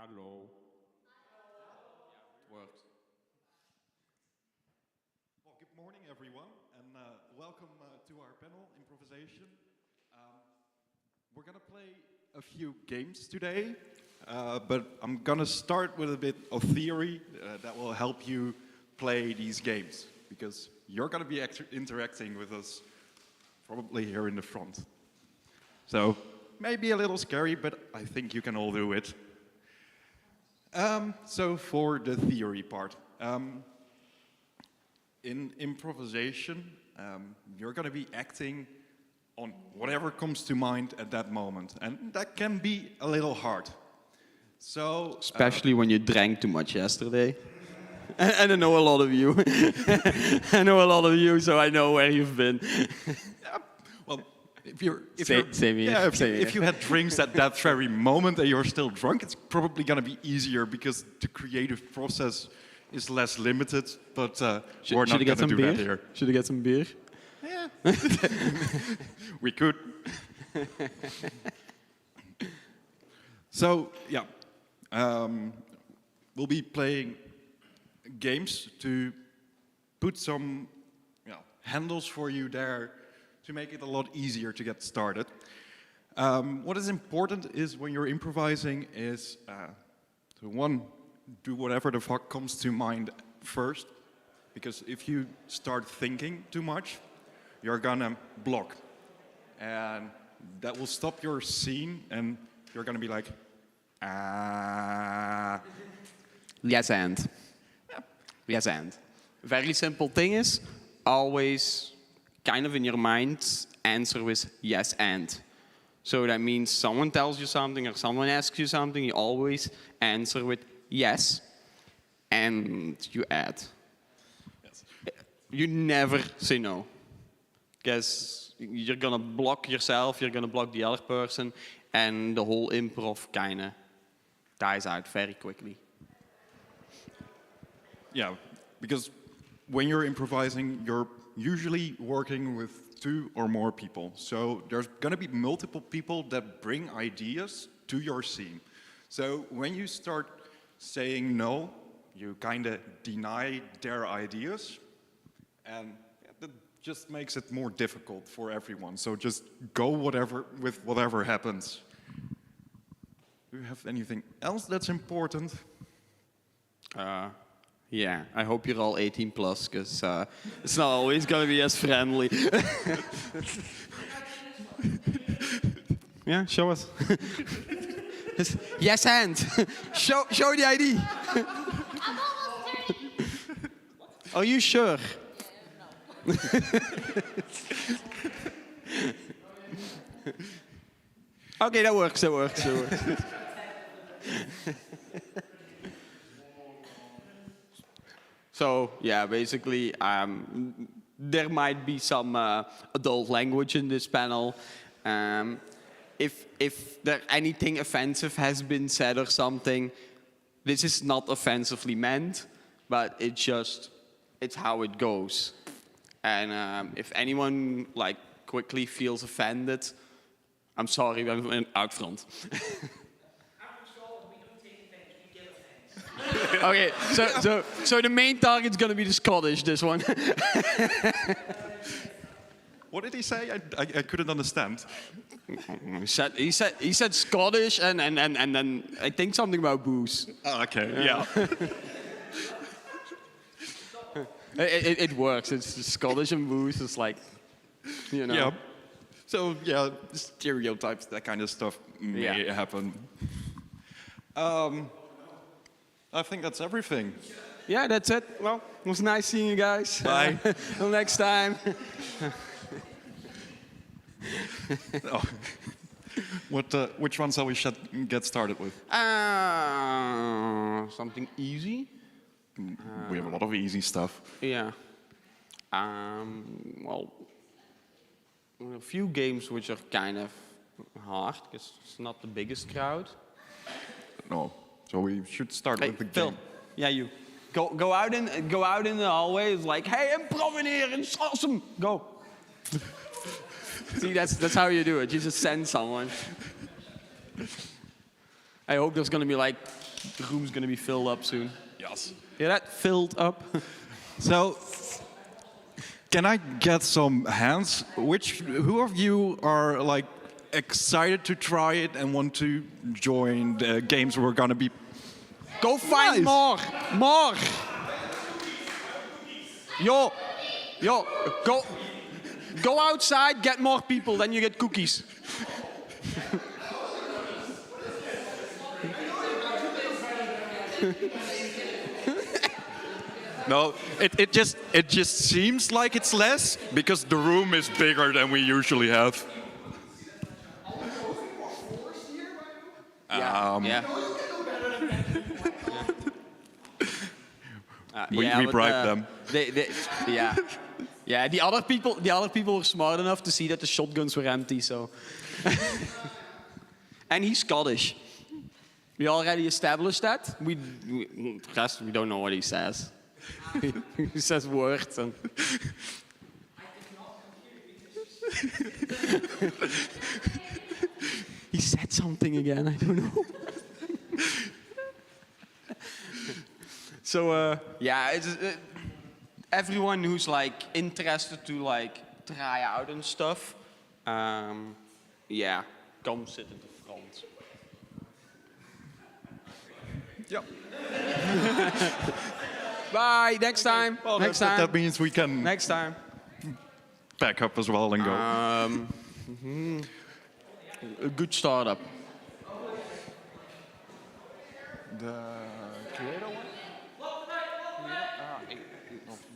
Hallo. It worked. Well, good morning, everyone, and welcome to our panel, Improvisation. We're going to play a few games today, but I'm going to start with a bit of theory that will help you play these games, because you're going to be interacting with us probably here in the front. So, maybe a little scary, but I think you can all do it. So for the theory part, in improvisation, you're going to be acting on whatever comes to mind at that moment, and that can be a little hard. So, especially when you drank too much yesterday. And I know a lot of you. I know a lot of you, so I know where you've been. Well, if you had drinks at that very moment and you're still drunk, it's probably going to be easier because the creative process is less limited. But we're not going to do that here. Should we get some beer? Yeah, we could. So yeah, we'll be playing games to put some handles for you there to make it a lot easier to get started. What is important is when you're improvising is to one, do whatever the fuck comes to mind first, because if you start thinking too much, you're gonna block, and that will stop your scene, and you're gonna be like, ah. Yes, and. Yeah. Yes, and. Very simple thing is, always kind of in your mind, answer with yes, and. So that means someone tells you something or someone asks you something, you always answer with yes, and you add. Yes. You never say no. Because you're going to block yourself, you're going to block the other person, and the whole improv kind of dies out very quickly. Yeah, because when you're improvising, you're usually working with 2 or more people. So there's going to be multiple people that bring ideas to your scene. So when you start saying no, you kind of deny their ideas, and that just makes it more difficult for everyone. So just go with whatever happens. Do you have anything else that's important? Yeah, I hope you're all 18 plus, because it's not always going to be as friendly. Yeah, show us. Yes, and show the ID. I'm almost 30. Are you sure? Okay, that works. So yeah, basically, there might be some adult language in this panel. If there anything offensive has been said or something, this is not offensively meant, but it's how it goes. And if anyone quickly feels offended, I'm sorry, I'm out front. Okay, so the main target's gonna be the Scottish, this one. What did he say? I couldn't understand. He said Scottish and then I think something about booze. Oh, okay, yeah. It works. It's Scottish and booze. It's like, you know. Yeah. So yeah, stereotypes, that kind of stuff may happen. I think that's everything. Yeah, that's it. Well, it was nice seeing you guys. Bye. Till next time. Oh. Which one shall we get started with? Something easy. We have a lot of easy stuff. Yeah. Well, a few games which are kind of hard because it's not the biggest crowd. No. So we should start with the Phil. game. Yeah, you. Go out in the hallway. It's like, hey, improv in here, it's awesome. Go. See, that's how you do it. You just send someone. I hope there's gonna be like, the room's gonna be filled up soon. Yes. Hear that? Filled up. So, can I get some hands? Who of you are like excited to try it and want to join the games we're gonna be? Go find Nice. more. Yo, go outside, get more people, then you get cookies. No, it just seems like it's less because the room is bigger than we usually have. Yeah. We but, bribed them. Yeah. The other people were smart enough to see that the shotguns were empty. So, and he's Scottish. We already established that. We don't know what he says. He says words and. He said something again. I don't know. So everyone who's like interested to like try out and stuff, come sit in the front. Yep. Bye. Next time. Well, next time. that means we can Next time. back up as well and go. A good startup. The Cluedo one?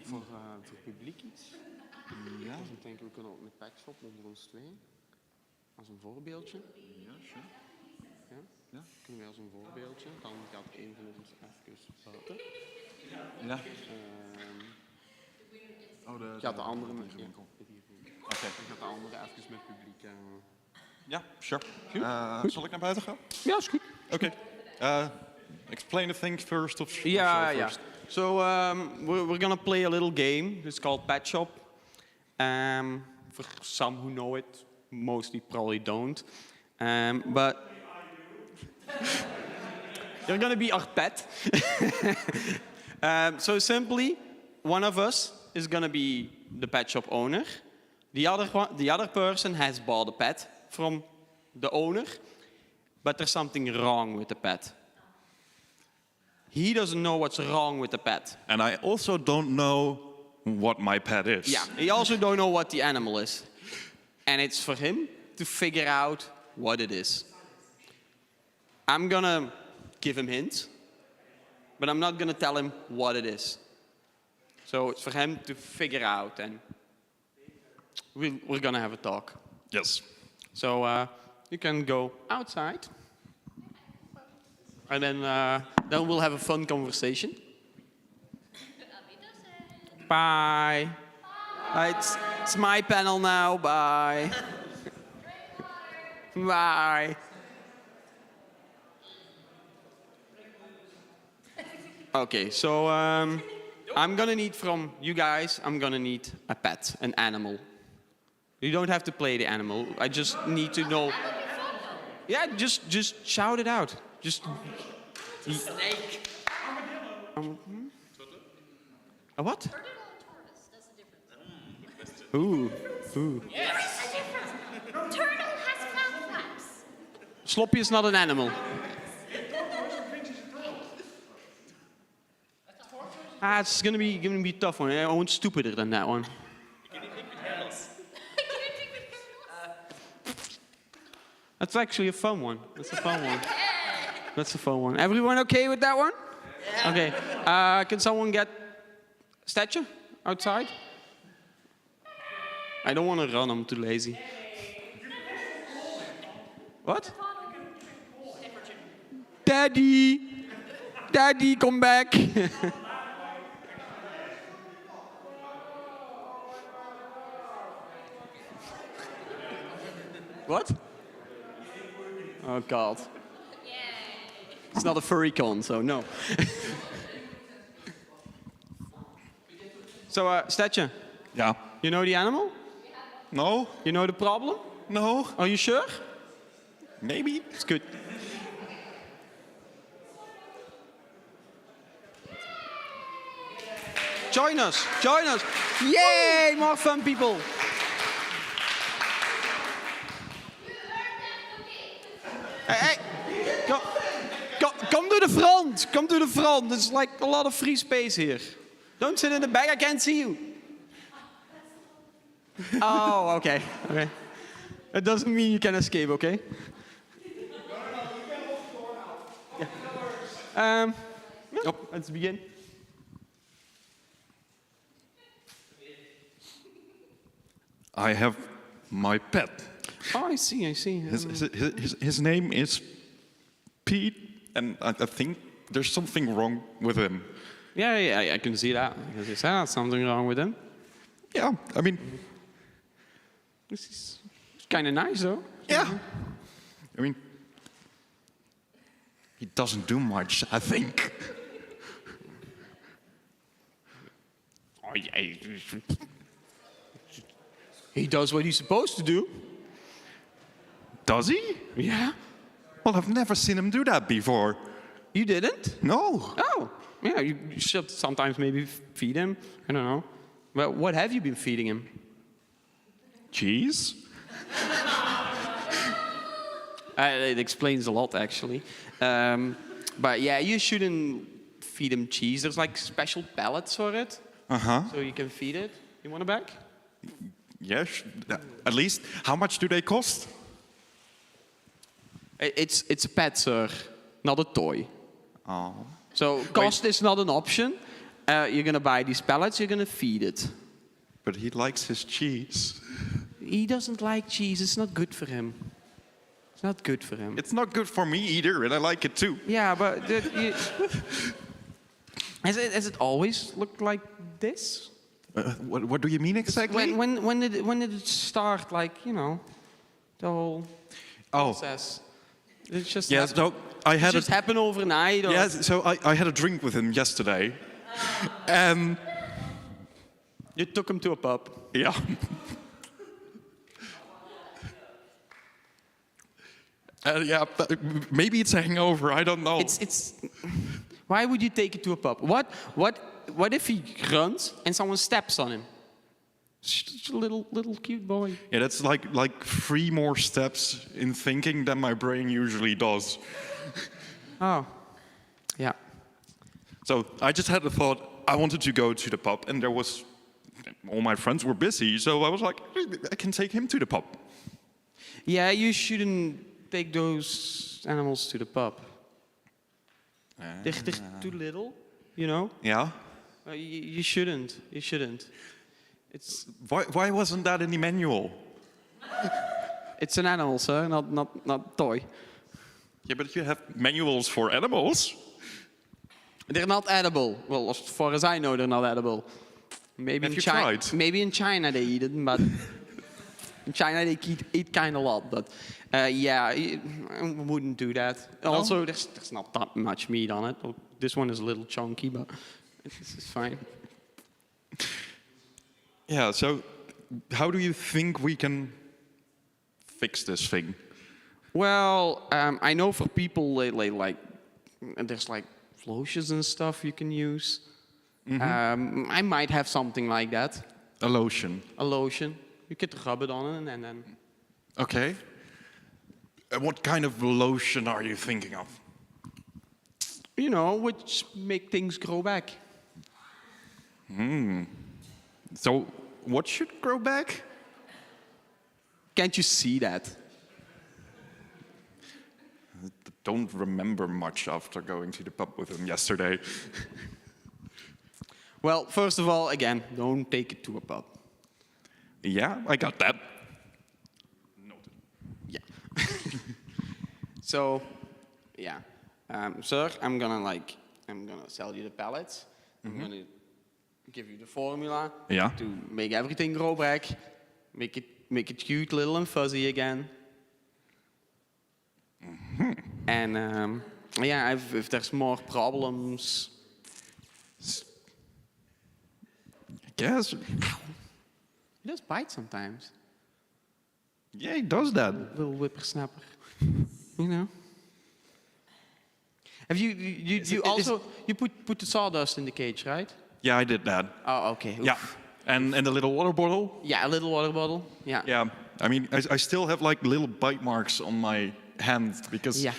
Voor publiek iets. Ja. Dus ik denk we kunnen ook met Pet Shop onder ons twee. Als een voorbeeldje. Ja, sure. Ja? Ja. Kunnen we als een voorbeeldje. Dan gaat een van ons even buiten. Ja. Gaat de andere met winkel. Oké. Dan gaat de andere even met publiek. Ja, sure. Zal ik naar buiten gaan? Ja, is goed. Oké. Explain the thing first of Yeah, show yeah. first. So we're gonna play a little game. It's called Pet Shop. For some who know it, mostly probably don't. But you're gonna be our pet. So simply, one of us is gonna be the pet shop owner. The other person has bought a pet from the owner, but there's something wrong with the pet. He doesn't know what's wrong with the pet. And I also don't know what my pet is. Yeah, he also don't know what the animal is. And it's for him to figure out what it is. I'm gonna give him hints, but I'm not gonna tell him what it is. So it's for him to figure out, and we're gonna have a talk. Yes. So you can go outside, and then we'll have a fun conversation. Bye. It's my panel now. Bye. Bye. Okay, so I'm gonna need from you guys, I'm gonna need a pet, an animal. You don't have to play the animal. I just need to know. Yeah, just shout it out. Just. Snake. A what? Turtle and tortoise, that's the difference. Ooh. There is a difference. Turtle has mouth flaps. Sloppy is not an animal. It's gonna be a tough one. I want stupider than that one. That's actually a fun one. That's a fun one. That's a fun one. Everyone okay with that one? Yeah. Okay. Can someone get statue outside? I don't want to run. I'm too lazy. What? Daddy! Daddy, come back! What? Oh God. It's not a furry con, so no. So, Statje, Yeah. you know the animal? No? You know the problem? No? Are you sure? Maybe? It's good. Join us. Join us. Yay! More fun people. Hey, come to the front. Come to the front. There's like a lot of free space here. Don't sit in the back. I can't see you. Oh, okay. Okay. It doesn't mean you can escape, okay? Yeah. Let's begin. I have my pet. Oh, I see. His name is Pete, and I think there's something wrong with him. Yeah, I can see that. Because there's something wrong with him. Yeah, I mean, This is kind of nice, though. yeah. I mean, he doesn't do much, I think. Oh, yeah. He does what he's supposed to do. Does he? Yeah. Well, I've never seen him do that before. You didn't? No. Oh, yeah. You should sometimes maybe feed him. I don't know. Well, what have you been feeding him? Cheese? It explains a lot, actually. But yeah, you shouldn't feed him cheese. There's like special pellets for it. Uh-huh. So you can feed it. You want a bag? Yes, at least. How much do they cost? It's a pet, sir, not a toy. Oh. So cost is not an option. You're gonna buy these pellets. You're gonna feed it. But he likes his cheese. He doesn't like cheese. It's not good for him. It's not good for him. It's not good for me either, and I like it too. Yeah, but has it always looked like this? What do you mean exactly? When did it start? Like, you know, the whole process. It just Yes, no, I had just happened overnight. Or? Yes, so I had a drink with him yesterday, and You took him to a pub. yeah. Yeah, maybe it's a hangover. I don't know. It's. Why would you take it to a pub? What if he runs and someone steps on him? Just a little cute boy. Yeah, that's like 3 more steps in thinking than my brain usually does. Oh, yeah. So I just had the thought, I wanted to go to the pub, and all my friends were busy, so I was like, I can take him to the pub. Yeah, you shouldn't take those animals to the pub. They're too little, you know? Yeah? You shouldn't. You shouldn't. Why wasn't that in the manual? It's an animal, sir, not toy. Yeah, but you have manuals for animals. They're not edible. Well, as far as I know, they're not edible. Maybe Have you tried? Maybe in China they eat it, but in China they eat kind of a lot. But yeah, I wouldn't do that. No? Also, there's not that much meat on it. Oh, this one is a little chunky, but this is fine. Yeah, so how do you think we can fix this thing? Well, I know for people like there's like lotions and stuff you can use. I might have something like that. A lotion. A lotion. You could rub it on it and then. Okay. What kind of lotion are you thinking of? You know, which make things grow back. So what should grow back? Can't you see that? Don't remember much after going to the pub with him yesterday. Well, first of all, again, don't take it to a pub. Yeah, I got that. Noted. Yeah. So, yeah, sir, I'm gonna sell you the pallets. I'm gonna give you the formula Yeah. to make everything grow back, make it cute, little, and fuzzy again. And yeah, if there's more problems, I guess. he does bite sometimes. Yeah, he does that. Little whippersnapper, you know. Have you also put the sawdust in the cage, right? Yeah, I did that. Oh, okay. Yeah. Oof. And the little water bottle. Yeah, a little water bottle. Yeah. Yeah. I mean, I still have like little bite marks on my hand because. Yeah.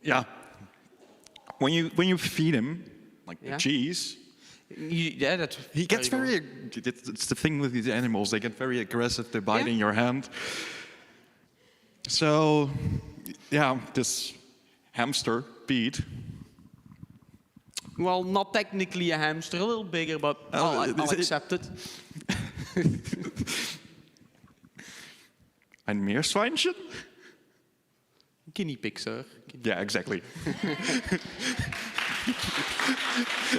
Yeah. When you feed him like Yeah. cheese, Yeah, that's. he gets very. It's the thing with these animals; they get very aggressive. They bite Yeah. in your hand. So, yeah, this hamster Pete. Well, not technically a hamster, a little bigger, but I'll accept it. Ein Meerschweinchen? Guinea pig, sir. Yeah, exactly.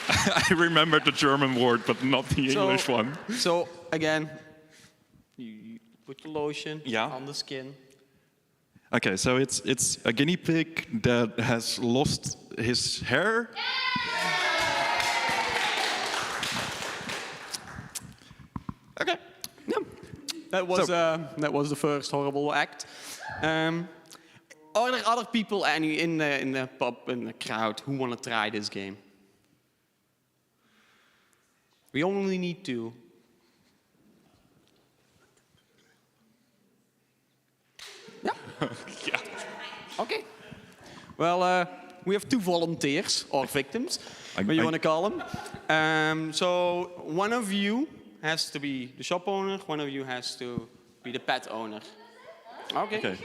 I remembered the German word, but not the English one. So again, you put the lotion Yeah. on the skin. Okay, so it's a guinea pig that has lost his hair. Okay. Yeah. That was the first horrible act. Are there other people in the pub, in the crowd, who want to try this game? We only need two. Yeah. Yeah. Okay. Well, we have two volunteers, or victims, what you I- want to call them. So one of you has to be the shop owner, one of you has to be the pet owner. Okay. Okay.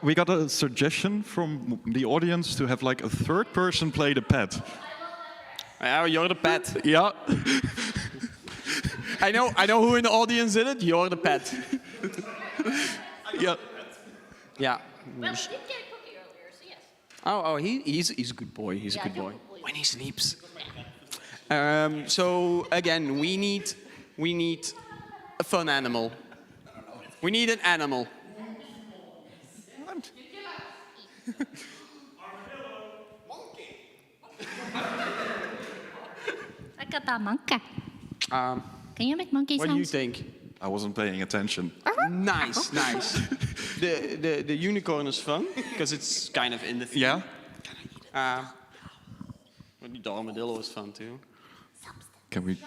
We got a suggestion from the audience to have like a third person play the pet. Yeah, you're the pet. Yeah. I know who in the audience did it. You're the pet. Yeah. Yeah. Well, we did get a cookie earlier, so yes. Oh, he's a good boy. He's a good he'll boy. believe When he sleeps. So again, we need a fun animal. We need an animal. I got that monkey. Um, Can you make monkey what do you sounds? think? I wasn't paying attention. Nice, nice. The unicorn is fun because it's kind of in the theme. Yeah. The armadillo is fun too. Can we?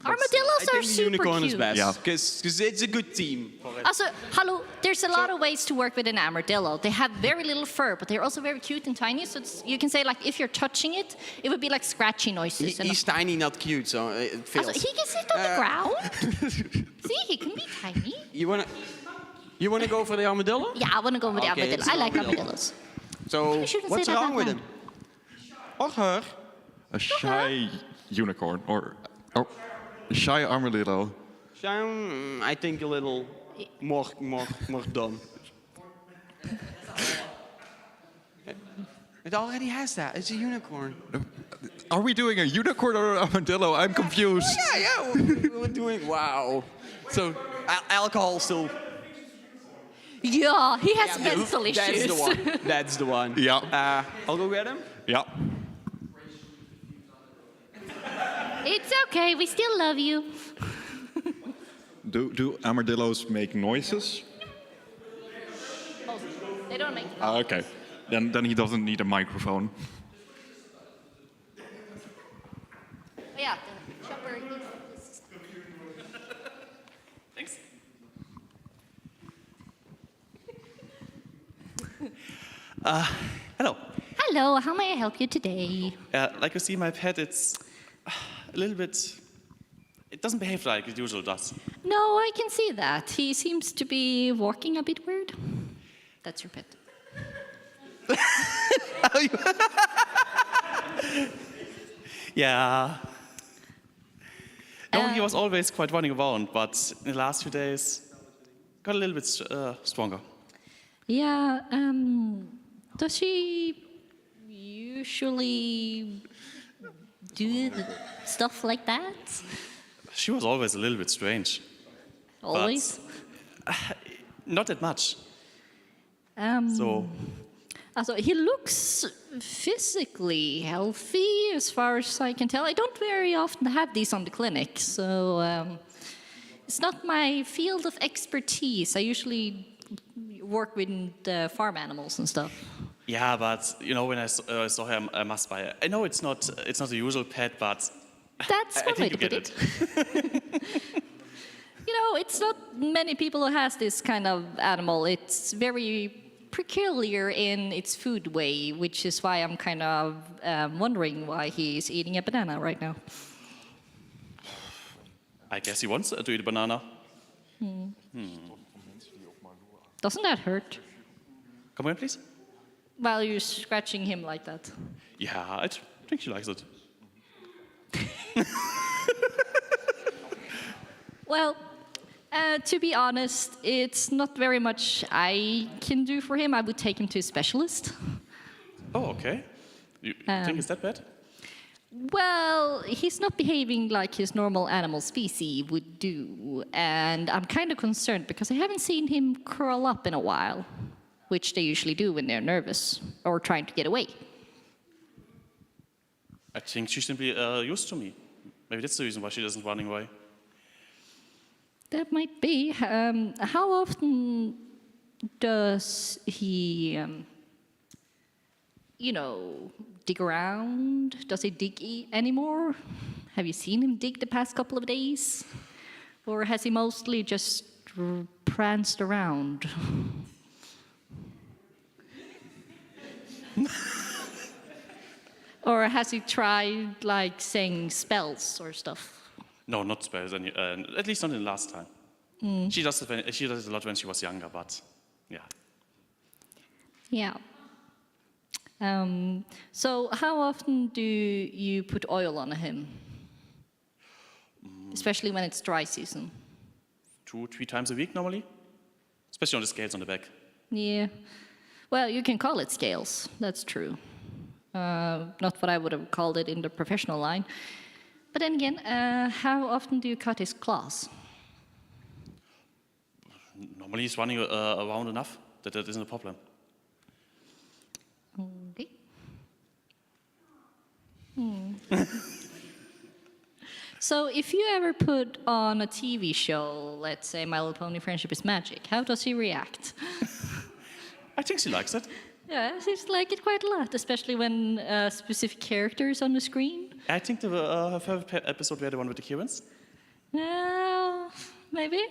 Armadillos I are think the super unicorn cute. is best Yeah. because it's a good team for it. Also, hello, there's a lot of ways to work with an armadillo. They have very little fur, but they're also very cute and tiny. So you can say, like, if you're touching it, it would be like scratchy noises. and He's tiny, not cute, so it feels. also, he can sit on the ground. See, he can be tiny. You wanna go for the armadillo? Yeah, I want to go with the Okay, armadillo. it's I an like armadillo. armadillos. So You shouldn't what's say that wrong out with loud. him? Or her? A shy unicorn or a shy armadillo. I think a little more dumb. It already has that. It's a unicorn. Are we doing a unicorn or an armadillo? I'm confused. Yeah, we're doing. Wow. So alcohol still. Yeah, he has Yeah, mental issues. That's the one. That's the one. Yeah. I'll go get him. Yeah. It's okay, we still love you. Do armadillos make noises? They don't make Ah, okay. Then he doesn't need a microphone. Yeah, the shopper is... Thanks. Hello. Hello, how may I help you today? Like you see, my pet, it's a little bit. It doesn't behave like it usually does. No, I can see that. He seems to be walking a bit weird. That's your pet. Yeah. No, he was always quite running around, but in the last few days, got a little bit stronger. Yeah, does she usually do stuff like that? She was always a little bit strange. Always? Not that much. So, Also, he looks physically healthy, as far as I can tell. I don't very often have these on the clinic, so it's not my field of expertise. I usually work with farm animals and stuff. yeah, but you know, when I saw him, I must buy it. I know it's not the usual pet, but That's I one way think to you put get it. You know, it's not many people who has this kind of animal. It's very peculiar in its food way, which is why I'm kind of wondering why he's eating a banana right now. I guess he wants to eat a banana. Doesn't that hurt? Come on, please. While you're scratching him like that. Yeah, I think she likes it. Well, to be honest, it's not very much I can do for him. I would take him to a specialist. Oh, okay. You think it's that bad? Well, he's not behaving like his normal animal species would do, and I'm kind of concerned because I haven't seen him curl up in a while, which they usually do when they're nervous or trying to get away. I think she's simply used to me. Maybe that's the reason why she doesn't running away. That might be. How often does he, dig around? Does he dig anymore? Have you seen him dig the past couple of days? Or has he mostly just pranced around? Or has he tried, like, saying spells or stuff? No, not spells. At least not in the last time. She does it a lot when she was younger, but yeah. Yeah. So how often do you put oil on him? Especially when it's dry season. 2-3 times a week normally, especially on the scales on the back. Yeah. Well, you can call it scales. That's true. Not what I would have called it in the professional line. But then again, how often do you cut his claws? Normally he's running around enough that isn't a problem. Okay. So if you ever put on a TV show, let's say My Little Pony Friendship is Magic, how does he react? I think she likes it. Yeah, he seems to like it quite a lot, especially when specific characters on the screen. I think her favorite episode were the one with the Kierans. Maybe.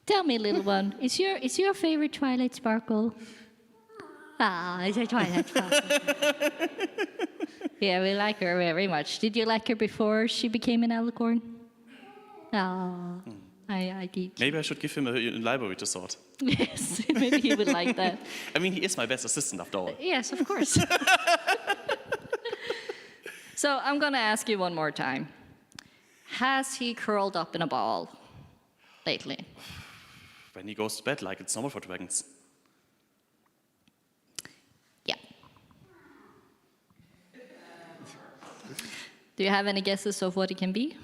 Tell me, little one, is your favorite Twilight Sparkle? Ah, it's a Twilight Sparkle. Yeah, we like her very much. Did you like her before she became an alicorn? Ah, I did. Maybe I should give him a library to sort. Yes, maybe he would like that. I mean, he is my best assistant after all. Yes, of course. So I'm going to ask you one more time. Has he curled up in a ball lately? When he goes to bed, like it's normal for dragons. Yeah. Do you have any guesses of what it can be?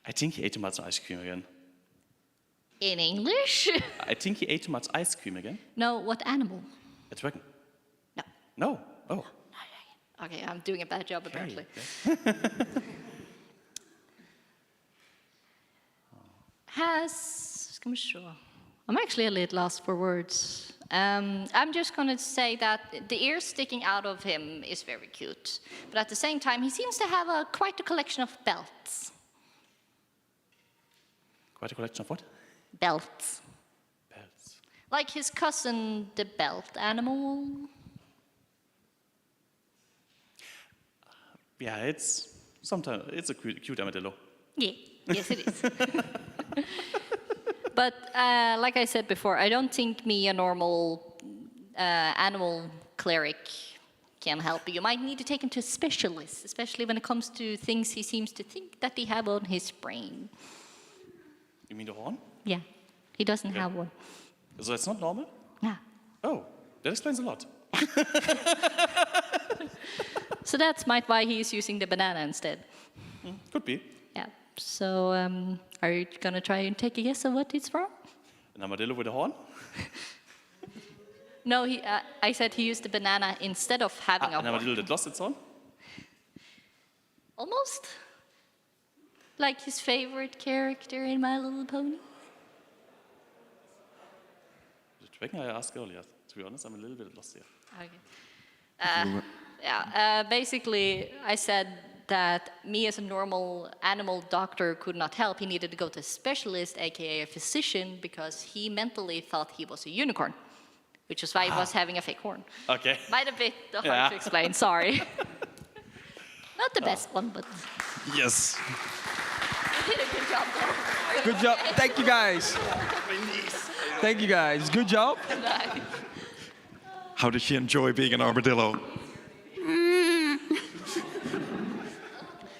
I think he ate too much ice cream again. In English? I think he ate too much ice cream again. No, what animal? A dragon. No. No. Oh. Okay, I'm doing a bad job apparently. Ska vi se. I'm actually a little lost for words. I'm just going to say that the ears sticking out of him is very cute. But at the same time, he seems to have quite a collection of belts. Quite a collection of what? Belts. Bells. Like his cousin, the belt animal. Yeah, it's a cute armadillo. Yeah, yes it is. But like I said before, I don't think me, a normal animal cleric, can help you. You might need to take him to a specialist, especially when it comes to things he seems to think that he have on his brain. You mean the horn? Yeah, he doesn't have one. So that's not normal? Yeah. Oh, that explains a lot. So that's why he's using the banana instead. Could be. Yeah. So are you gonna try and take a guess of what it's from? An armadillo with a horn? No, I said he used the banana instead of having a An horn. armadillo that lost its horn? Almost. Like his favorite character in My Little Pony. The dragon I asked earlier. To be honest, I'm a little bit lost here. Okay. Basically, I said that me as a normal animal doctor could not help. He needed to go to a specialist, aka a physician, because he mentally thought he was a unicorn, which is why he was having a fake horn. Okay. Might have been hard to explain, sorry. Not the best one, but Yes. you did a good job though. Good job. Thank you guys. Thank you guys. Good job. How did she enjoy being an armadillo?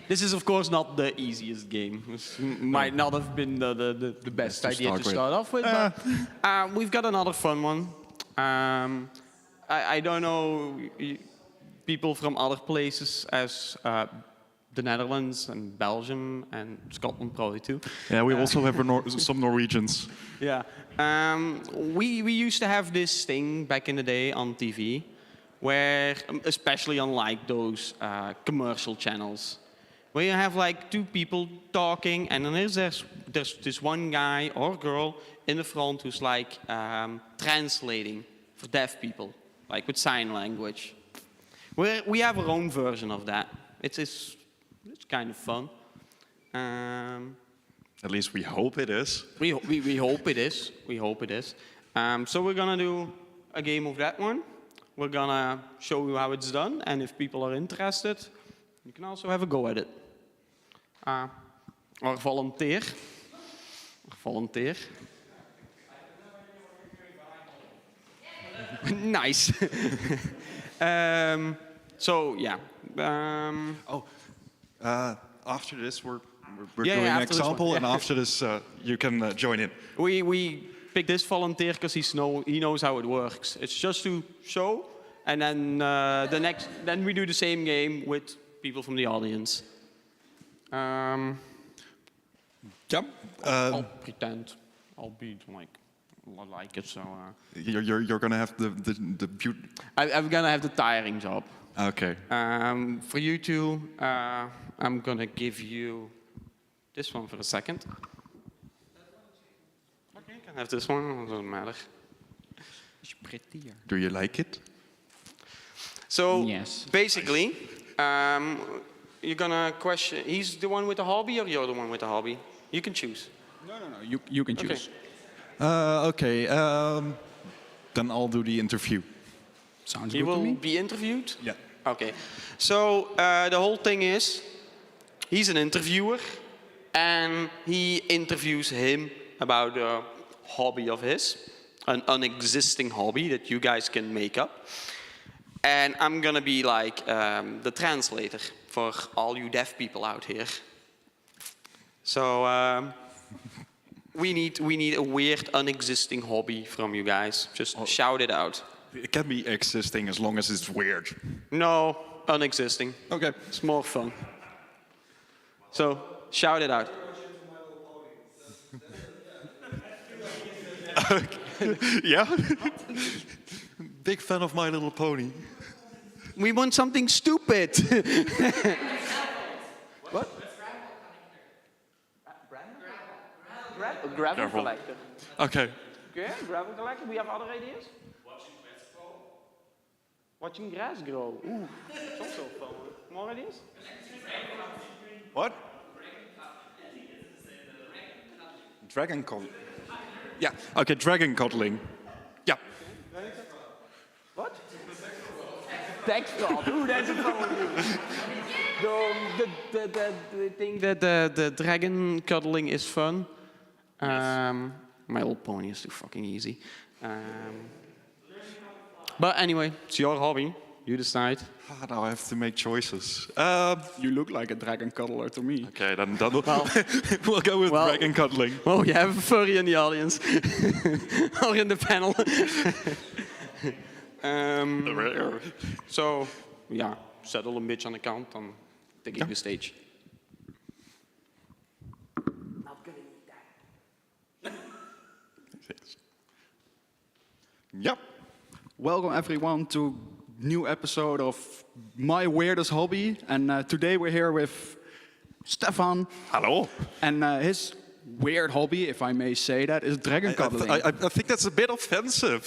This is, of course, not the easiest game. This might not have been the best idea to start off with, but we've got another fun one. I don't know people from other places as the Netherlands and Belgium and Scotland probably too. Yeah, we also have some Norwegians. Yeah. We used to have this thing back in the day on TV where, especially on like those commercial channels, where you have like two people talking and then there's this one guy or girl in the front who's like translating for deaf people, like with sign language. We have our own version of that. It's kind of fun. At least we hope it is. We hope it is. We hope it is. So we're gonna do a game of that one. We're gonna show you how it's done, and if people are interested, you can also have a go at it. Or volunteer. Volunteer. Nice. So yeah. After this, we're Yeah, doing an after this example, one, and yeah. after this, you can join in. We picked this volunteer because he knows how it works. It's just to show, and then then we do the same game with people from the audience. Yeah. I'll pretend. I'll be like it. So You're gonna have the beauty. I'm gonna have the tiring job. Okay. For you two, I'm gonna give you this one for a second. Okay, you can have this one. It doesn't matter. It's prettier. Do you like it? So Yes. basically, you're gonna question. He's the one with the hobby, or you're the one with the hobby. You can choose. No. You can choose. Okay. Then I'll do the interview. Sounds He good to will me. be interviewed. Yeah. Okay. So the whole thing is, he's an interviewer, and he interviews him about a hobby of his, an unexisting hobby that you guys can make up. And I'm gonna be like the translator for all you deaf people out here. So we need a weird unexisting hobby from you guys. Just shout it out. It can be existing as long as it's weird. No, unexisting. Okay. It's more fun. So shout it out. Yeah. Big fan of My Little Pony. We want something stupid. What? Gravel Gravel. collector. Okay. Okay, gravel collector. We have other ideas? Watching grass grow. Ooh, that's also fun. More ideas? What? Dragon cuddling. Yeah. Okay, dragon cuddling. Yeah. What? Textcraft. Ooh, that's a fun one. The thing that the dragon cuddling is fun. My Little Pony is too fucking easy. But anyway, it's your hobby. You decide. Now I have to make choices. You look like a dragon cuddler to me. Okay, then we'll go with dragon cuddling. Oh, you have a furry in the audience. Or in the panel. So, ja, settle een beetje aan de kant, dan take ik the stage. Yep. Welcome everyone to new episode of My Weirdest Hobby. And today we're here with Stefan. Hello. And his weird hobby, if I may say that, is dragon cuddling. I think that's a bit offensive.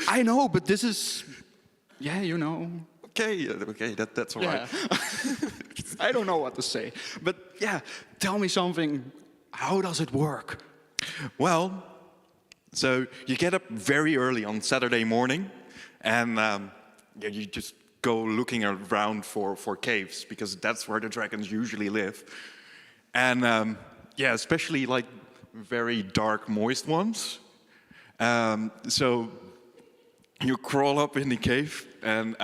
I know, but this is, yeah, you know. Okay, that's all right. I don't know what to say. But yeah, tell me something. How does it work? Well, so you get up very early on Saturday morning, and you just go looking around for caves, because that's where the dragons usually live. And yeah, especially like very dark, moist ones. So you crawl up in the cave, and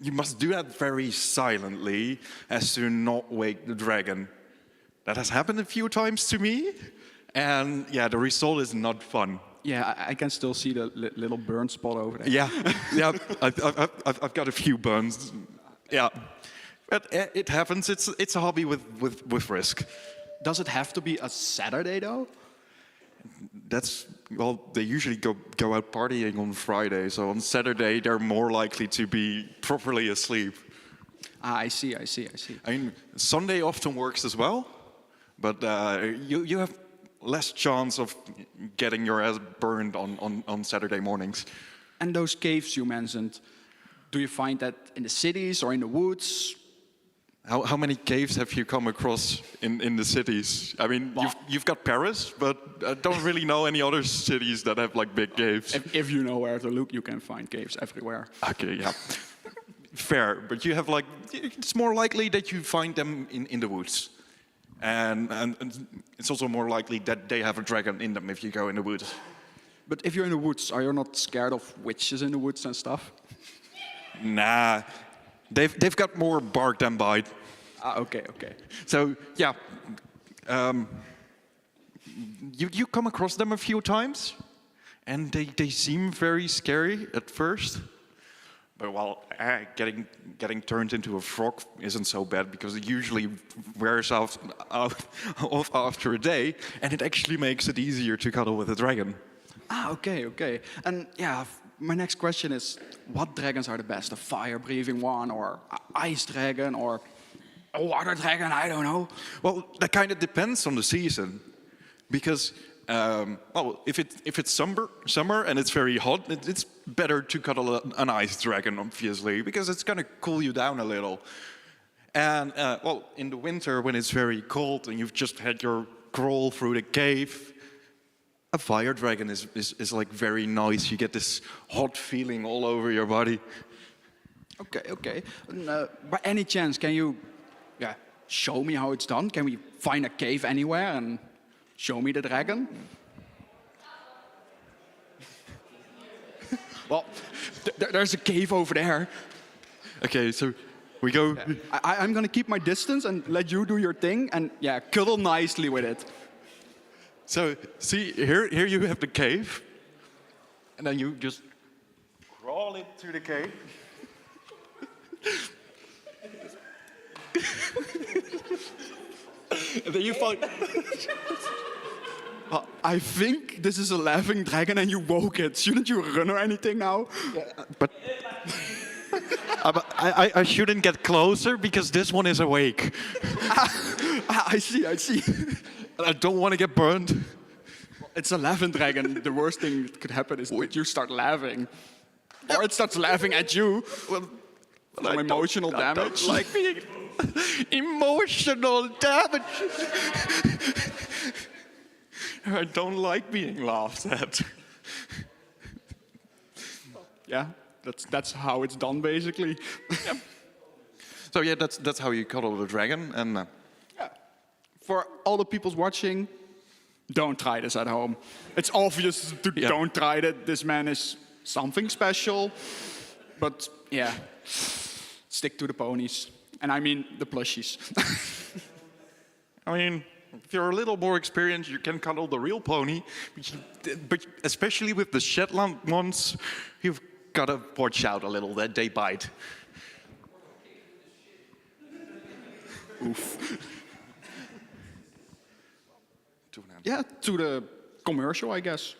you must do that very silently as to not wake the dragon. That has happened a few times to me, and yeah, the result is not fun. Yeah, I can still see the little burn spot over there. Yeah, yeah, I've got a few burns. Yeah, but it happens. It's a hobby with risk. Does it have to be a Saturday though? That's, well, they usually go out partying on Friday, so on Saturday they're more likely to be properly asleep. I see. I mean, Sunday often works as well, but you have less chance of getting your ass burned on Saturday mornings. And those caves you mentioned, do you find that in the cities or in the woods? How many caves have you come across in the cities? I mean, you've got Paris, but I don't really know any other cities that have like big caves. If you know where to look, you can find caves everywhere. Okay, yeah. Fair, but you have like, it's more likely that you find them in the woods. And it's also more likely that they have a dragon in them if you go in the woods. But if you're in the woods, are you not scared of witches in the woods and stuff? Nah, they've got more bark than bite. Okay. So yeah, you come across them a few times, and they seem very scary at first. But well, getting turned into a frog isn't so bad, because it usually wears off after a day, and it actually makes it easier to cuddle with a dragon. Okay. And yeah, my next question is, what dragons are the best? A fire-breathing one, or an ice dragon, or a water dragon? I don't know. Well, that kind of depends on the season, because well, if it's summer and it's very hot, it's better to cuddle an ice dragon, obviously, because it's going to cool you down a little. And well, in the winter when it's very cold and you've just had your crawl through the cave, a fire dragon is like very nice. You get this hot feeling all over your body. Okay. And, by any chance, can you show me how it's done? Can we find a cave anywhere and show me the dragon? Well, there's a cave over there. Okay, so we go. I'm gonna keep my distance and let you do your thing, and yeah, cuddle nicely with it. So see, here you have the cave, and then you just crawl into the cave. And then you find. I think this is a laughing dragon and you woke it. Shouldn't you run or anything now? But I shouldn't get closer because this one is awake. I see. I don't want to get burned. It's a laughing dragon. The worst thing that could happen is that you start laughing. Or it starts laughing at you. Well, From emotional damage. I don't like being emotional damage. I don't like being laughed at. Yeah, that's how it's done basically. Yeah. So yeah, that's how you cuddle the dragon. And for all the people watching, don't try this at home. It's obvious to don't try it. This man is something special. But yeah, stick to the ponies. And I mean the plushies. I mean, if you're a little more experienced, you can cuddle the real pony. But especially with the Shetland ones, you've got to watch out a little that they bite. Oof. Yeah, to the commercial, I guess.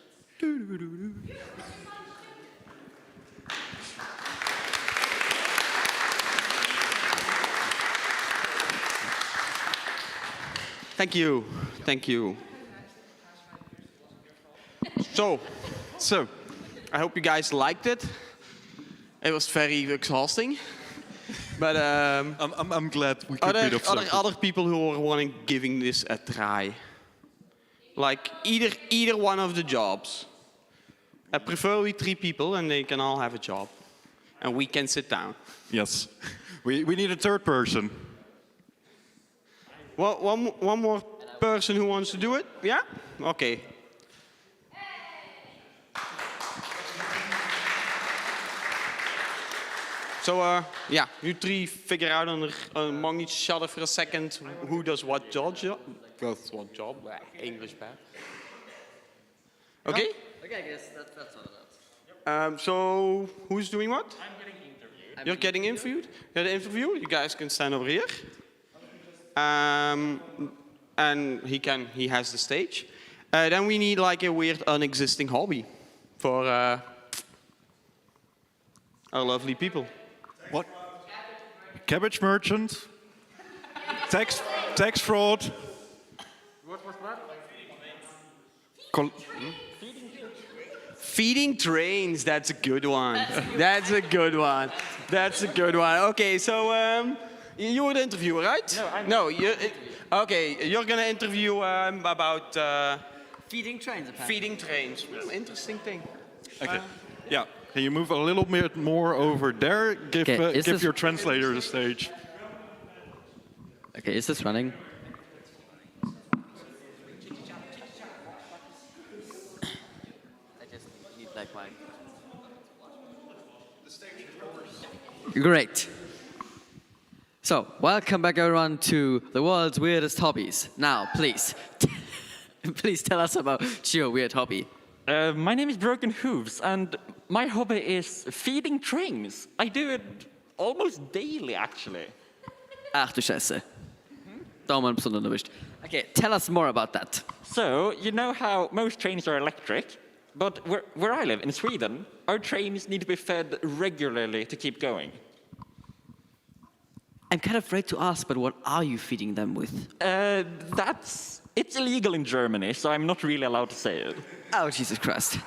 Thank you. So, I hope you guys liked it. It was very exhausting. But I'm glad we could be of service. other people who are wanting giving this a try. Like either one of the jobs. Preferably 3 people, and they can all have a job. And we can sit down. Yes. We need a third person. Well, one more person who wants to do it? Yeah? Okay. So, yeah, you 3 figure out among each other for a second who does what job. English bad. Okay? Okay, I guess that's all it is. So, who's doing what? I'm getting interviewed. You're getting interviewed? You're the interviewer? You guys can stand over here. And he has the stage. Then we need like a weird unexisting hobby for our lovely people. What? Cabbage merchant? Tax fraud? What was that? Col- Feeding trains, that's a good one. That's a good one. That's a good one. Okay, so you were the interviewer, right? No, I'm No, okay, you're gonna interview about feeding trains, apparently. feeding trains. Interesting thing. Okay. Yeah. Can you move a little bit more over there? Give Okay, is give this- your translator the stage. Okay, is this running? I just need like my... Great. So, welcome back everyone to the world's weirdest hobbies. Now, please, please tell us about your weird hobby. My name is Broken Hooves, and my hobby is feeding trains. I do it almost daily, actually. Ach du Scheiße. Da haben wir einen besonderen erwischt. Okay, tell us more about that. So, you know how most trains are electric, but where I live, in Sweden, our trains need to be fed regularly to keep going. I'm kind of afraid to ask, but what are you feeding them with? It's illegal in Germany, so I'm not really allowed to say it. Oh, Jesus Christ.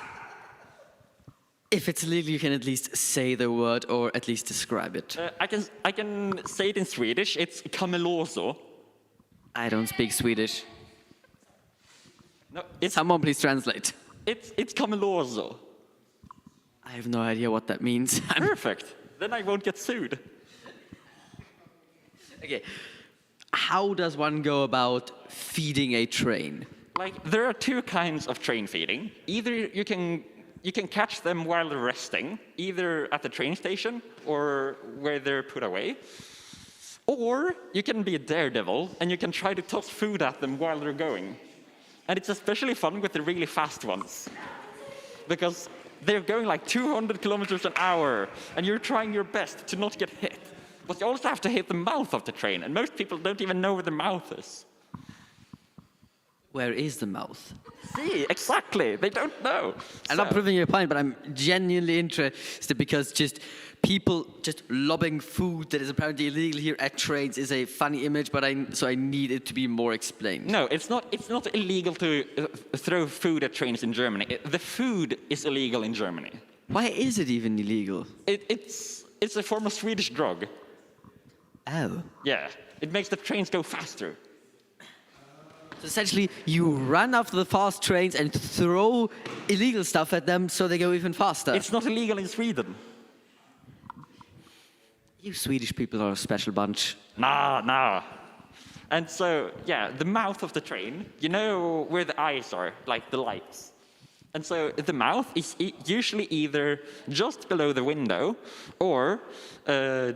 If it's illegal, you can at least say the word or at least describe it. I can say it in Swedish. It's kameloso. I don't speak Swedish. No, it's Someone please translate. it's kameloso. I have no idea what that means. Perfect. Then I won't get sued. Okay. How does one go about feeding a train? Like, there are 2 kinds of train feeding. Either you can catch them while they're resting, either at the train station or where they're put away. Or you can be a daredevil and you can try to toss food at them while they're going. And it's especially fun with the really fast ones. Because they're going like 200 kilometers an hour and you're trying your best to not get hit. But you also have to hit the mouth of the train, and most people don't even know where the mouth is. Where is the mouth? See, exactly. They don't know. I'm not proving your point, but I'm genuinely interested because just people just lobbing food that is apparently illegal here at trains is a funny image, but so I need it to be more explained. No, it's not illegal to throw food at trains in Germany. The food is illegal in Germany. Why is it even illegal? It's a form of Swedish drug. Oh. Yeah, it makes the trains go faster. So essentially, you run after the fast trains and throw illegal stuff at them so they go even faster. It's not illegal in Sweden. You Swedish people are a special bunch. Nah. And so, yeah, the mouth of the train, you know where the eyes are, like the lights. And so the mouth is usually either just below the window or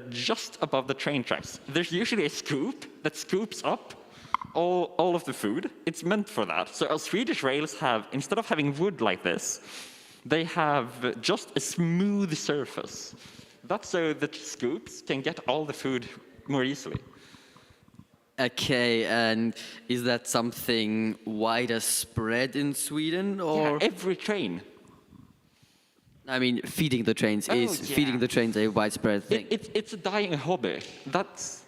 just above the train tracks. There's usually a scoop that scoops up all of the food. It's meant for that. So our Swedish rails have, instead of having wood like this, they have just a smooth surface. That's so the scoops can get all the food more easily. Okay, and is that something widespread in Sweden, or? Yeah, every train. I mean, feeding the trains is yeah. feeding the trains a widespread thing. It's a dying hobby. That's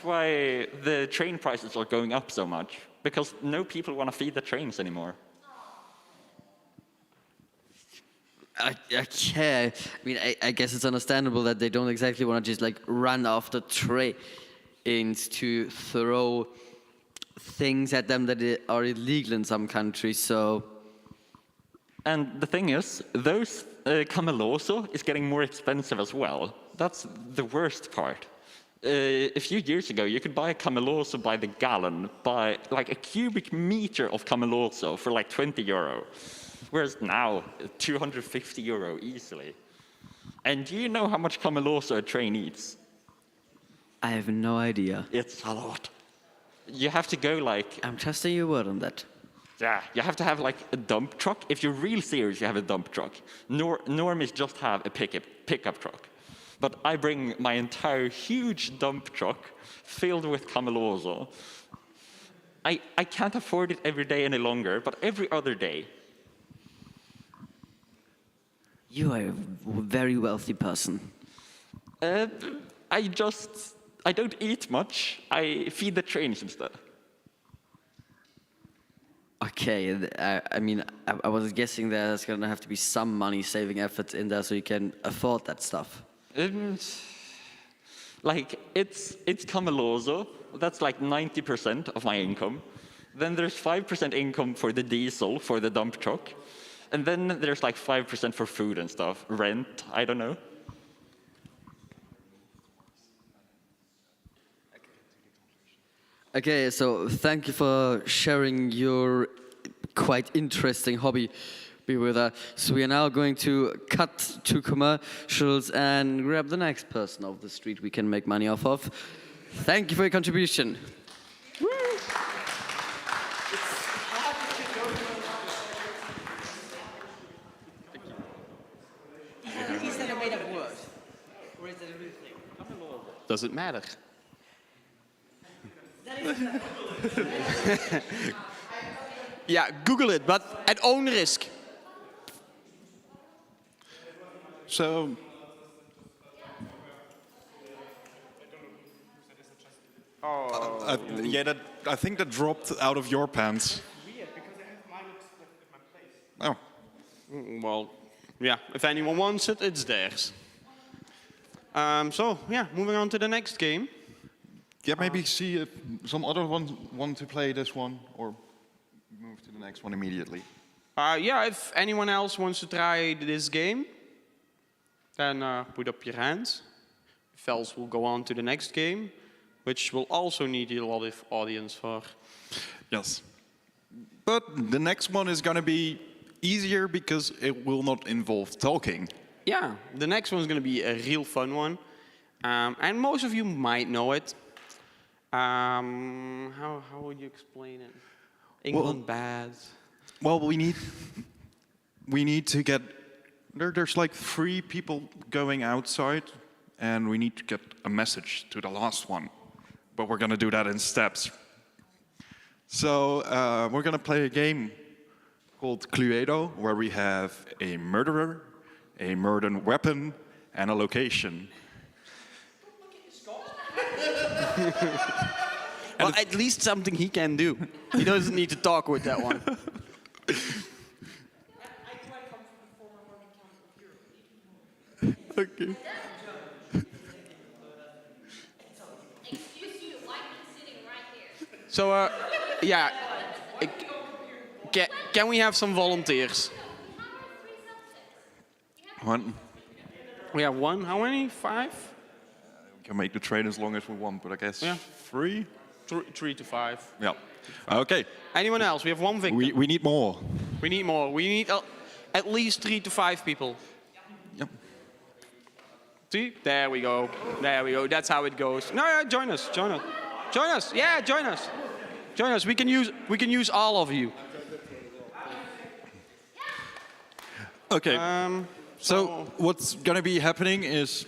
why the train prices are going up so much, because no people want to feed the trains anymore. Okay. I mean, I guess it's understandable that they don't exactly want to just like run after trains to throw things at them that are illegal in some countries. So And the thing is, those cameloso is getting more expensive as well. That's the worst part. A few years ago, you could buy a cameloso by the gallon, buy like a cubic meter of cameloso for like 20 euro. Whereas now, 250 euro easily. And do you know how much cameloso a train eats? I have no idea. It's a lot. You have to go like, I'm trusting your word on that. yeah, you have to have like a dump truck. If you're real serious, you have a dump truck. Normies just have a pickup truck. But I bring my entire huge dump truck filled with cameloso. I can't afford it every day any longer, but every other day. You are a very wealthy person. I don't eat much. I feed the trains instead. Okay, I mean, I was guessing there's gonna have to be some money-saving efforts in there so you can afford that stuff. Like, it's cameloso. That's like 90% of my income. Then there's 5% income for the diesel, for the dump truck. And then there's like 5% for food and stuff. Rent, I don't know. Okay, so thank you for sharing your quite interesting hobby with us. So we are now going to cut to commercials and grab the next person off the street we can make money off of. Thank you for your contribution. Is that a made up word? Or is that a real thing? Does it matter? Yeah, Google it, but at own risk. So, yeah, I think that dropped out of your pants. Weird, because I have mine at my place. Oh, Well, yeah, if anyone wants it, it's theirs. So, yeah, moving on to the next game. yeah, maybe see if some other ones want to play this one, or move to the next one immediately. Yeah, if anyone else wants to try this game, then put up your hands. If else, we'll go on to the next game, which will also need a lot of audience for. Yes. But the next one is going to be easier because it will not involve talking. Yeah, the next one's going to be a real fun one. And most of you might know it. How would you explain it? England bad. Well, we need to get there's like 3 people going outside, and we need to get a message to the last one. But we're going to do that in steps. So we're going to play a game called Cluedo, where we have a murderer, a murdered weapon, and a location. Well, at least something he can do. He doesn't need to talk with that one. Okay. Excuse you, why are you sitting right here? So, yeah. Can we have some volunteers? One. We have one. How many? 5? We can make the train as long as we want, but I guess Yeah. 3? 3 to 5. Yeah. Okay. Anyone else? We have one victim. We need more. We need more. We need at least 3 to 5 people. Yep. See? There we go. There we go. That's how it goes. No, join us. Join us. Join us. Yeah, join us. Join us. We can use all of you. Okay. So what's going to be happening is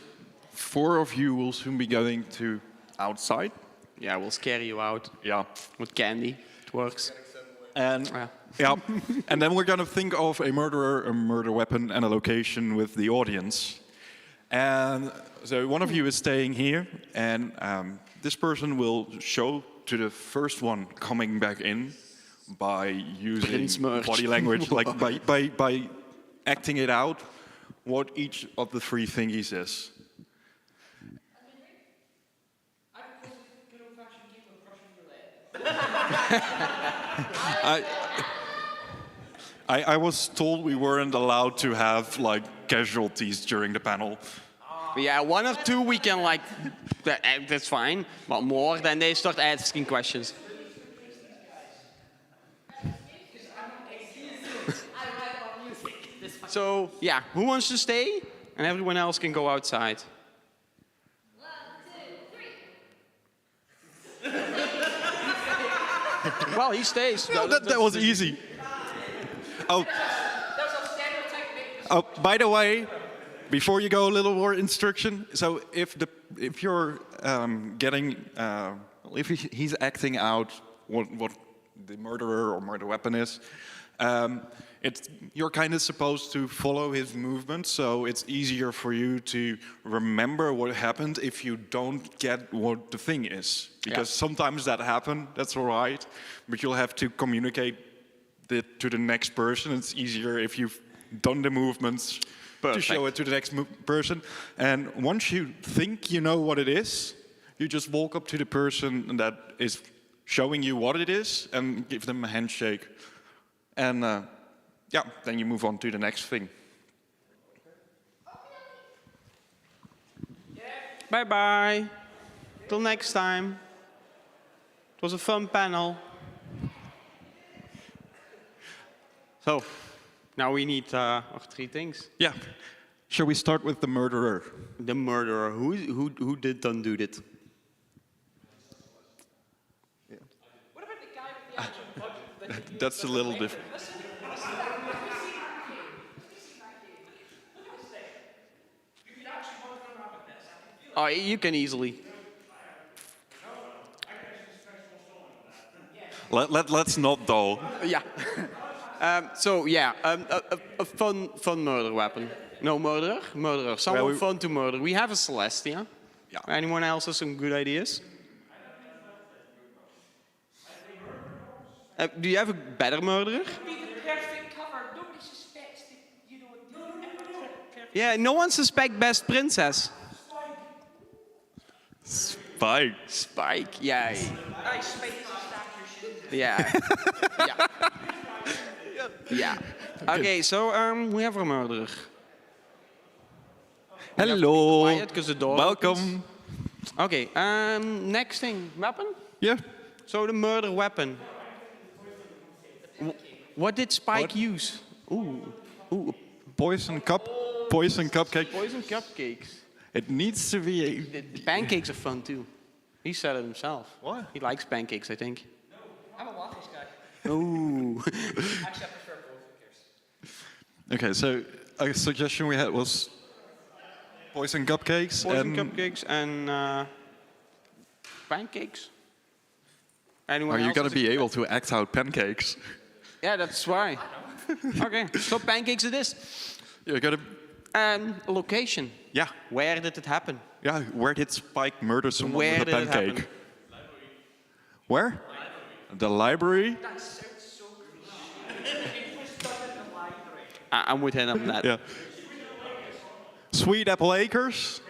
4 of you will soon be going to outside. Yeah, we'll scare you out Yeah. with candy. It works. And Yeah. yeah. And then we're going to think of a murderer, a murder weapon, and a location with the audience. And so one of you is staying here, and this person will show to the first one coming back in by using Prince Merch. body language, like by acting it out what each of the three thingies is. I was told we weren't allowed to have like casualties during the panel. Yeah, 1 or 2 we can like, that's fine. But more, then they start asking questions. So, yeah, who wants to stay? And everyone else can go outside. 1, 2, 3. Well, he stays. No, that was easy. Oh. Oh, by the way, before you go, a little more instruction. So if you're if he's acting out what the murderer or murder weapon is, you're kind of supposed to follow his movement, so it's easier for you to remember what happened if you don't get what the thing is. Because sometimes that happens, that's all right, but you'll have to communicate it to the next person. It's easier if you've done the movements to show it to the next person. And once you think you know what it is, you just walk up to the person that is showing you what it is and give them a handshake. And yeah, then you move on to the next thing. Bye-bye. Till next time. It was a fun panel. So, now we need our 3 things. Yeah. Shall we start with the murderer? The murderer. Who did do it? What about the guy with the actual budget? That's a little different. Oh, you can easily. Let's not though. Yeah. So yeah, a fun murder weapon. No murderer. Someone fun to murder. We have a Celestia. Yeah. Anyone else has some good ideas? Do you have a better murderer? Be the perfect cover. Nobody suspects that, you know. Yeah, no one suspects Best Princess. Spike. Spike, yeah. I Spike is a statue. Yeah. Yeah. Okay, so we have a murderer. Hello. Quiet, because the door Welcome. opens. Okay, next thing, weapon? Yeah. So the murder weapon. What did Spike use? Ooh, Poison cupcake. poison cupcakes. It needs to be The pancakes are fun too. He said it himself. What? He likes pancakes, I think. I'm a waffles guy. Ooh. Actually, I prefer both. Who cares? Okay, so a suggestion we had was poison cupcakes. Poison and cupcakes and pancakes. Anyone Are you else gonna has be a- able to act out pancakes? Yeah, that's why. Okay, so pancakes it is. You're gonna. And location. Yeah. Where did it happen? Yeah. Where did Spike murder someone Where with a did it pancake? happen? Where? The library. That sounds so good. It was done in the library. I'm with him on that. Yeah. Sweet Apple Acres.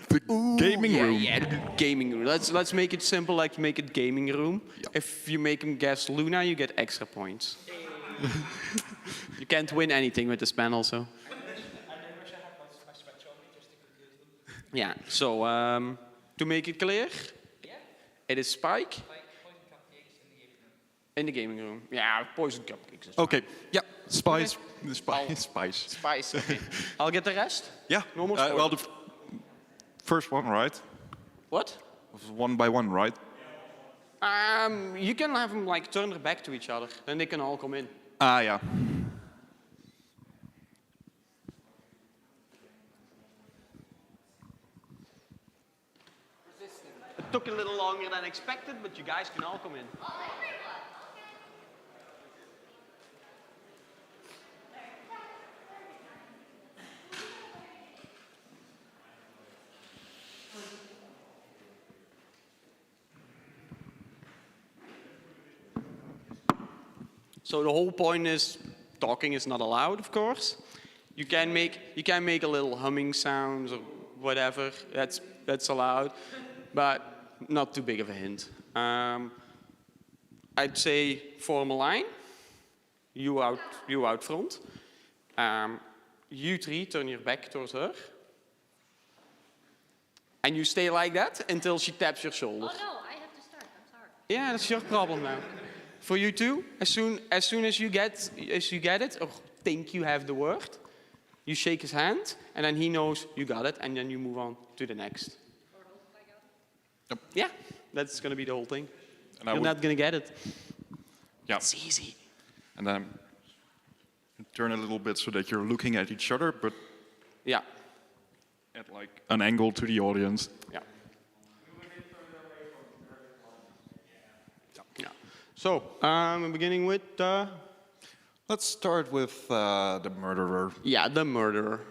The gaming Yeah, room. yeah, the gaming room. Let's make it simple, like make it gaming room. Yeah. If you make him guess Luna, you get extra points. You can't win anything with this panel, so. I wish I had my Switch on me just to confuse them. Yeah, so to make it clear, it is Spike Poison cupcakes in the gaming room. in the gaming room. Yeah, poison cupcakes. is Okay. Yeah. Spice. I'll- Spice. Spice, okay. I'll get the rest. Yeah. No more Well, spoilers. the first one, right? What? Was one by one, right? You can have them like turn their back to each other, then they can all come in. Ah, yeah. It took a little longer than expected, but you guys can all come in. So the whole point is talking is not allowed, of course. You can make a little humming sounds or whatever. That's allowed, but not too big of a hint. I'd say form a line. You out front. You three turn your back towards her. And you stay like that until she taps your shoulder. Oh no, I have to start. I'm sorry. Yeah, that's your problem now. For you too, as soon as you get it, or think you have the word, you shake his hand, and then he knows you got it, and then you move on to the next. Yep. Yeah, that's gonna be the whole thing. And You're not gonna get it. Yeah. It's easy. And then turn a little bit so that you're looking at each other, but Yeah, at like an angle to the audience. yeah. Yeah. So, I'm beginning with Let's start with the murderer. yeah, the murderer.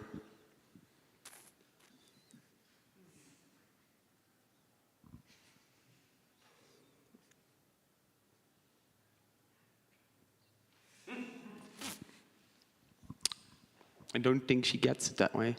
I don't think she gets it that way.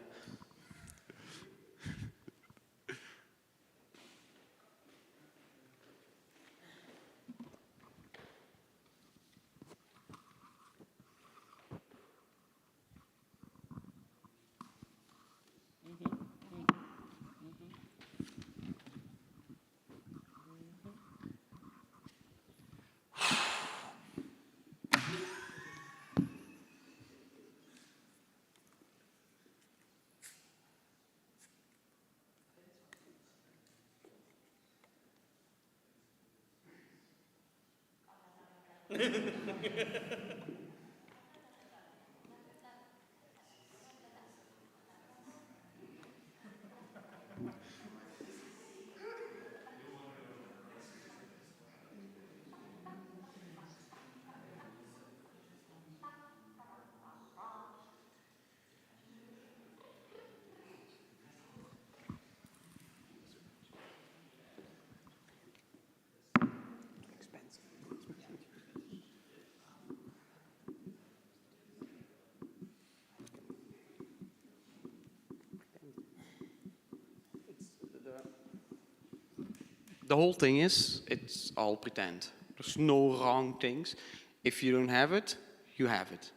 The whole thing is, it's all pretend. There's no wrong things. If you don't have it, you have it.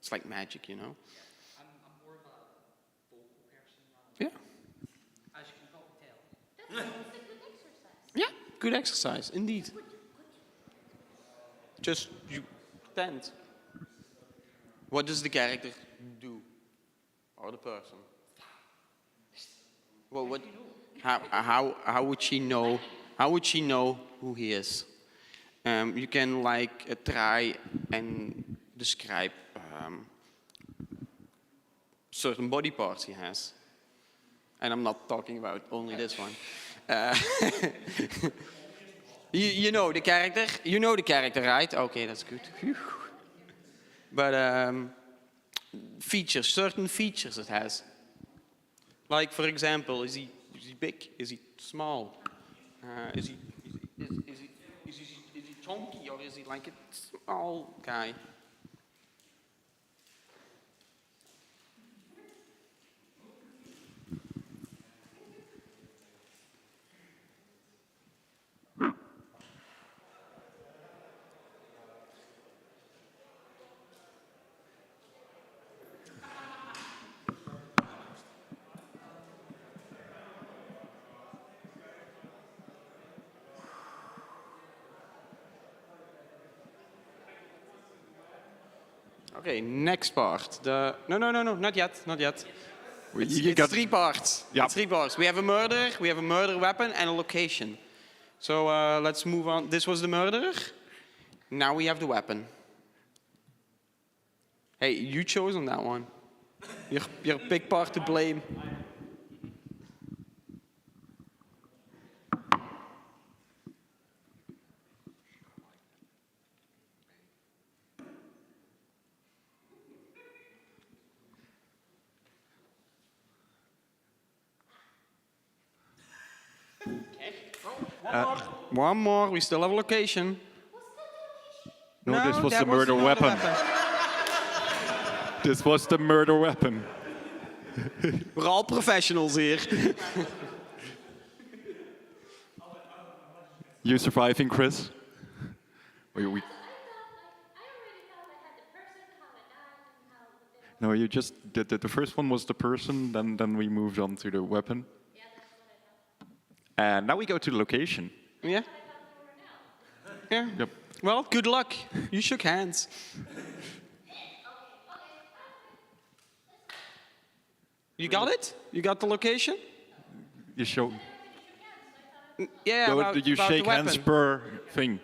It's like magic, you know? I'm more of a vocal person. Yeah. As you can probably tell. That's a good exercise. Yeah, good exercise, indeed. Just, you pretend. What does the character do? Or the person? Well, what? How would she know? How would she know who he is? You can like try and describe certain body parts he has, and I'm not talking about only this one. You know the character. You know the character, right? Okay, that's good. Phew. But features, certain features it has. Like for example, is he big? Is he small? Is he chunky, or is he like a small guy? Okay, next part. No, not yet. It's 3 parts. Yeah. It's 3 parts. We have a murder weapon, and a location. So let's move on. This was the murderer. Now we have the weapon. Hey, you chose on that one. You're a big part to blame. One more. We still have a location. No, this was that the murder not a weapon. This was the murder weapon. We're all professionals here. You surviving, Chris? No, you just the first one was the person, then we moved on to the weapon. And now we go to the location. Yeah? Yeah. Yep. Well, good luck. You shook hands. You got it? You got the location? You show. Yeah, No, about, you about shake the weapon. hands per thing.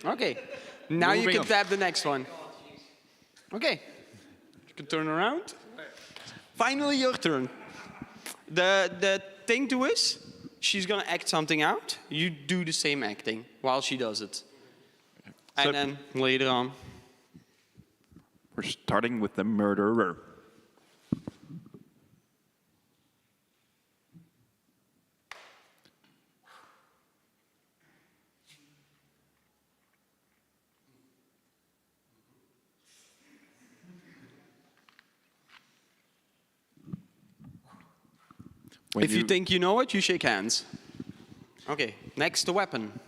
Okay. Now you Moving can on. tap the next one. Okay. You can turn around. Finally, your turn. The thing to is, she's gonna act something out. You do the same acting while she does it. And So- then later on. We're starting with the murderer. When If you think you know it, you shake hands. Okay, next the weapon.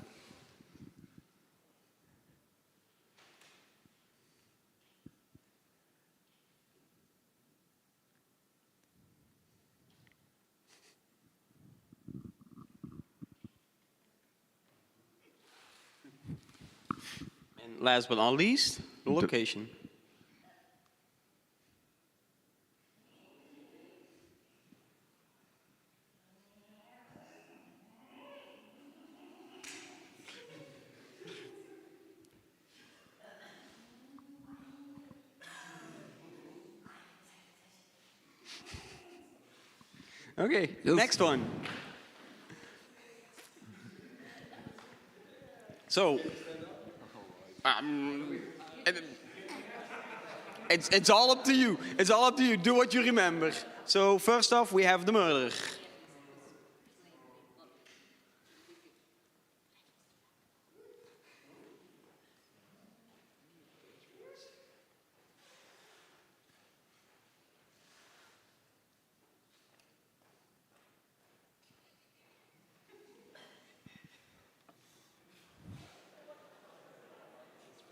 And last but not least, the location. Okay, next one. So, it's all up to you. It's all up to you. Do what you remember. So first off, we have the murder.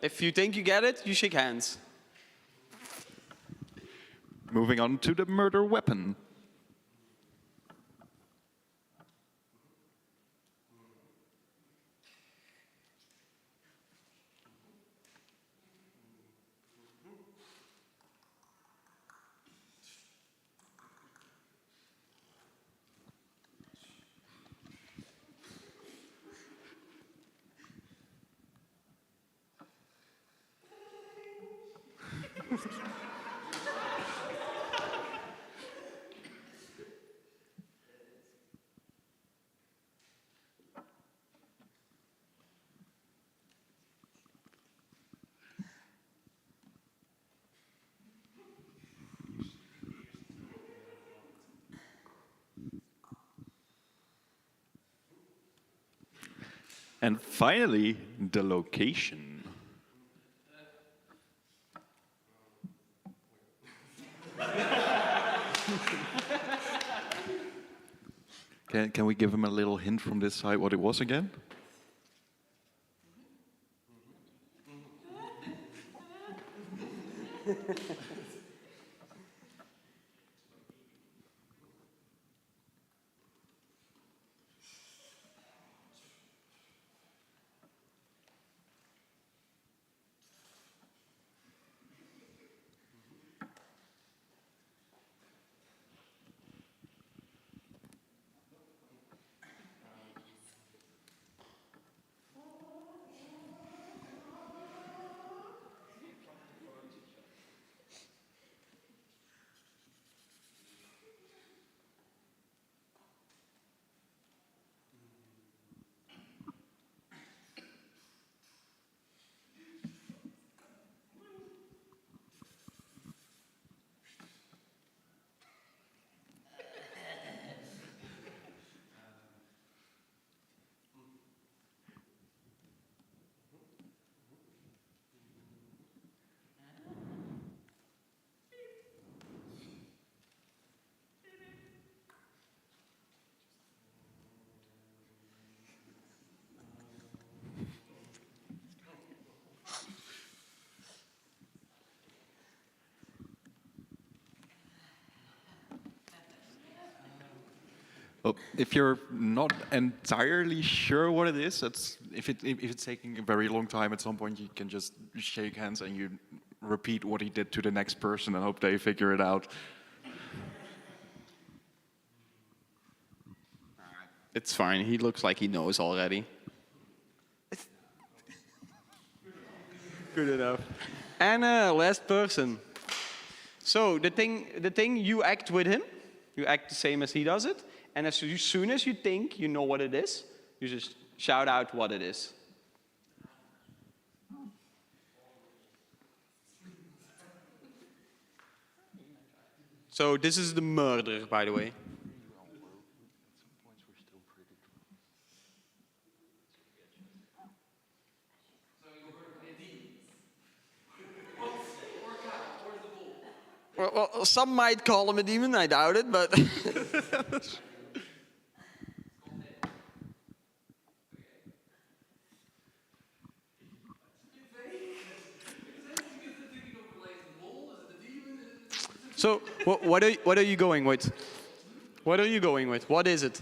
If you think you get it, you shake hands. moving on to the murder weapon. And finally, the location. Can we give him a little hint from this side what it was again? Well, if you're not entirely sure what it is, if it's taking a very long time, at some point you can just shake hands and you repeat what he did to the next person and hope they figure it out. It's fine. He looks like he knows already. Good enough. And last person. So the thing you act with him. You act the same as he does it. And as soon as you think you know what it is, you just shout out what it is. So this is the murder, by the way. Well, some might call him a demon, I doubt it, but... So, what are you going with? What are you going with? What is it?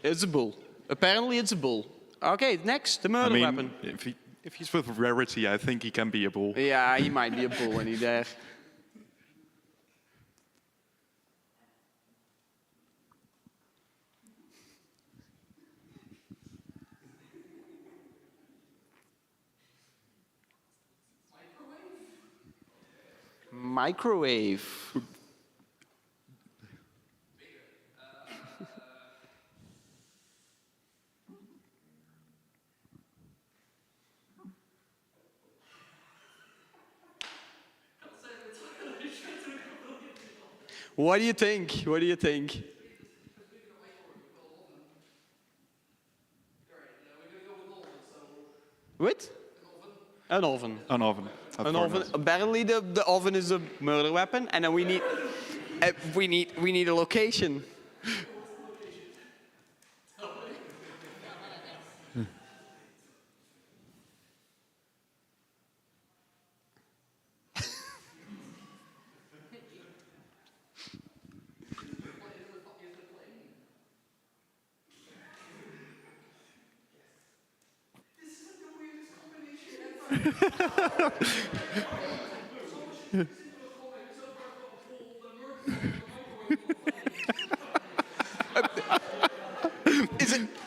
It's a bull. Apparently it's a bull. Okay, next, the murder weapon. If he's with rarity, I think he can be a bull. Yeah, he might be a bull when he's there. Microwave. What do you think? What do you think? What? An oven. An oven. An oven. Apparently, the oven is a murder weapon, and then we need a location.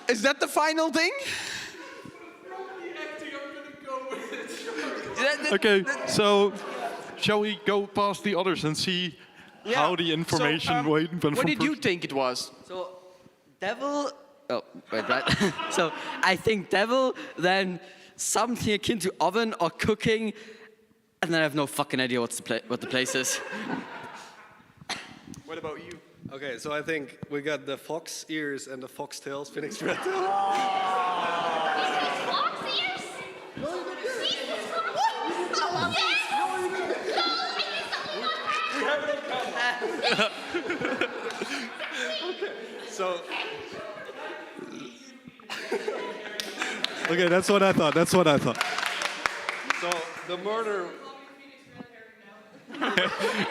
Is that the final thing? Okay, so shall we go past the others and see how the information went from What did you think it was? So, devil. Oh, wait, right. So, I think devil, then something akin to oven or cooking, and then I have no fucking idea what the place is. What about you? Okay, so I think we got the fox ears and the fox tails, Phoenix red tail. Fox ears? So. Okay, that's what I thought. That's what I thought. So the murder.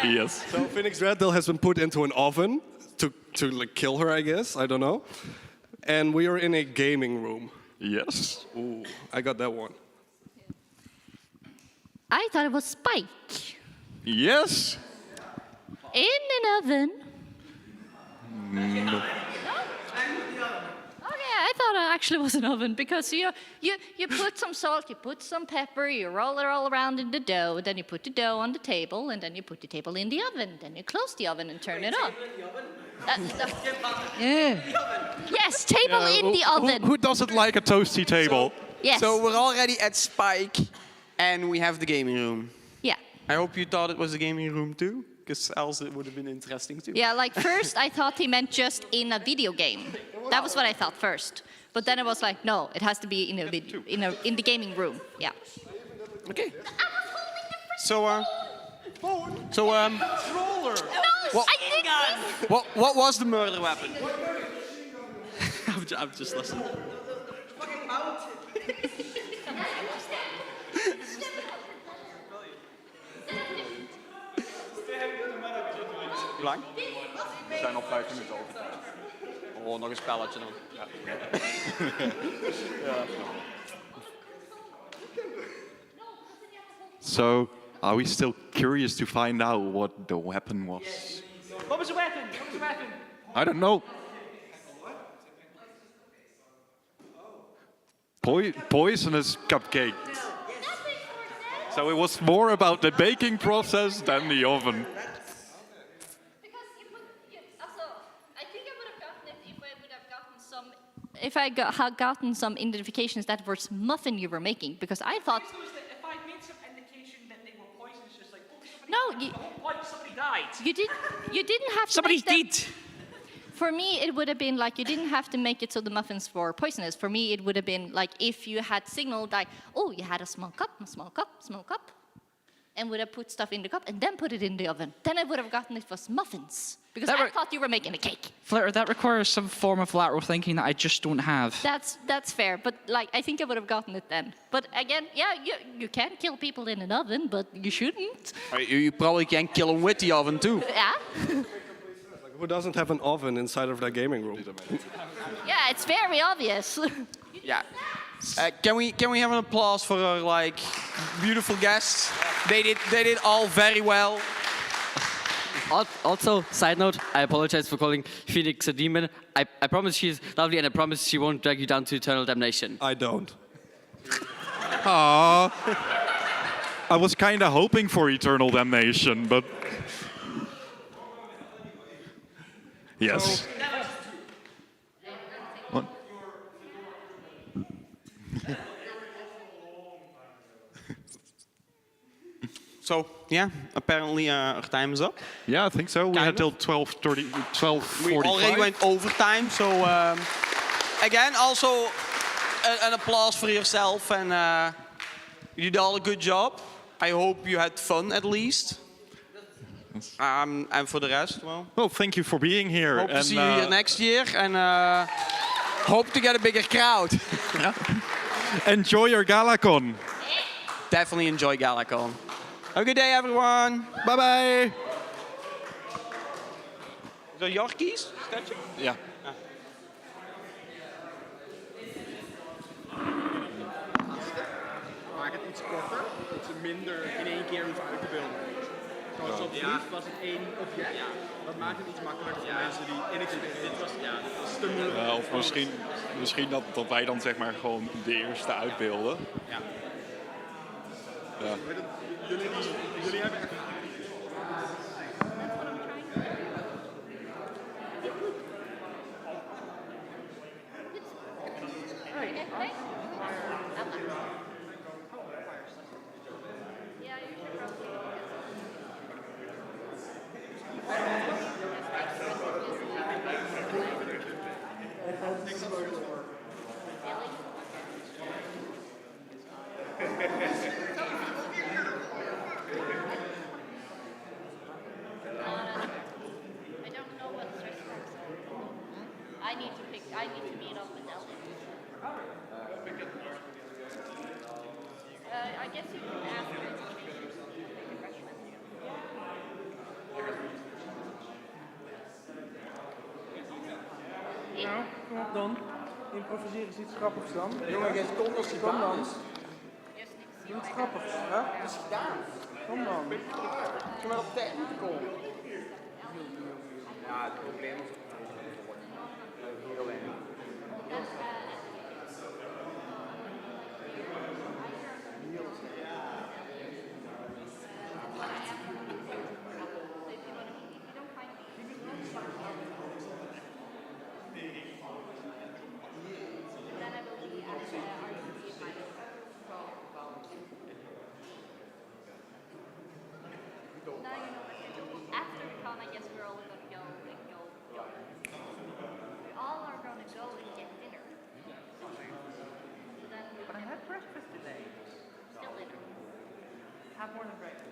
Yes. So Phoenix Red Tail has been put into an oven to like kill her, I guess. I don't know. And we are in a gaming room. Yes. Ooh, I got that one. I thought it was Spike. Yes. In an oven. No. Okay, I thought it actually was an oven because you put some salt, you put some pepper, you roll it all around in the dough, then you put the dough on the table, and then you put the table in the oven. Then you close the oven and turn it on. Yes, table in the oven. Who doesn't like a toasty table? Yes. So we're already at Spike, and we have the gaming room. Yeah. I hope you thought it was a gaming room too, because else it would have been interesting too. Yeah, like first I thought he meant just in a video game. That was what I thought first. But then it was like, no, it has to be in in the gaming room. Yeah. Okay. So No, What? I didn't. what was the murder weapon? I'm just listening. Hoe lang? We zijn al 5 minuten over. Oh, nog een spelletje dan. So, are we still curious to find out what the weapon was? What was the weapon? What was the weapon? I don't know. Poisonous cupcake. So it was more about the baking process than the oven. Because I think I would have gotten it if I would have gotten some. If I had gotten some identifications that was muffin you were making, because I thought. If I made some indication that they were poisonous, just like, somebody No, died. you didn't have to. Somebody make them- did. For me, it would have been like you didn't have to make it so the muffins were poisonous. For me, it would have been like if you had signaled like, oh, you had a small cup, and would have put stuff in the cup and then put it in the oven. Then I would have gotten it was muffins because I thought you were making a cake. Flitter, that requires some form of lateral thinking that I just don't have. That's fair, but like I think I would have gotten it then. But again, yeah, you can kill people in an oven, but you shouldn't. You probably can kill them with the oven too. Yeah. Who doesn't have an oven inside of their gaming room? Yeah, it's very obvious. Yeah. Can we have an applause for our like beautiful guests? They did all very well. Also, side note, I apologize for calling Phoenix a demon. I promise she's lovely and I promise she won't drag you down to eternal damnation. I don't. Aww. I was kind of hoping for eternal damnation, but... Yes. What? So yeah, apparently our time is up. Yeah, I think so. We had till 12:30, 12:45. We already went overtime, so again, also an applause for yourself, and you did all a good job. I hope you had fun at least. And for the rest, well, Well, thank you for being here. hope to and, see you here next year, and hope to get a bigger crowd. enjoy your GalaCon. Definitely enjoy GalaCon. Have a good day, everyone. Bye bye. Is that your keys? Statue? Ja. Maak het iets korter, dat ze minder in één keer hoeven uit te beelden. Zoals op brief was het één object. Dat maakt het iets makkelijker voor mensen die inexperienced zijn. Dit was te moeilijk. Of misschien dat wij dan zeg maar gewoon de eerste uitbeelden. Ja. Ja. Jullie hebben echt... I need to meet up with Ellie. I guess you can ask her to change refreshment. Nou, kom op dan. Improviseren is iets grappigs dan. Jongen, jij stond als die baan. Doe iets grappigs, hè? Dat is gedaan. Kom dan. Zullen we op tijd moeten komen? Ja, het probleem is heel weinig. After the con, I guess we're all gonna go and go. We all are gonna go and get dinner. Then But I had breakfast today. still dinner. Have more than breakfast.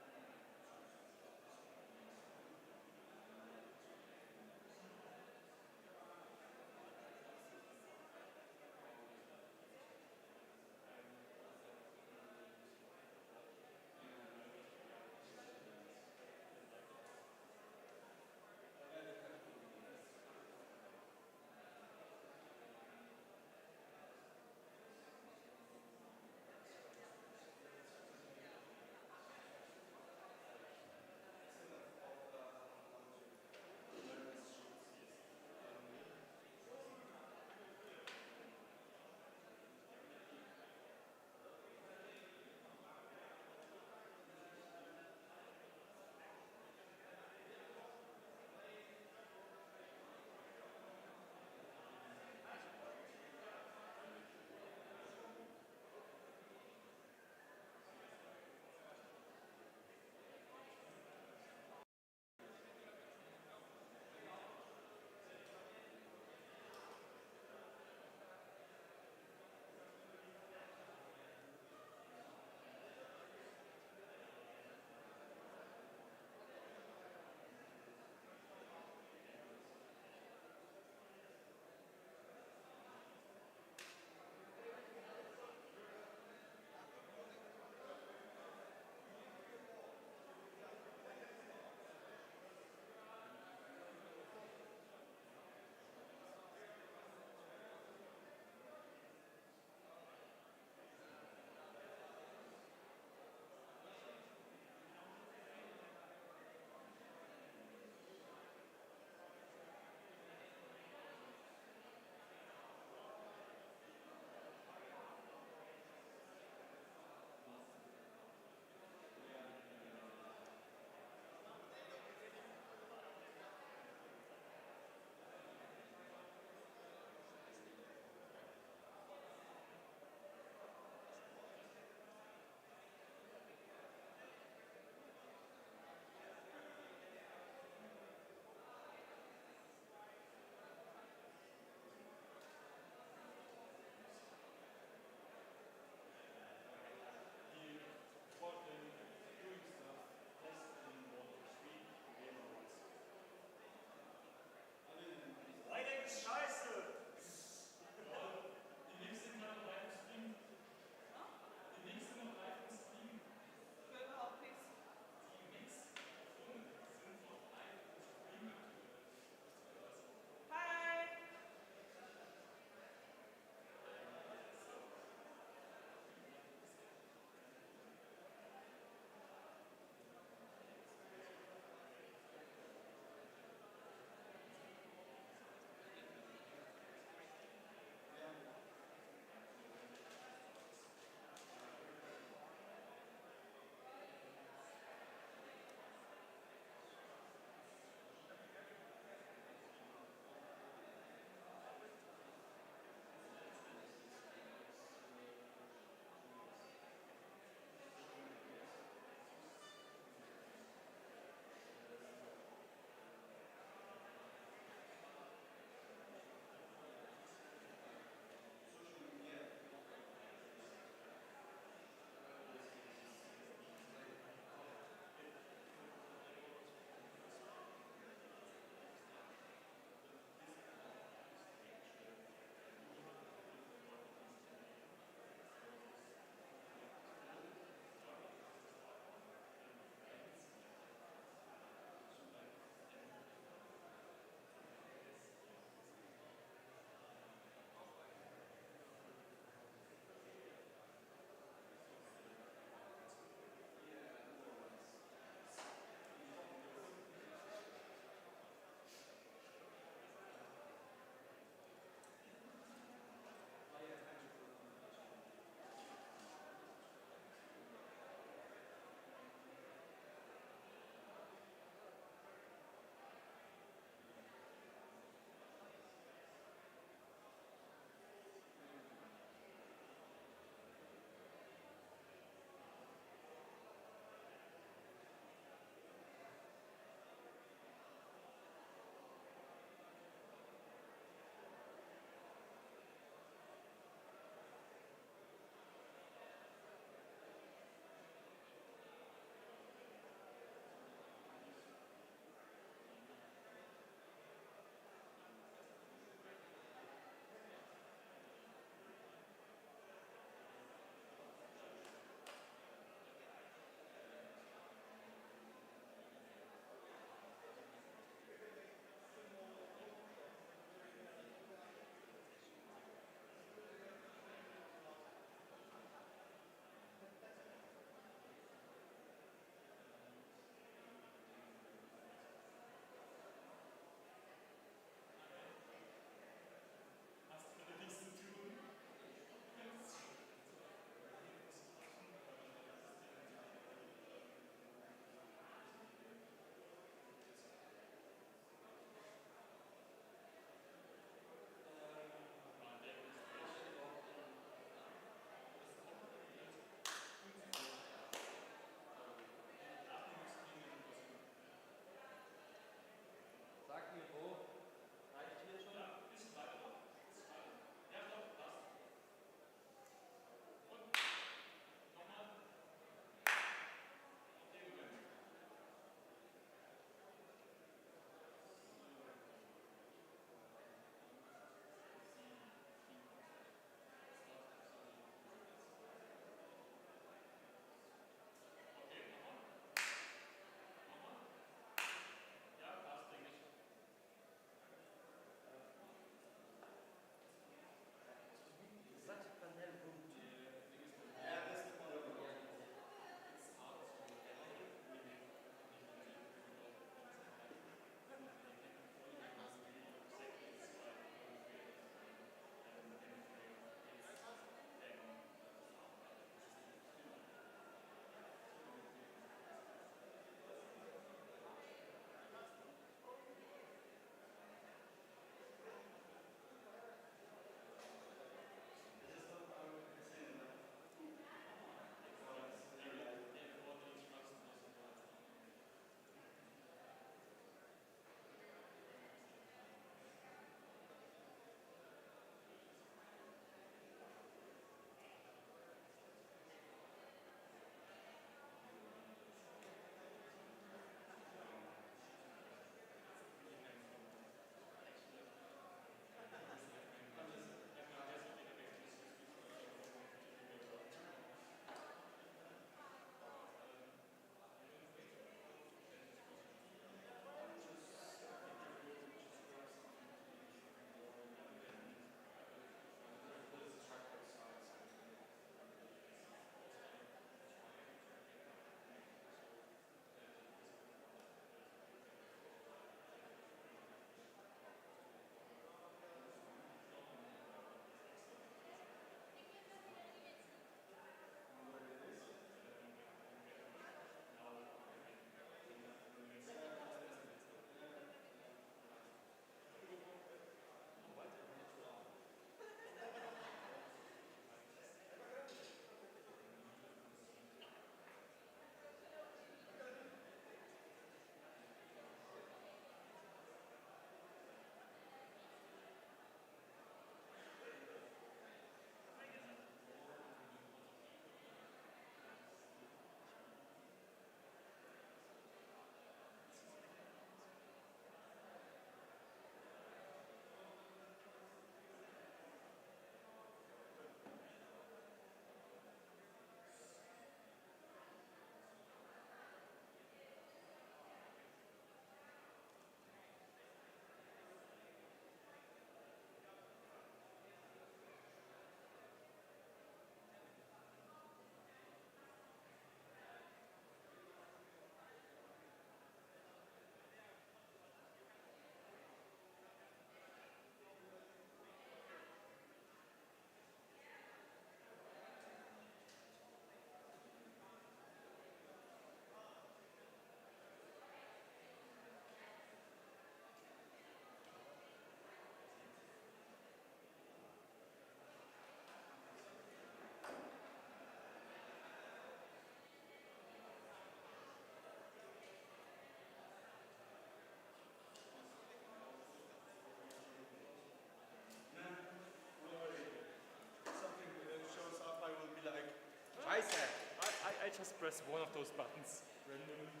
press one of those buttons randomly.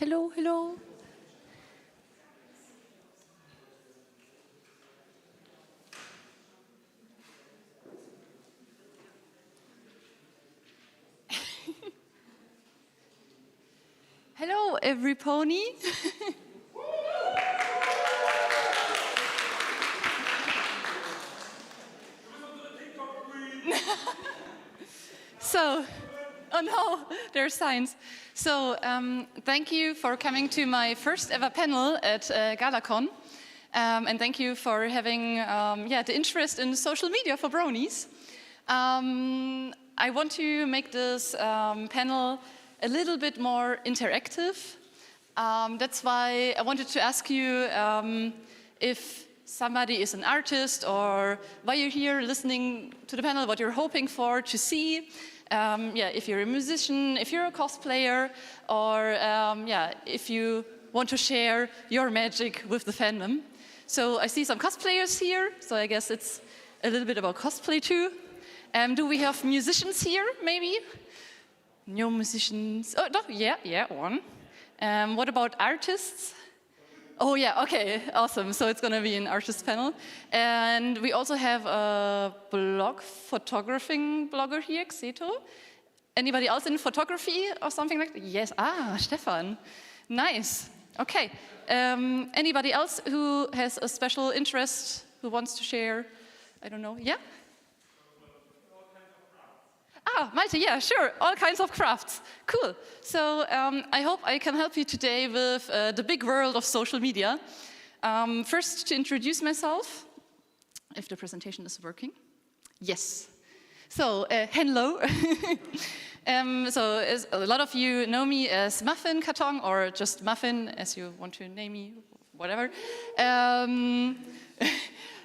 hello, hello. Hello, every pony. So, oh no, there are signs. So, thank you for coming to my first ever panel at GalaCon. And thank you for having the interest in social media for bronies. I want to make this panel a little bit more interactive. That's why I wanted to ask you if somebody is an artist or why you're here listening to the panel, what you're hoping for to see. If you're a musician, if you're a cosplayer, or if you want to share your magic with the fandom. So I see some cosplayers here, so I guess it's a little bit about cosplay too. Do we have musicians here, maybe? No musicians. Oh, no, yeah, one. What about artists? Oh, yeah, okay, awesome. So it's going to be an artist panel. And we also have a photographing blogger here, Xeto. Anybody else in photography or something like that? Yes, Stefan. Nice. Okay. Anybody else who has a special interest, who wants to share? I don't know. Yeah? Malte, yeah, sure, all kinds of crafts. Cool. So I hope I can help you today with the big world of social media. First, to introduce myself, if the presentation is working. Yes. So, hello. So as a lot of you know me as Muffin Karton, or just Muffin, as you want to name me, whatever.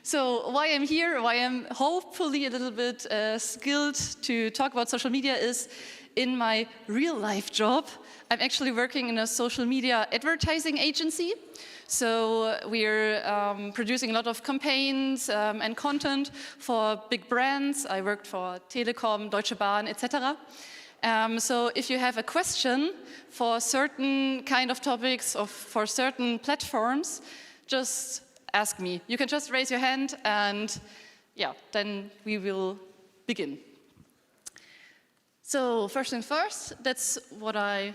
So why I'm here, why I'm hopefully a little bit skilled to talk about social media is in my real life job. I'm actually working in a social media advertising agency. So we're producing a lot of campaigns and content for big brands. I worked for Telekom, Deutsche Bahn, etc. So if you have a question for certain kind of topics or for certain platforms, just ask me. You can just raise your hand and then we will begin. So first and first, that's what I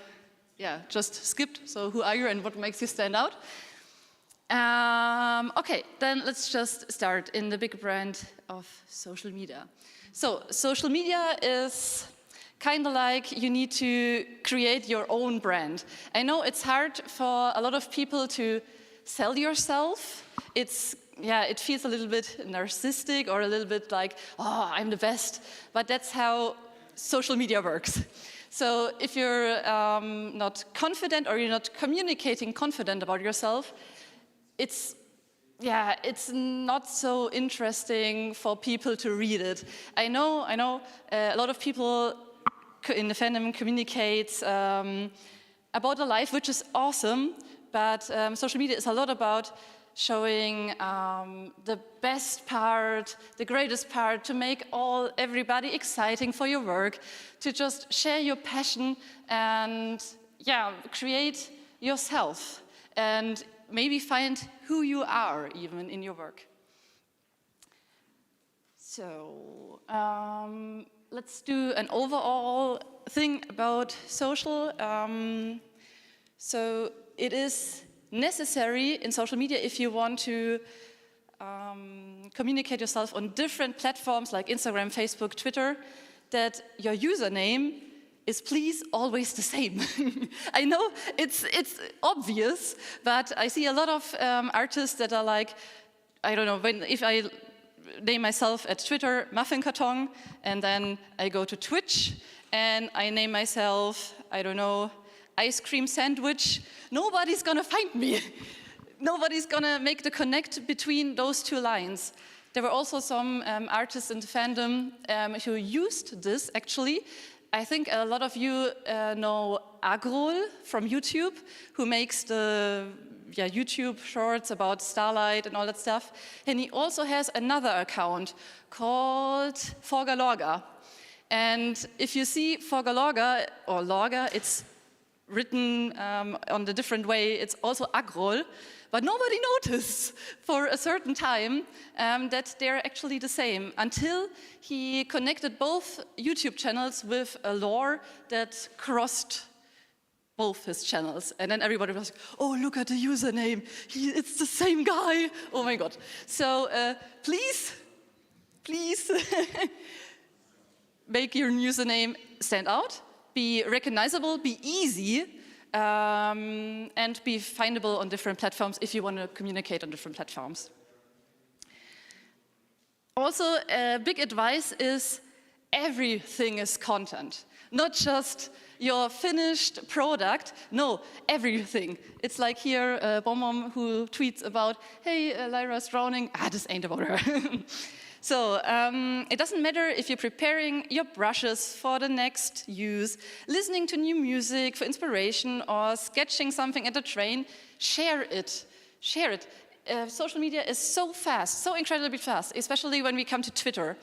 just skipped. So who are you and what makes you stand out? Okay, then let's just start in the big brand of social media. So social media is kind of like you need to create your own brand. I know it's hard for a lot of people to sell yourself. It feels a little bit narcissistic or a little bit like, oh, I'm the best. But that's how social media works. So if you're not confident or you're not communicating confident about yourself, it's not so interesting for people to read it. I know a lot of people in the fandom communicate about a life, which is awesome, but social media is a lot about showing the best part, the greatest part, to make everybody exciting for your work, to just share your passion and create yourself and maybe find who you are even in your work. So let's do an overall thing about social. So it is necessary in social media if you want to communicate yourself on different platforms like Instagram, Facebook, Twitter, that your username is please always the same. I know it's obvious, but I see a lot of artists that are like, I don't know, if I name myself at Twitter Muffin Karton, and then I go to Twitch and I name myself, I don't know, Ice Cream Sandwich, nobody's gonna find me. Nobody's gonna make the connect between those two lines. There were also some artists in the fandom who used this actually. I think a lot of you know Agrol from YouTube, who makes the YouTube shorts about Starlight and all that stuff. And he also has another account called Forgalorga. And if you see Forgalorga or Lorga, it's written on the different way, it's also agrol, but nobody noticed for a certain time that they're actually the same until he connected both YouTube channels with a lore that crossed both his channels. And then everybody was like, oh, look at the username. It's the same guy. Oh my God. So please make your username stand out, be recognizable, be easy, and be findable on different platforms if you want to communicate on different platforms. Also, big advice is everything is content, not just your finished product. No, everything. It's like here, Bomb who tweets about, hey, Lyra's drowning. This ain't about her. So it doesn't matter if you're preparing your brushes for the next use, listening to new music for inspiration, or sketching something at the train, share it. Share it. Social media is so fast, so incredibly fast, especially when we come to Twitter.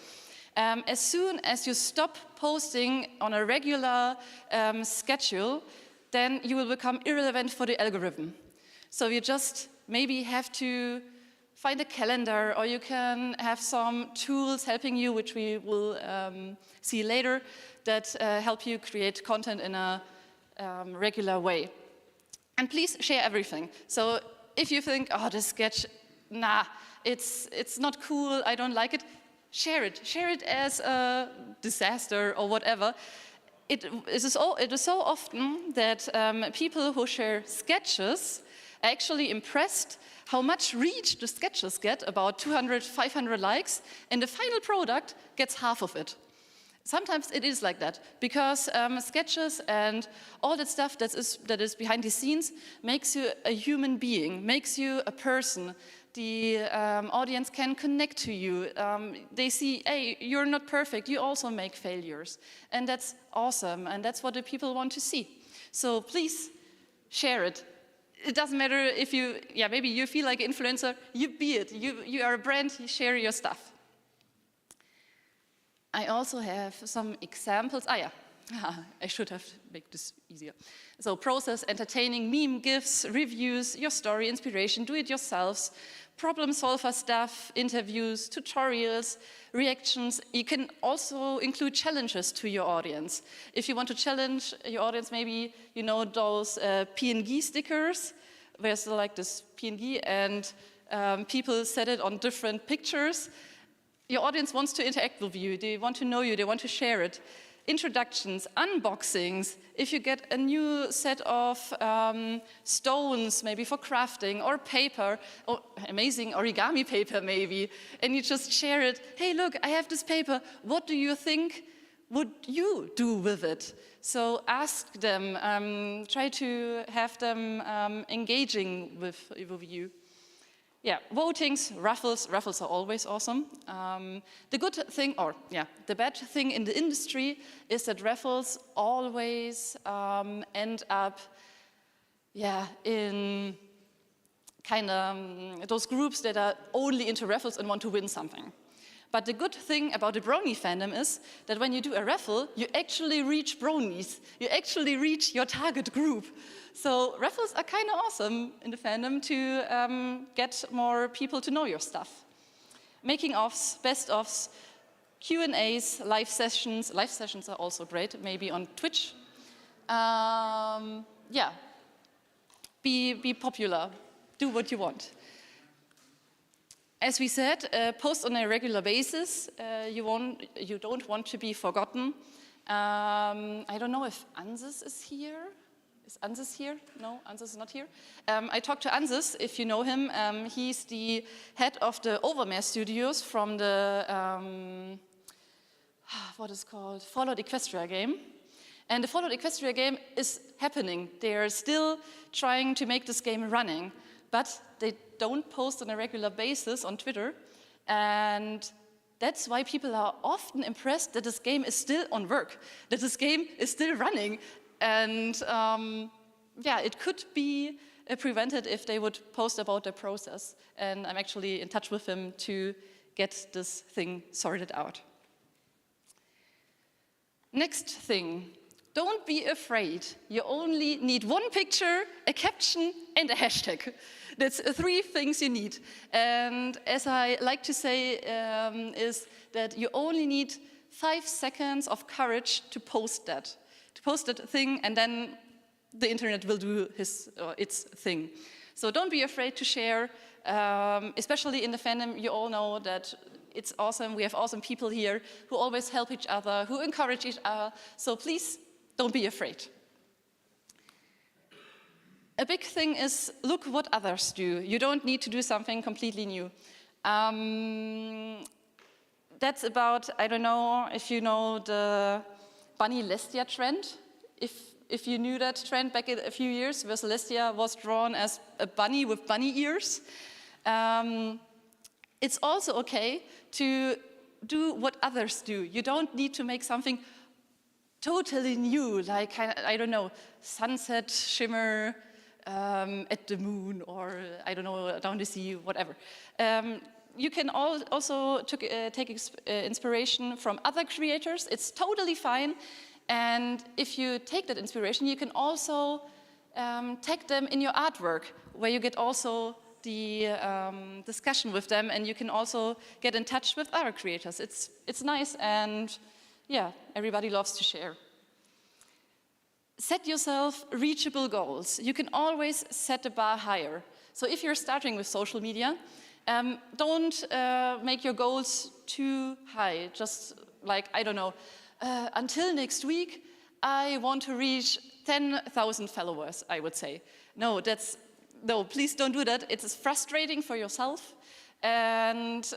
As soon as you stop posting on a regular schedule, then you will become irrelevant for the algorithm. So you just maybe have to find a calendar, or you can have some tools helping you, which we will see later, that help you create content in a regular way. And please share everything. So if you think, oh, this sketch, nah, it's not cool, I don't like it, share it. Share it as a disaster or whatever. It is so often that people who share sketches are actually impressed how much reach the sketches get, about 200, 500 likes, and the final product gets half of it. Sometimes it is like that, because sketches and all that stuff that is behind the scenes makes you a human being, makes you a person. The audience can connect to you. They see, hey, you're not perfect, you also make failures. And that's awesome, and that's what the people want to see. So please share it. It doesn't matter if you, maybe you feel like an influencer, you be it. You are a brand, you share your stuff. I also have some examples. I should have made this easier. So process, entertaining, meme, GIFs, reviews, your story, inspiration, do-it-yourselves, problem solver stuff, interviews, tutorials, reactions. You can also include challenges to your audience. If you want to challenge your audience, maybe you know those PNG stickers, where there's like this PNG and people set it on different pictures. Your audience wants to interact with you, they want to know you, they want to share it. Introductions, unboxings, if you get a new set of stones, maybe for crafting, or paper, or amazing origami paper maybe, and you just share it. Hey, look, I have this paper, what do you think would you do with it? So ask them, try to have them engaging with you. Yeah, votings, raffles are always awesome. The good thing, the bad thing in the industry is that raffles always end up, in kind of those groups that are only into raffles and want to win something. But the good thing about the brony fandom is that when you do a raffle, you actually reach bronies. You actually reach your target group. So raffles are kind of awesome in the fandom to get more people to know your stuff. Making offs, best offs, Q&As, live sessions. Live sessions are also great, maybe on Twitch. Be popular. Do what you want. As we said, post on a regular basis. You don't want to be forgotten. I don't know if Ansis is here. Is Ansis here? No, Ansis is not here. I talked to Ansis, if you know him. He's the head of the Overmare Studios from the, what is called, Fallout Equestria game. And the Fallout Equestria game is happening. They are still trying to make this game running, but they don't post on a regular basis on Twitter. And that's why people are often impressed that this game is still on work, that this game is still running. And it could be prevented if they would post about the process. And I'm actually in touch with him to get this thing sorted out. Next thing, Don't be afraid. You only need one picture, a caption, and a hashtag. That's 3 things you need. And as I like to say, is that you only need 5 seconds of courage to post that thing, and then the internet will do its thing. So don't be afraid to share, especially in the fandom. You all know that it's awesome. We have awesome people here who always help each other, who encourage each other. So please, don't be afraid. A big thing is look what others do. You don't need to do something completely new. That's about, I don't know if you know the bunny Lestia trend. If you knew that trend back in a few years, where Celestia was drawn as a bunny with bunny ears. It's also okay to do what others do. You don't need to make something totally new, like, I don't know, sunset shimmer at the moon, or I don't know, down the sea, whatever. You can also take inspiration from other creators. It's totally fine. And if you take that inspiration, you can also tag them in your artwork, where you get also the discussion with them, and you can also get in touch with other creators. It's nice, and yeah, everybody loves to share. Set yourself reachable goals. You can always set the bar higher. So if you're starting with social media, don't make your goals too high. Just like, I don't know, until next week, I want to reach 10,000 followers, I would say. No, please don't do that. It's frustrating for yourself. And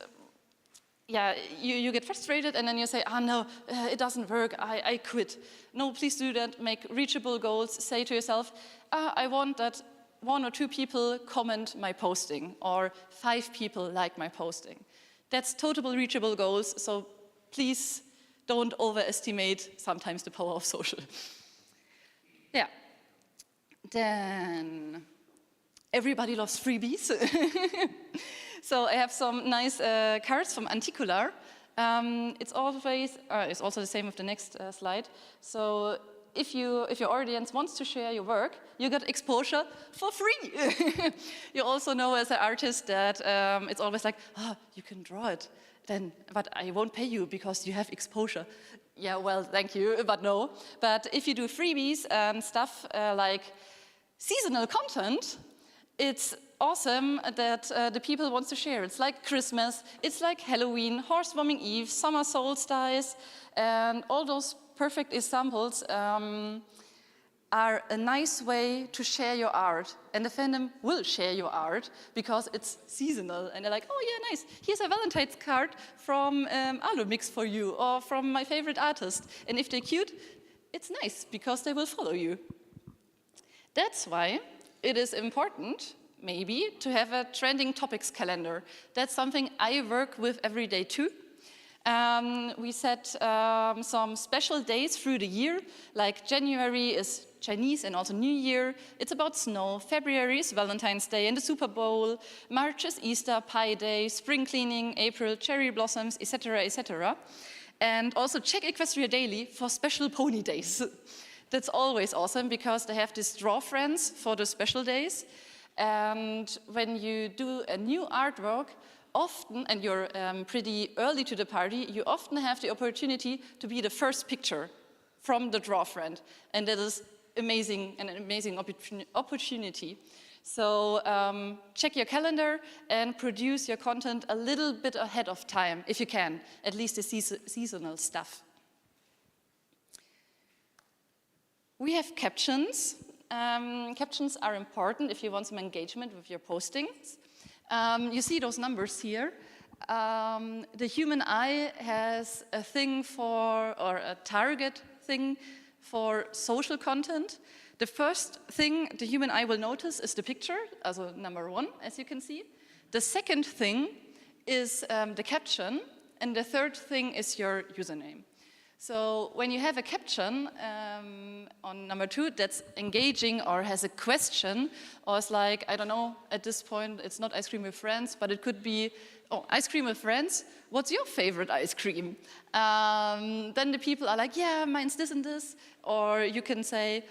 yeah, you get frustrated, and then you say, oh no, it doesn't work, I quit. No, please do that. Make reachable goals. Say to yourself, I want that 1 or 2 people comment my posting, or 5 people like my posting. That's totally reachable goals, so please don't overestimate sometimes the power of social. Yeah. Then everybody loves freebies. So I have some nice cards from Anticular. It's also the same with the next slide. So if your audience wants to share your work, you get exposure for free. You also know as an artist that it's always like, oh, you can draw it, but I won't pay you because you have exposure. Yeah, well, thank you, but no. But if you do freebies and stuff like seasonal content, it's awesome that the people want to share. It's like Christmas, it's like Halloween, Horsewarming Eve, summer solstice, and all those perfect examples are a nice way to share your art. And the fandom will share your art because it's seasonal. And they're like, oh yeah, nice. Here's a Valentine's card from Alumix for you, or from my favorite artist. And if they're cute, it's nice because they will follow you. That's why it is important, maybe, to have a trending topics calendar. That's something I work with every day too. We set some special days through the year, like January is Chinese and also New Year. It's about snow. February is Valentine's Day and the Super Bowl. March is Easter, Pie Day, spring cleaning, April, cherry blossoms, etc., etc. And also check Equestria Daily for special pony days. That's always awesome because they have these draw friends for the special days. And when you do a new artwork, often, and you're pretty early to the party, you often have the opportunity to be the first picture from the draw friend. And that is amazing, an amazing opportunity. So check your calendar and produce your content a little bit ahead of time, if you can, at least the seasonal stuff. We have captions. Captions are important if you want some engagement with your postings. You see those numbers here. The human eye has a thing for, or a target thing for social content. The first thing the human eye will notice is the picture, also number 1, as you can see. The second thing is the caption, and the third thing is your username. So when you have a caption on number 2 that's engaging or has a question, or it's like, I don't know, at this point it's not ice cream with friends, but it could be, oh, ice cream with friends, what's your favorite ice cream? Then the people are like, yeah, mine's this and this. Or you can say,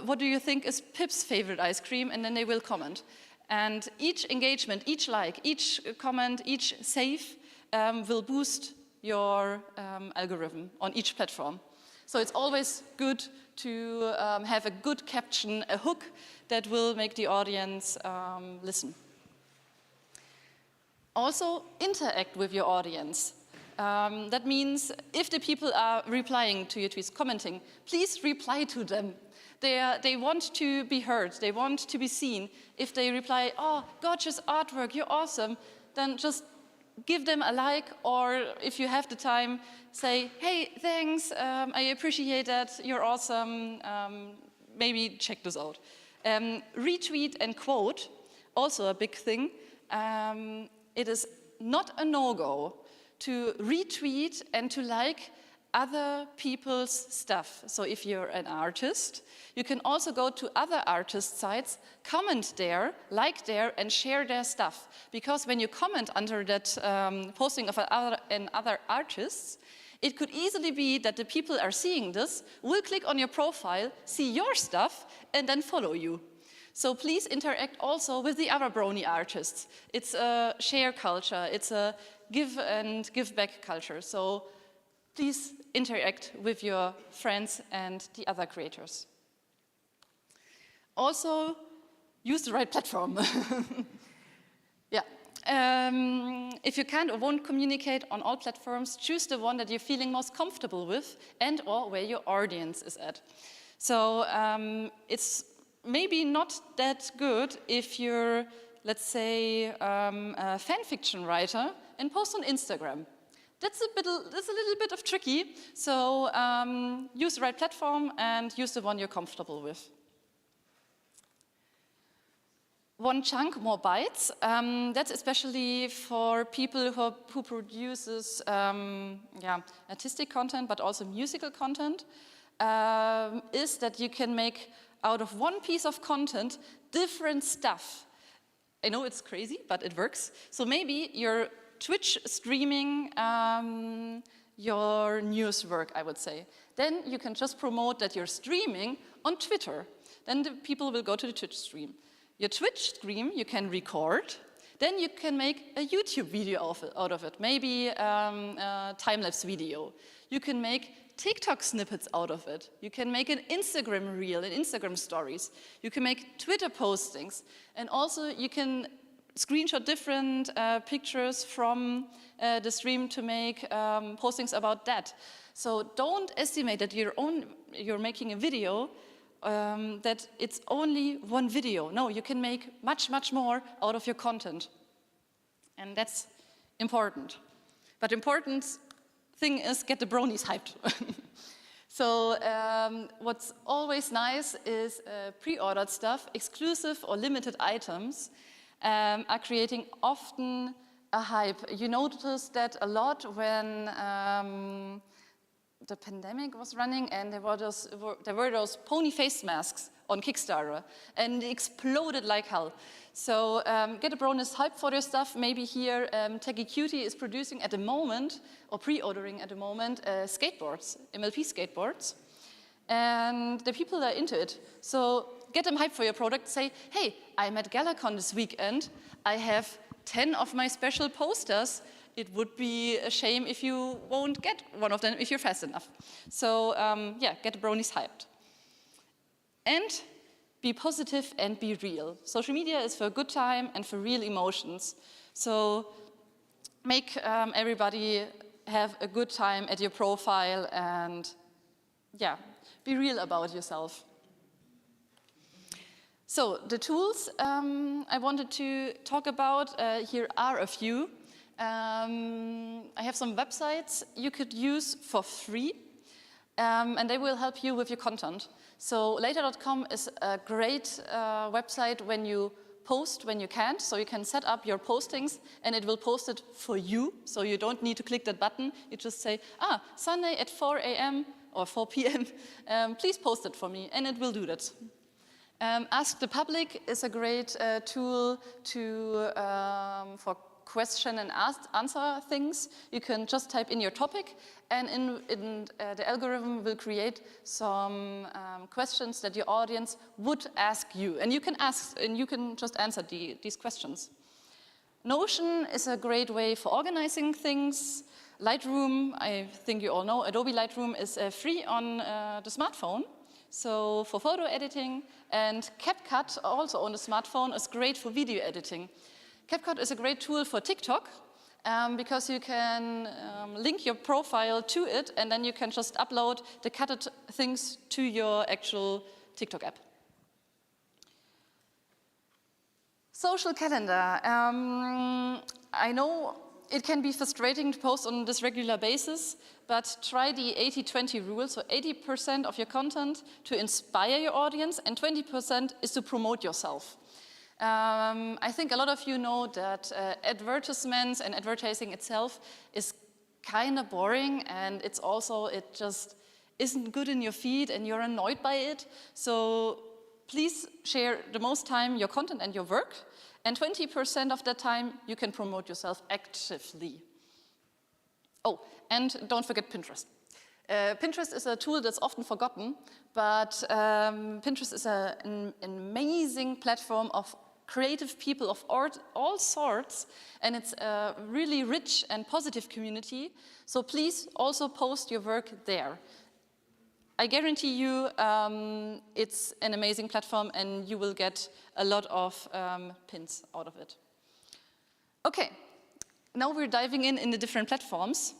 what do you think is Pip's favorite ice cream? And then they will comment. And each engagement, each like, each comment, each save will boost your algorithm on each platform. So it's always good to have a good caption, a hook that will make the audience listen. Also, interact with your audience. That means if the people are replying to your tweets, commenting, please reply to them. They want to be heard, they want to be seen. If they reply, oh, gorgeous artwork, you're awesome, then just give them a like, or if you have the time, say, hey, thanks, I appreciate that, you're awesome, maybe check this out. Retweet and quote, also a big thing. It is not a no-go to retweet and to like other people's stuff. So if you're an artist, you can also go to other artist sites, comment there, like there, and share their stuff. Because when you comment under that posting of other artists, it could easily be that the people are seeing this, will click on your profile, see your stuff, and then follow you. So please interact also with the other brony artists. It's a share culture, it's a give and give back culture. So please interact with your friends and the other creators. Also, use the right platform. Yeah. If you can't or won't communicate on all platforms, choose the one that you're feeling most comfortable with and or where your audience is at. So it's maybe not that good if you're, let's say, a fan fiction writer and post on Instagram. That's a little bit of tricky, so use the right platform and use the one you're comfortable with. One chunk, more bytes. That's especially for people who produces artistic content, but also musical content, is that you can make out of one piece of content different stuff. I know it's crazy, but it works. So maybe you're Twitch streaming your news work, I would say. Then you can just promote that you're streaming on Twitter. Then the people will go to the Twitch stream. Your Twitch stream you can record. Then you can make a YouTube video out of it. Maybe a time-lapse video. You can make TikTok snippets out of it. You can make an Instagram reel and Instagram stories. You can make Twitter postings. And also you can screenshot different pictures from the stream to make postings about that. So don't estimate that you're making a video that it's only one video. No, you can make much, much more out of your content. And that's important. But important thing is get the bronies hyped. So what's always nice is pre-ordered stuff, exclusive or limited items are creating often a hype. You noticed that a lot when the pandemic was running and there were those pony face masks on Kickstarter and they exploded like hell. So get a bonus hype for your stuff. Maybe here Techie Cutie is producing at the moment, or pre-ordering at the moment, skateboards, MLP skateboards. And the people are into it. So get them hyped for your product. Say, hey, I'm at GalaCon this weekend. I have 10 of my special posters. It would be a shame if you won't get one of them if you're fast enough. So yeah, get the bronies hyped. And be positive and be real. Social media is for a good time and for real emotions. So make everybody have a good time at your profile and yeah, be real about yourself. So the tools I wanted to talk about, here are a few. I have some websites you could use for free, and they will help you with your content. So later.com is a great website when you post when you can't, so you can set up your postings and it will post it for you, so you don't need to click that button. You just say, Sunday at 4 a.m. or 4 p.m., please post it for me, and it will do that. Ask the Public is a great tool for question and answer things. You can just type in your topic, and the algorithm will create some questions that your audience would ask you, and you can just answer these questions. Notion is a great way for organizing things. Lightroom, I think you all know, Adobe Lightroom is free on the smartphone, so for photo editing, and CapCut, also on the smartphone, is great for video editing. CapCut is a great tool for TikTok because you can link your profile to it, and then you can just upload the cutted things to your actual TikTok app. Social calendar. I know it can be frustrating to post on this regular basis, but try the 80-20 rule. So 80% of your content to inspire your audience, and 20% is to promote yourself. I think a lot of you know that advertisements and advertising itself is kind of boring, and it just isn't good in your feed and you're annoyed by it. So please share the most time your content and your work, and 20% of that time you can promote yourself actively. Oh, and don't forget Pinterest. Pinterest is a tool that's often forgotten, but Pinterest is an amazing platform of creative people of all sorts, and it's a really rich and positive community. So please also post your work there. I guarantee you it's an amazing platform, and you will get a lot of pins out of it. Okay, now we're diving in the different platforms.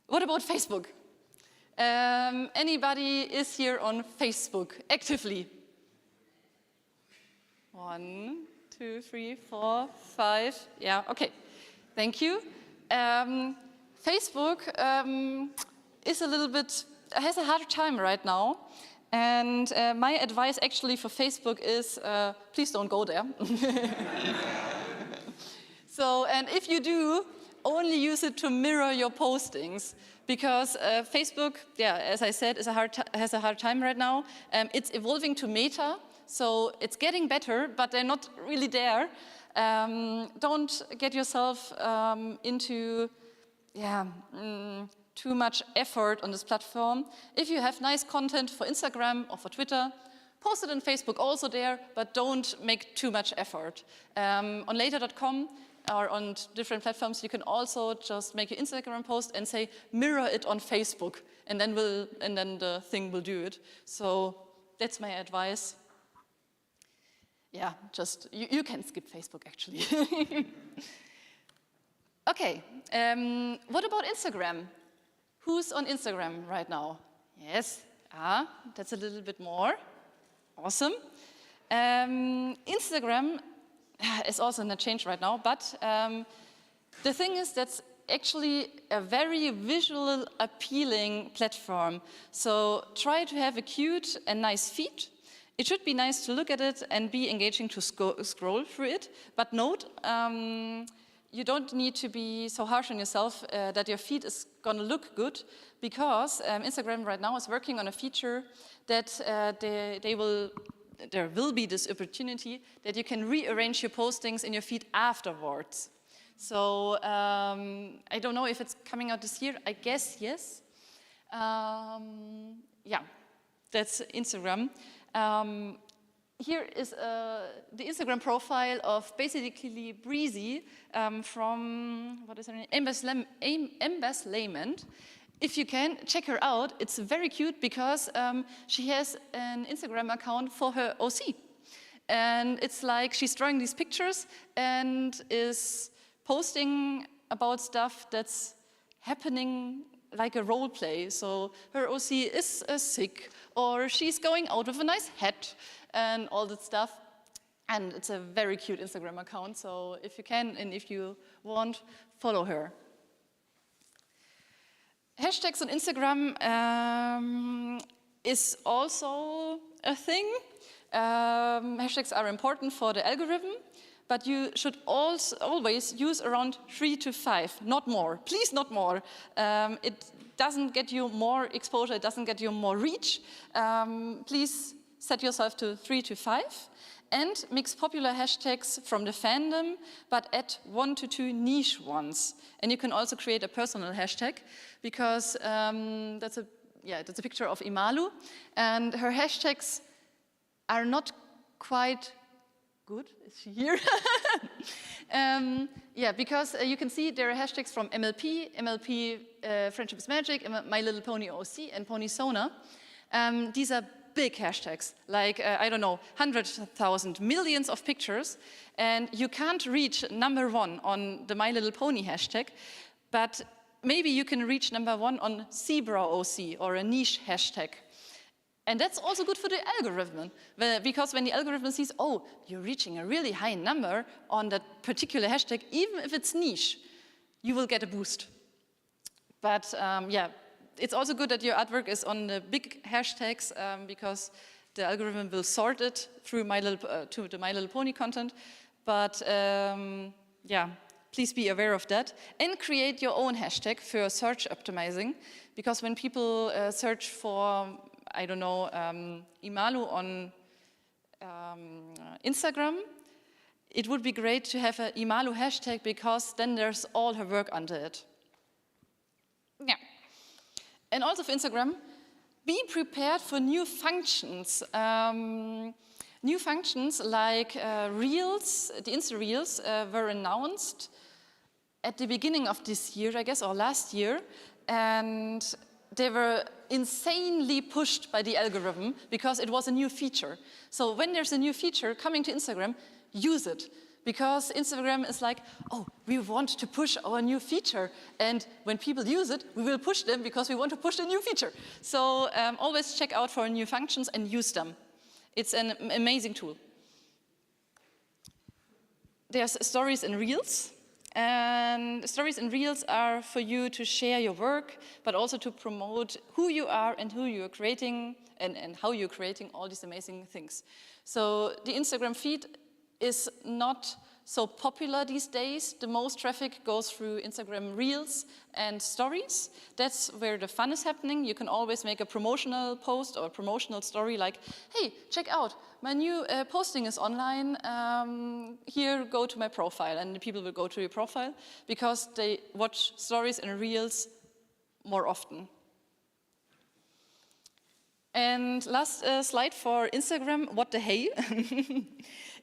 What about Facebook? Anybody is here on Facebook actively? 1, 2, 3, 4, 5. Yeah, okay. Thank you. Facebook is has a hard time right now. And my advice actually for Facebook is please don't go there. So, and if you do, only use it to mirror your postings, because Facebook, yeah, as I said, has a hard time right now. It's evolving to Meta, so it's getting better, but they're not really there. Don't get yourself into too much effort on this platform. If you have nice content for Instagram or for Twitter, post it on Facebook also there, but don't make too much effort. On later.com or on different platforms, you can also just make your Instagram post and say, mirror it on Facebook, and then the thing will do it. So that's my advice. Yeah, just, you can skip Facebook actually. Okay, what about Instagram? Who's on Instagram right now? Yes, that's a little bit more. Awesome. Instagram is also in a change right now, but the thing is that's actually a very visual appealing platform. So try to have a cute and nice feed. It should be nice to look at it and be engaging to scroll through it, but note, you don't need to be so harsh on yourself that your feed is going to look good, because Instagram right now is working on a feature that there will be this opportunity that you can rearrange your postings in your feed afterwards. So I don't know if it's coming out this year. I guess yes. Yeah, that's Instagram. Here is the Instagram profile of basically Breezy from, what is her name? Embas Lament. If you can, check her out. It's very cute because she has an Instagram account for her OC. And it's like she's drawing these pictures and is posting about stuff that's happening like a role play. So her OC is sick, or she's going out with a nice hat, and all that stuff. And it's a very cute Instagram account, so if you can and if you want, follow her. Hashtags on Instagram is also a thing. Hashtags are important for the algorithm, but you should always use around 3 to 5, not more. Please, not more. It doesn't get you more exposure, it doesn't get you more reach. Please set yourself to 3 to 5 and mix popular hashtags from the fandom, but add 1 to 2 niche ones. And you can also create a personal hashtag because that's a picture of Imalu, and her hashtags are not quite good. Is she here? Because you can see there are hashtags from MLP, Friendship is Magic, My Little Pony OC, and Ponysona. These are big hashtags, like, I don't know, 100,000, millions of pictures, and you can't reach #1 on the My Little Pony hashtag, but maybe you can reach #1 on Zebra OC or a niche hashtag. And that's also good for the algorithm, because when the algorithm sees, oh, you're reaching a really high number on that particular hashtag, even if it's niche, you will get a boost. But it's also good that your artwork is on the big hashtags, because the algorithm will sort it through to the My Little Pony content. But please be aware of that. And create your own hashtag for search optimizing, because when people search for, I don't know, Imalu on Instagram, it would be great to have an Imalu hashtag, because then there's all her work under it. Yeah. And also for Instagram, be prepared for new functions. New functions like Reels, the Insta Reels were announced at the beginning of this year, I guess, or last year. And they were insanely pushed by the algorithm because it was a new feature. So when there's a new feature coming to Instagram, use it. Because Instagram is like, oh, we want to push our new feature. And when people use it, we will push them because we want to push the new feature. So always check out for new functions and use them. It's an amazing tool. There's stories and reels. And stories and reels are for you to share your work, but also to promote who you are and who you're creating and how you're creating all these amazing things. So the Instagram feed is not so popular these days. The most traffic goes through Instagram Reels and Stories. That's where the fun is happening. You can always make a promotional post or a promotional story like, hey, check out, my new posting is online. Here, go to my profile. And the people will go to your profile because they watch Stories and Reels more often. And last slide for Instagram, what the hey?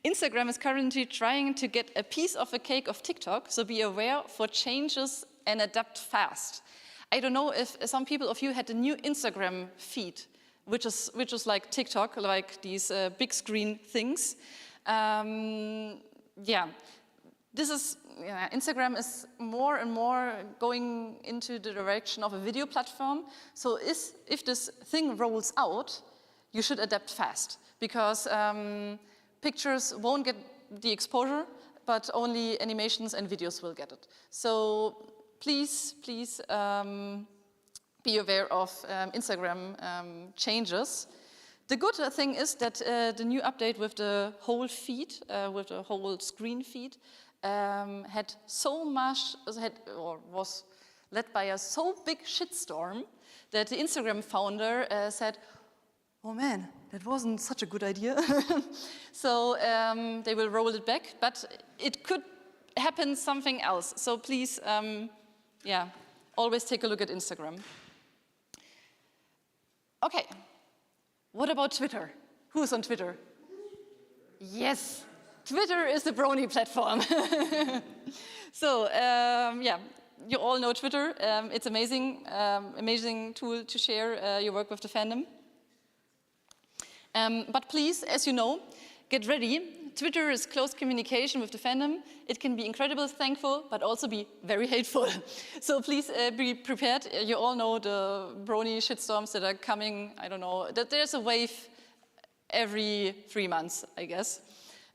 Instagram is currently trying to get a piece of a cake of TikTok, so be aware for changes and adapt fast. I don't know if some people of you had the new Instagram feed, which is like TikTok, like these big screen things. Instagram is more and more going into the direction of a video platform. So if this thing rolls out, you should adapt fast, because pictures won't get the exposure, but only animations and videos will get it. So please be aware of Instagram changes. The good thing is that the new update with the whole feed, with the whole screen feed, was led by a so big shitstorm that the Instagram founder said, oh man, that wasn't such a good idea. So they will roll it back, but it could happen something else. So please, always take a look at Instagram. Okay, what about Twitter? Who's on Twitter? Yes, Twitter is the brony platform. So, you all know Twitter. It's amazing, amazing tool to share your work with the fandom. But please, as you know, get ready. Twitter is close communication with the fandom. It can be incredibly thankful, but also be very hateful. So please be prepared. You all know the brony shitstorms that are coming. I don't know, that there's a wave every 3 months, I guess.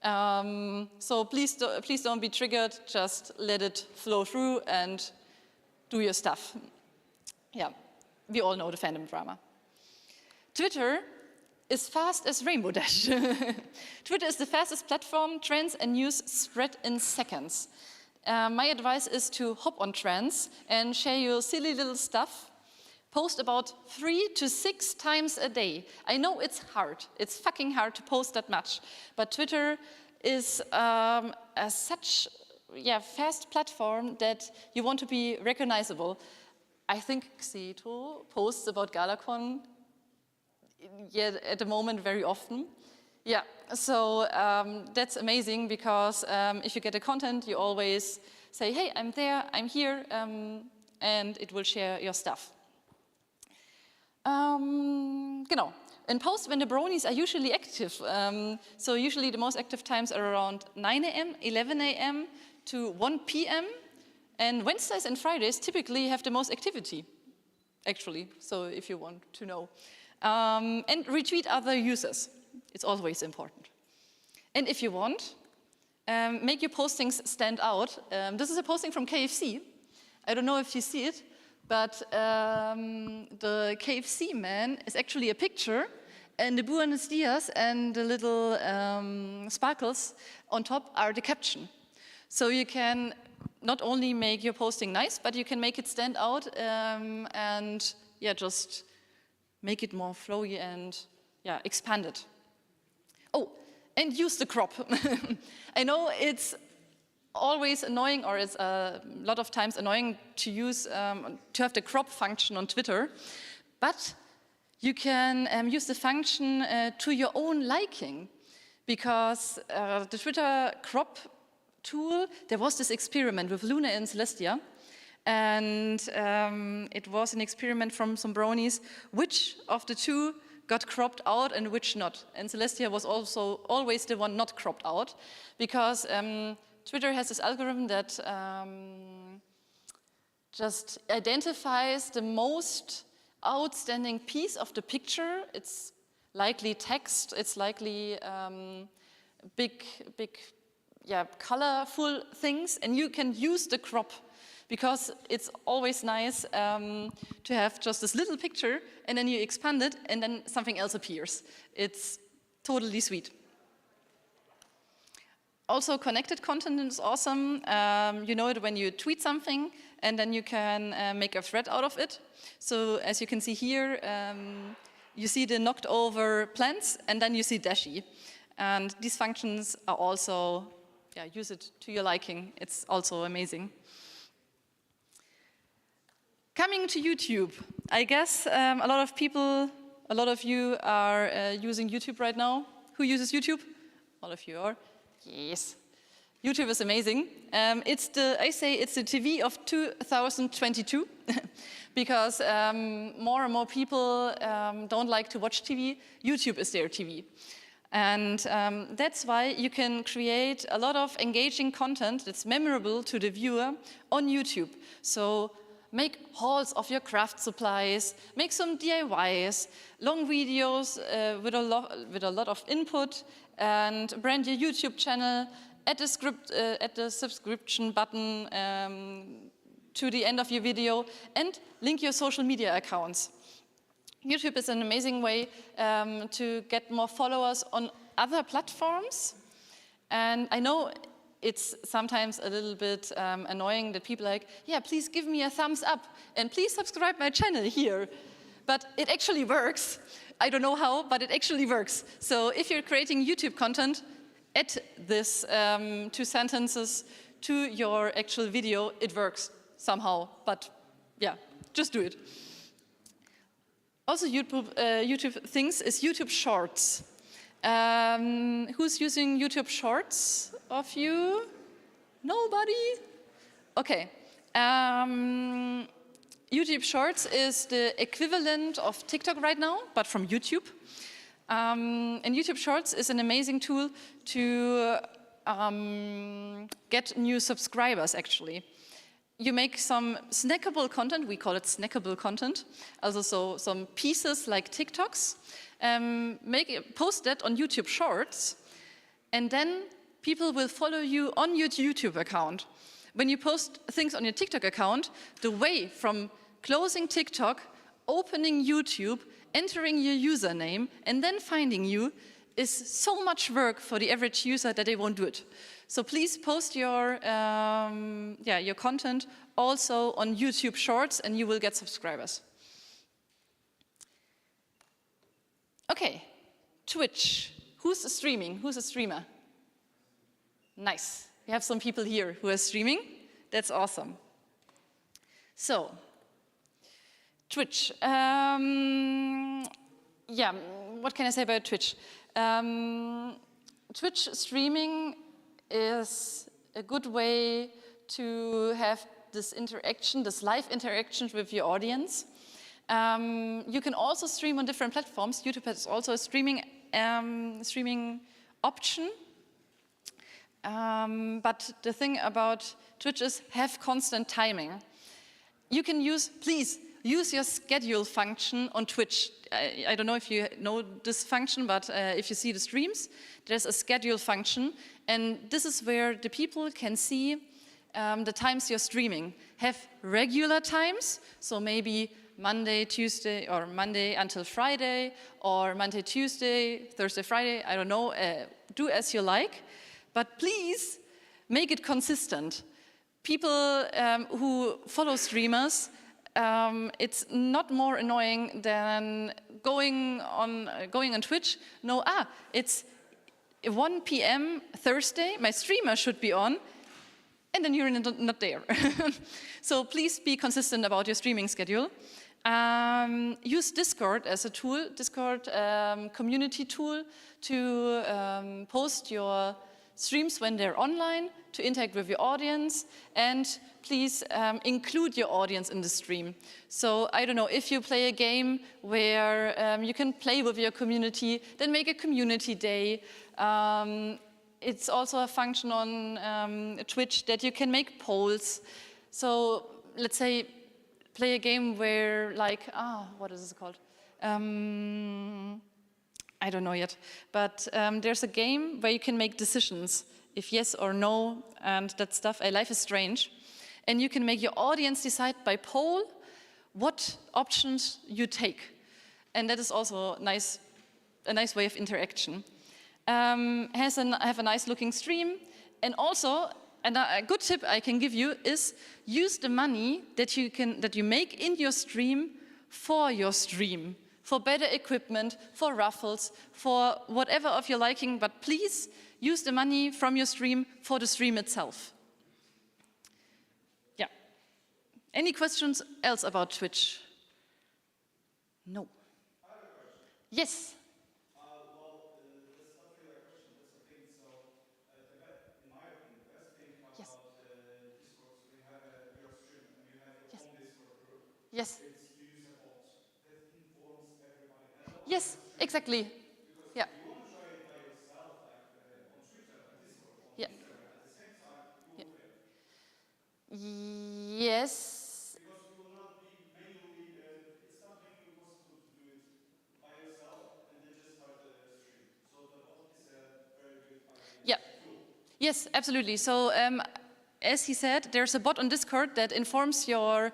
So please don't be triggered. Just let it flow through and do your stuff. Yeah, we all know the fandom drama. Twitter is fast as Rainbow Dash. Twitter is the fastest platform. Trends and news spread in seconds. My advice is to hop on trends and share your silly little stuff. Post about 3 to 6 times a day. I know it's hard. It's fucking hard to post that much. But Twitter is such fast platform that you want to be recognizable. I think Xeto posts about GalaCon at the moment very often. Yeah, so that's amazing because if you get a content, you always say, hey, I'm there, I'm here, and it will share your stuff. Genau. In posts when the bronies are usually active, so usually the most active times are around 9 a.m., 11 a.m. to 1 p.m. And Wednesdays and Fridays typically have the most activity, actually, so if you want to know. And retweet other users. It's always important. And if you want, make your postings stand out. This is a posting from KFC. I don't know if you see it, but the KFC man is actually a picture, and the Buenos Dias and the little sparkles on top are the caption. So you can not only make your posting nice, but you can make it stand out and just make it more flowy and expand it. Oh, and use the crop. I know it's always annoying, or it's a lot of times annoying to use to have the crop function on Twitter, but you can use the function to your own liking, because the Twitter crop tool, there was this experiment with Luna and Celestia, and it was an experiment from some bronies, which of the two got cropped out and which not. And Celestia was also always the one not cropped out, because Twitter has this algorithm that just identifies the most outstanding piece of the picture. It's likely text, it's likely big, colorful things, and you can use the crop, because it's always nice to have just this little picture, and then you expand it, and then something else appears. It's totally sweet. Also, connected content is awesome. You know it when you tweet something, and then you can make a thread out of it. So as you can see here, you see the knocked over plants, and then you see Dashi. And these functions are also, use it to your liking. It's also amazing. Coming to YouTube, I guess a lot of you are using YouTube right now. Who uses YouTube? All of you are. Yes. YouTube is amazing. I say it's the TV of 2022 because more and more people don't like to watch TV. YouTube is their TV. And that's why you can create a lot of engaging content that's memorable to the viewer on YouTube. So make hauls of your craft supplies, make some DIYs, long videos with a lot of input, and brand your YouTube channel, add the subscription button to the end of your video, and link your social media accounts. YouTube is an amazing way to get more followers on other platforms. And I know it's sometimes a little bit annoying that people are like, yeah, please give me a thumbs up and please subscribe my channel here. But it actually works. I don't know how, but it actually works. So if you're creating YouTube content, add this 2 sentences to your actual video. It works somehow, but just do it. Also, YouTube things is YouTube Shorts. Who's using YouTube Shorts of you? Nobody? Okay. YouTube Shorts is the equivalent of TikTok right now, but from YouTube. And YouTube Shorts is an amazing tool to get new subscribers, actually. You make some snackable content, we call it snackable content, also so some pieces like TikToks, post that on YouTube Shorts, and then people will follow you on your YouTube account. When you post things on your TikTok account, the way from closing TikTok, opening YouTube, entering your username and then finding you is so much work for the average user that they won't do it. So please post your content also on YouTube Shorts and you will get subscribers. Okay, Twitch. Who's streaming? Who's a streamer? Nice. We have some people here who are streaming. That's awesome. So, Twitch. What can I say about Twitch? Twitch streaming is a good way to have this interaction, this live interaction with your audience. You can also stream on different platforms. YouTube has also a streaming option. But the thing about Twitch is have constant timing. You can please use your schedule function on Twitch. I don't know if you know this function, but if you see the streams, there's a schedule function. And this is where the people can see the times you're streaming. Have regular times, so maybe Monday, Tuesday, or Monday until Friday, or Monday, Tuesday, Thursday, Friday, I don't know, do as you like. But please make it consistent. People who follow streamers, it's not more annoying than going on Twitch. No, it's 1 p.m. Thursday, my streamer should be on, and then you're not there. So please be consistent about your streaming schedule. Use Discord as a tool, Discord community tool to post your streams when they're online, to interact with your audience, and please include your audience in the stream. So I don't know, if you play a game where you can play with your community, then make a community day. It's also a function on Twitch that you can make polls. So let's say play a game where, like, what is this called? I don't know yet, but there's a game where you can make decisions, if yes or no, and that stuff. Life is Strange. And you can make your audience decide by poll what options you take. And that is also a nice way of interaction. Have a nice looking stream. And also, a good tip I can give you is use the money that you make in your stream for your stream. For better equipment, for raffles, for whatever of your liking, but please use the money from your stream for the stream itself. Yeah. Any questions else about Twitch? No. I have a question. Yes. That's not really a question, that's a thing. So, in my opinion, the best thing about Discord, we have your stream and you have your own Discord group. Yes. Yes, exactly. Yeah. You want to try it by yourself, like on Twitter and Discord, yeah. At the same time, you will fail. Yes. Because you will not be manually, it's not manually possible to do it by yourself and then just start the stream. So the bot is a very good idea. Tool. Yes, absolutely. So as he said, there's a bot on Discord that informs your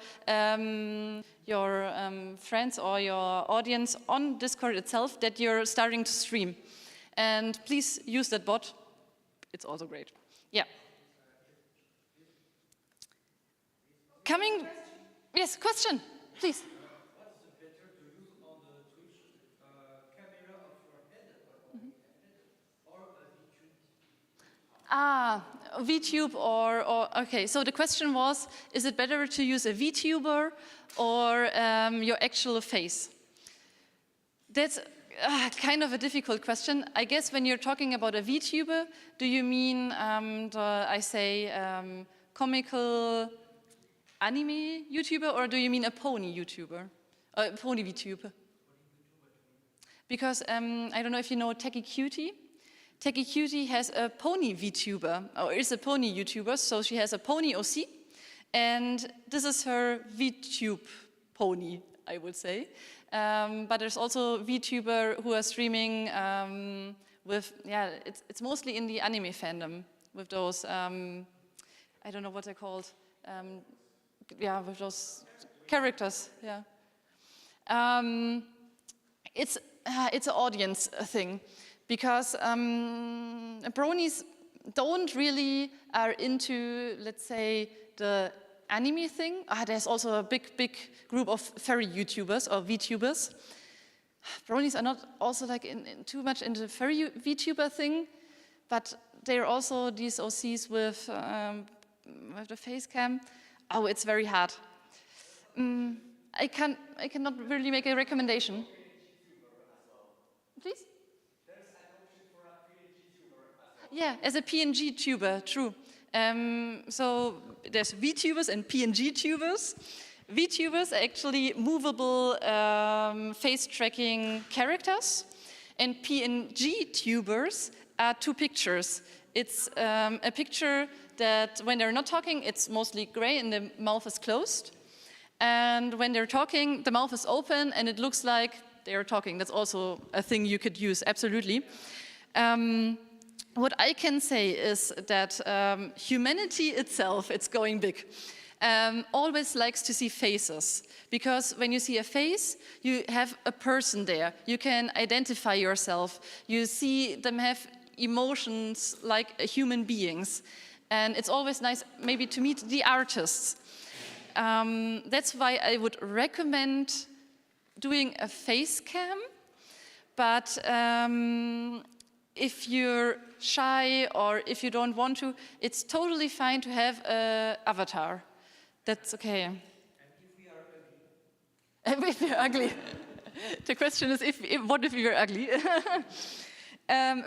friends or your audience on Discord itself that you're starting to stream. And please use that bot. It's also great. Yeah. Yes, question, please. What is better to use on the Twitch camera of your head or a VTube? VTube or okay, so the question was, is it better to use a VTuber or your actual face? That's kind of a difficult question. I guess when you're talking about a VTuber, do you mean, comical anime YouTuber, or do you mean a pony YouTuber? Pony VTuber? Because I don't know if you know Techie Cutie. Techie Cutie has a pony VTuber, or is a pony YouTuber, so she has a pony OC, and this is her VTube pony, I would say. But there's also VTuber who are streaming with, it's mostly in the anime fandom, with those, I don't know what they're called, with those characters, yeah. It's an audience thing, because bronies don't really are into, let's say, the anime thing. There's also a big group of furry YouTubers or VTubers. Bronies are not also like too much into the furry VTuber thing, but they're also these OCs with the face cam. Oh, it's very hard. I cannot really make a recommendation. Please? There's an option for a PNG tuber as well. Yeah, as a PNG tuber, true. So there's VTubers and PNG tubers. VTubers are actually movable face tracking characters, and PNG tubers are 2 pictures. It's a picture that when they're not talking, it's mostly gray and the mouth is closed. And when they're talking, the mouth is open and it looks like they're talking. That's also a thing you could use, absolutely. What I can say is that humanity itself, it's going big, always likes to see faces. Because when you see a face, you have a person there. You can identify yourself. You see them have emotions like human beings. And it's always nice maybe to meet the artists. That's why I would recommend doing a face cam. But if you're shy or if you don't want to, it's totally fine to have an avatar. That's okay. And if we are ugly? If we're ugly. The question is, what if we were ugly?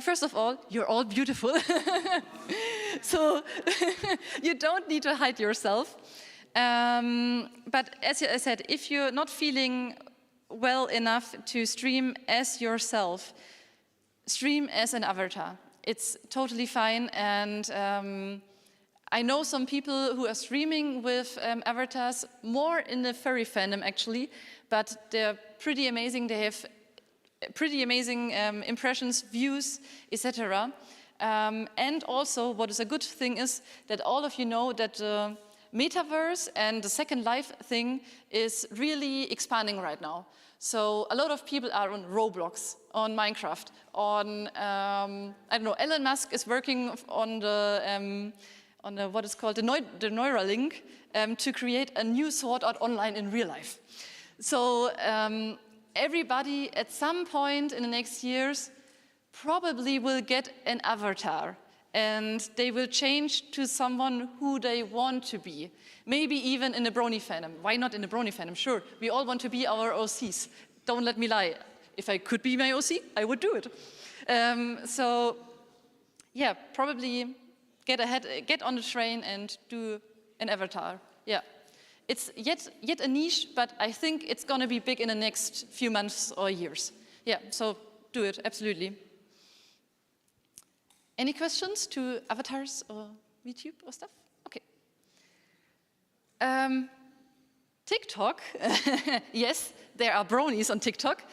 First of all, you're all beautiful. So you don't need to hide yourself. But as I said, if you're not feeling well enough to stream as yourself, stream as an avatar. It's totally fine. And I know some people who are streaming with avatars, more in the furry fandom actually, but they're pretty amazing. They have pretty amazing impressions, views, etc. And also, what is a good thing is that all of you know that the metaverse and the Second Life thing is really expanding right now. So a lot of people are on Roblox, on Minecraft, on, I don't know, Elon Musk is working on the what is called the Neuralink to create a new Sword Art Online in real life. So everybody at some point in the next years probably will get an avatar and they will change to someone who they want to be. Maybe even in the brony fandom. Why not in the brony fandom? Sure, we all want to be our OCs. Don't let me lie. If I could be my OC, I would do it. So yeah, probably get on the train and do an avatar. Yeah. It's yet a niche, but I think it's going to be big in the next few months or years. Yeah, so do it, absolutely. Any questions to avatars or YouTube or stuff? Okay. TikTok. Yes, there are bronies on TikTok.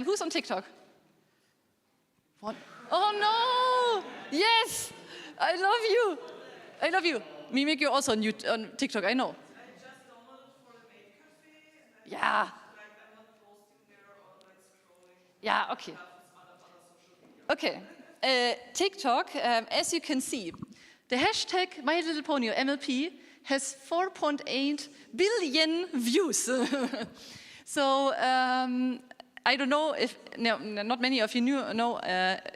Who's on TikTok? What? Oh no! Yes! I love you! I love you. Mimic, you're also on TikTok, I know. Yeah. Yeah, okay. Okay. TikTok, as you can see, the hashtag My Little Pony or MLP has 4.8 billion views. So I don't know if, no, not many of you know,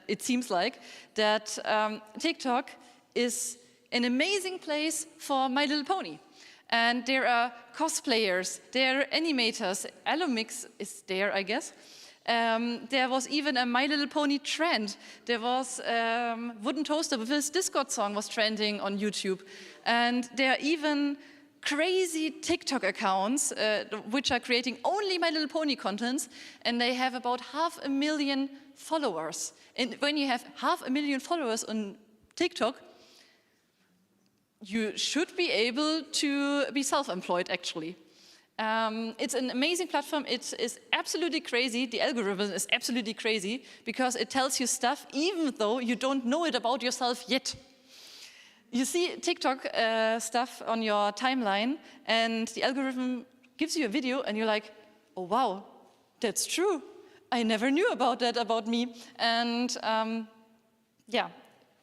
it seems like, that TikTok is an amazing place for My Little Pony. And there are cosplayers, there are animators, Alomix is there, I guess. There was even a My Little Pony trend. There was Wooden Toaster with his Discord song was trending on YouTube. And there are even crazy TikTok accounts which are creating only My Little Pony contents, and they have about 500,000 followers. And when you have 500,000 followers on TikTok, you should be able to be self-employed, actually. It's an amazing platform. It is absolutely crazy. The algorithm is absolutely crazy because it tells you stuff even though you don't know it about yourself yet. You see TikTok stuff on your timeline and the algorithm gives you a video and you're like, oh wow, that's true. I never knew about that about me. And yeah,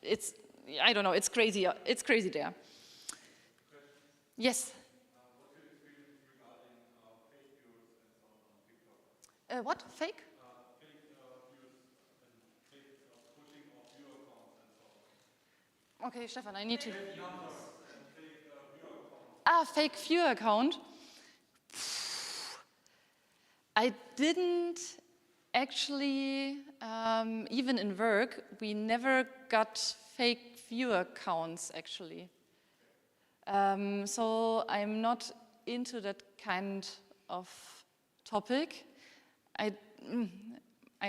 it's, I don't know, it's crazy. It's crazy there. Yes? What's your experience regarding fake viewers and so on TikTok? What? Fake? Fake views and fake pushing of viewer accounts and so on. Okay, Stefan, I need to... Fake numbers and fake viewer accounts. Ah, fake viewer account. I didn't actually, even in work, we never got fake viewer accounts actually. So I'm not into that kind of topic. I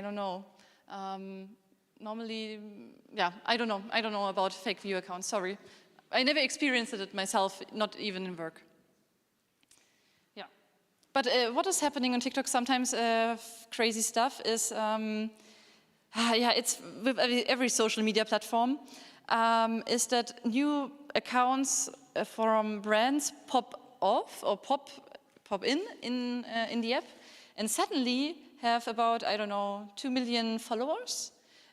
don't know. Normally, yeah, I don't know. I don't know about fake viewer accounts, sorry. I never experienced it myself, not even in work. Yeah. But what is happening on TikTok sometimes, crazy stuff, is, yeah, it's with every social media platform, is that new accounts from brands pop off or pop in the app, and suddenly have about, I don't know, 2 million followers.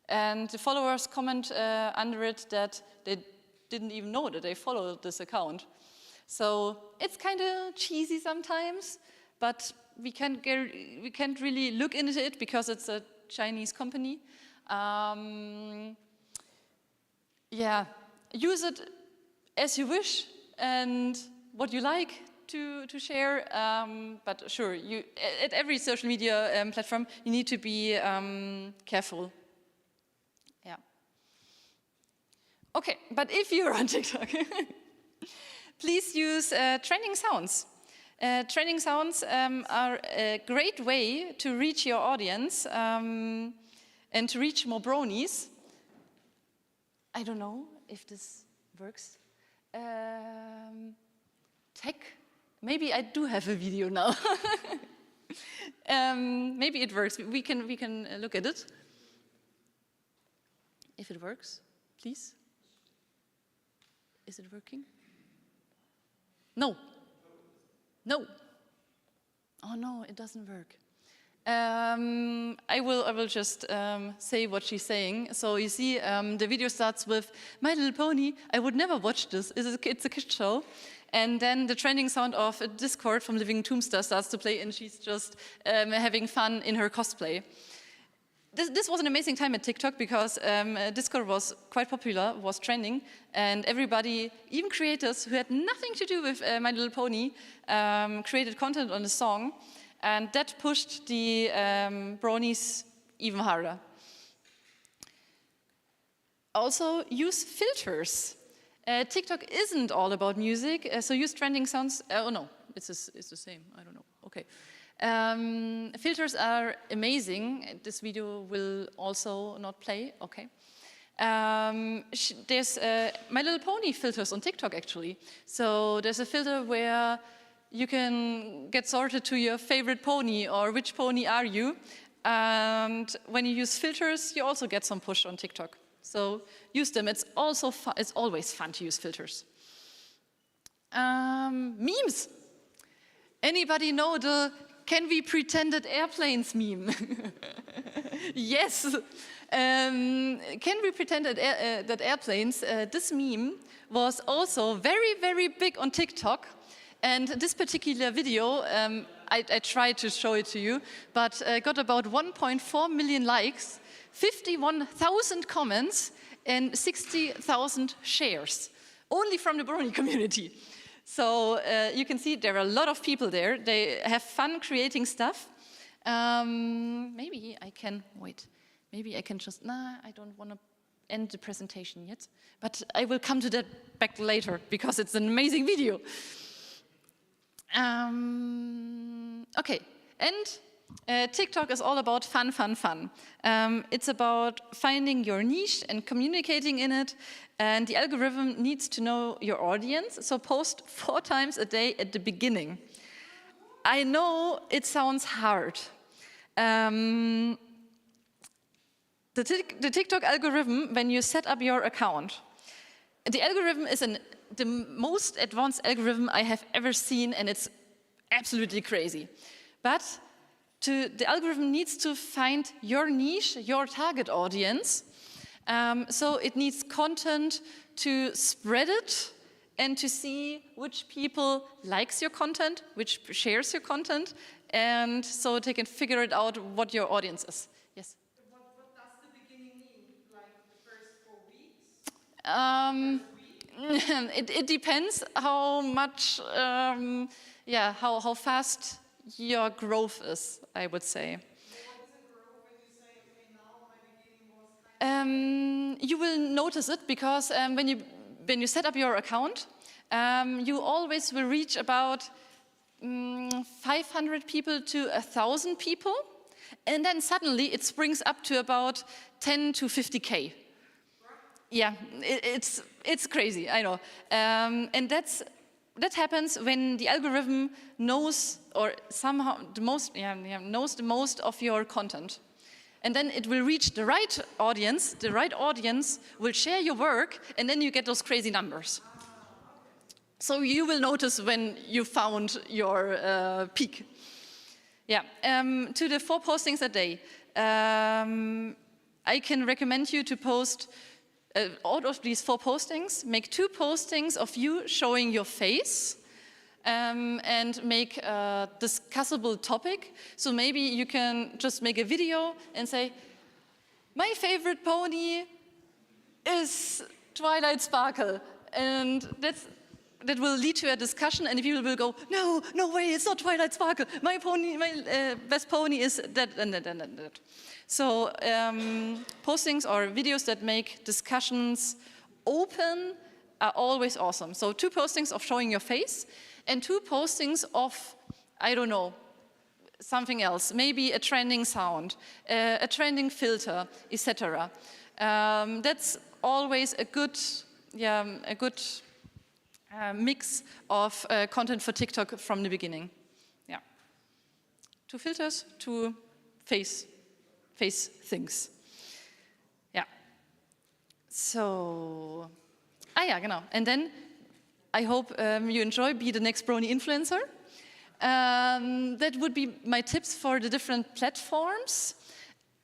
And the followers comment under it that they didn't even know that they followed this account. So it's kind of cheesy sometimes, but we can't really look into it because it's a Chinese company. Yeah, use it as you wish and what you like to share. But sure, at every social media platform, you need to be careful. Yeah. Okay, but if you're on TikTok, please use trending sounds. Trending sounds are a great way to reach your audience and to reach more bronies. I don't know if this works. Tech. Maybe I do have a video now. Maybe it works. We can look at it. If it works, please. Is it working? No. No. Oh no, it doesn't work. I will just say what she's saying. So you see, the video starts with My Little Pony. I would never watch this. It's a kid show. And then the trending sound of Discord from Living Tombstone starts to play, and she's just having fun in her cosplay. This was an amazing time at TikTok because Discord was quite popular, was trending, and everybody, even creators who had nothing to do with My Little Pony, created content on the song, and that pushed the bronies even harder. Also, use filters. TikTok isn't all about music, so use trending sounds. Oh no, it's the same. I don't know. Okay. Filters are amazing. This video will also not play. Okay. There's My Little Pony filters on TikTok actually. So there's a filter where you can get sorted to your favorite pony or which pony are you. And when you use filters, you also get some push on TikTok. So use them. It's also it's always fun to use filters. Memes. Anybody know the "Can we pretend at airplanes" meme? Yes. Can we pretend that airplanes? This meme was also very, very big on TikTok. And this particular video, I tried to show it to you, but got about 1.4 million likes, 51,000 comments, and 60,000 shares, only from the brony community. So you can see there are a lot of people there. They have fun creating stuff. Maybe I can, wait, maybe I can just, nah, I don't want to end the presentation yet. But I will come to that back later because it's an amazing video. Okay, and TikTok is all about fun, fun, fun. It's about finding your niche and communicating in it. And the algorithm needs to know your audience, so post 4 times a day at the beginning. I know it sounds hard. The TikTok algorithm, when you set up your account, the algorithm is the most advanced algorithm I have ever seen, and it's absolutely crazy. But the algorithm needs to find your niche, your target audience. So it needs content to spread it and to see which people likes your content, which shares your content, and so they can figure it out what your audience is. Yes? What does the beginning mean? Like the first 4 weeks? It depends how much, how fast your growth is, I would say. You will notice it because when you set up your account, you always will reach about 500 people to 1,000 people, and then suddenly it springs up to about 10 to 50K. Yeah, it's crazy, I know, and that happens when the algorithm knows or somehow knows the most of your content. And then it will reach the right audience will share your work, and then you get those crazy numbers. So you will notice when you found your peak. Yeah, to the 4 postings a day, I can recommend you to post, out of these 4 postings, make 2 postings of you showing your face, and make a discussable topic. So maybe you can just make a video and say, my favorite pony is Twilight Sparkle. And that will lead to a discussion, and people will go, no way, it's not Twilight Sparkle. My best pony is that and that and that. So postings or videos that make discussions open are always awesome. So 2 postings of showing your face, and 2 postings of, I don't know, something else, maybe a trending sound, a trending filter, etc. That's always a good mix of content for TikTok from the beginning. Yeah, 2 filters, 2 face things. Yeah. So, genau. And then I hope you enjoy Be the Next Brony Influencer. That would be my tips for the different platforms.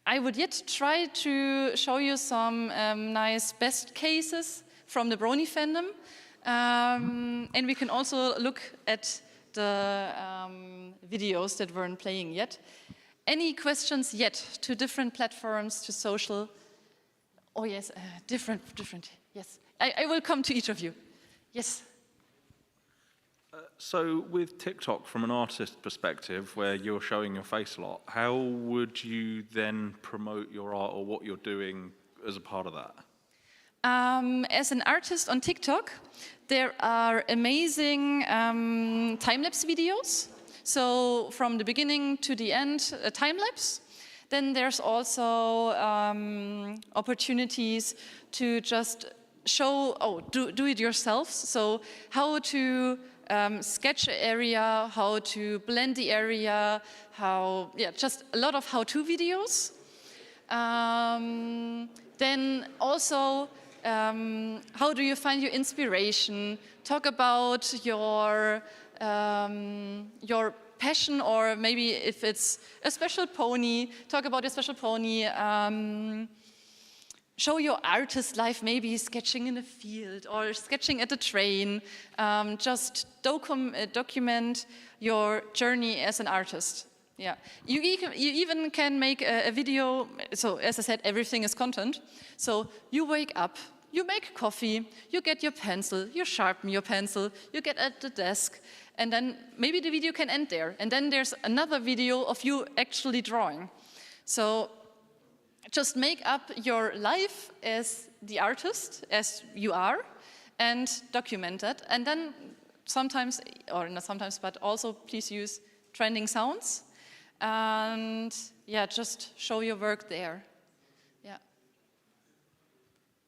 I would yet try to show you some nice best cases from the Brony fandom. And we can also look at the videos that weren't playing yet. Any questions yet to different platforms, to social? Oh yes, different, yes. I will come to each of you. Yes. So with TikTok, from an artist perspective, where you're showing your face a lot, how would you then promote your art or what you're doing as a part of that? As an artist on TikTok, there are amazing time-lapse videos. So from the beginning to the end, a time-lapse. Then there's also opportunities to just show, do it yourself. So how to sketch an area, how to blend the area, just a lot of how-to videos. Then also, how do you find your inspiration? Talk about your passion, or maybe if it's a special pony, talk about your special pony. Show your artist life, maybe sketching in a field or sketching at a train. Just document your journey as an artist. Yeah, you even can make a video. So as I said, everything is content. So you wake up, you make coffee, you get your pencil, you sharpen your pencil, you get at the desk, and then maybe the video can end there. And then there's another video of you actually drawing. So just make up your life as the artist, as you are, and document it. And then sometimes, or not sometimes, but also please use trending sounds. And yeah, just show your work there. Yeah.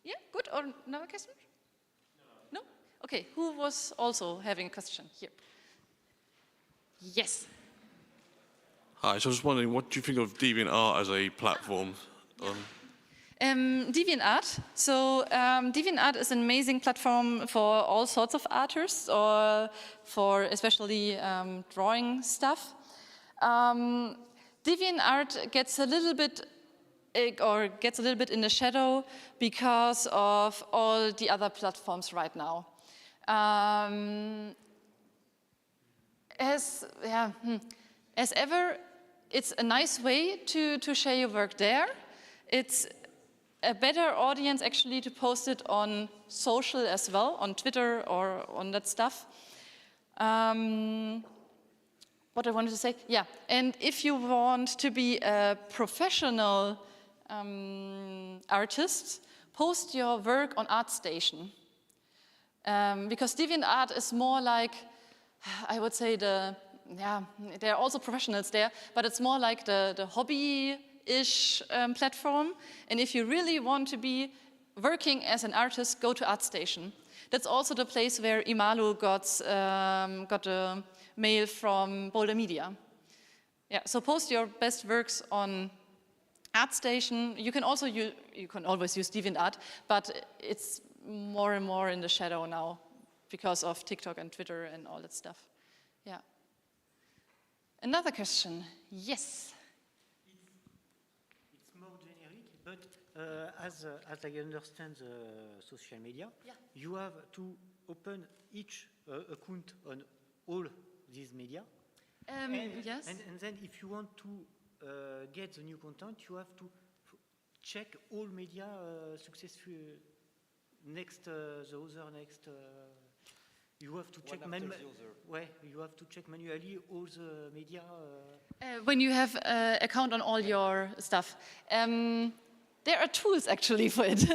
Yeah, good. Or another question? No? Okay, who was also having a question here? Yes. Hi, so I was just wondering, what do you think of DeviantArt as a platform? DeviantArt. So DeviantArt is an amazing platform for all sorts of artists, or for especially drawing stuff. DeviantArt gets a little bit in the shadow because of all the other platforms right now. As ever, it's a nice way to share your work there. It's a better audience actually to post it on social as well, on Twitter or on that stuff. What I wanted to say, yeah, and if you want to be a professional artist, post your work on ArtStation. Because DeviantArt is more like, I would say there are also professionals there, but it's more like the hobby-ish platform. And if you really want to be working as an artist, go to ArtStation. That's also the place where Imalu got a mail from Boulder Media. Yeah, so post your best works on ArtStation. You can also you can always use DeviantArt, but it's more and more in the shadow now because of TikTok and Twitter and all that stuff. Yeah. Another question. Yes. It's more generic, but as I understand the social media, you have to open each account on all these media. Yes. And then if you want to get the new content, you have to check all media successful next the other next. You have to check you have to check manually all the media. When you have an account on all your stuff. There are tools actually for it.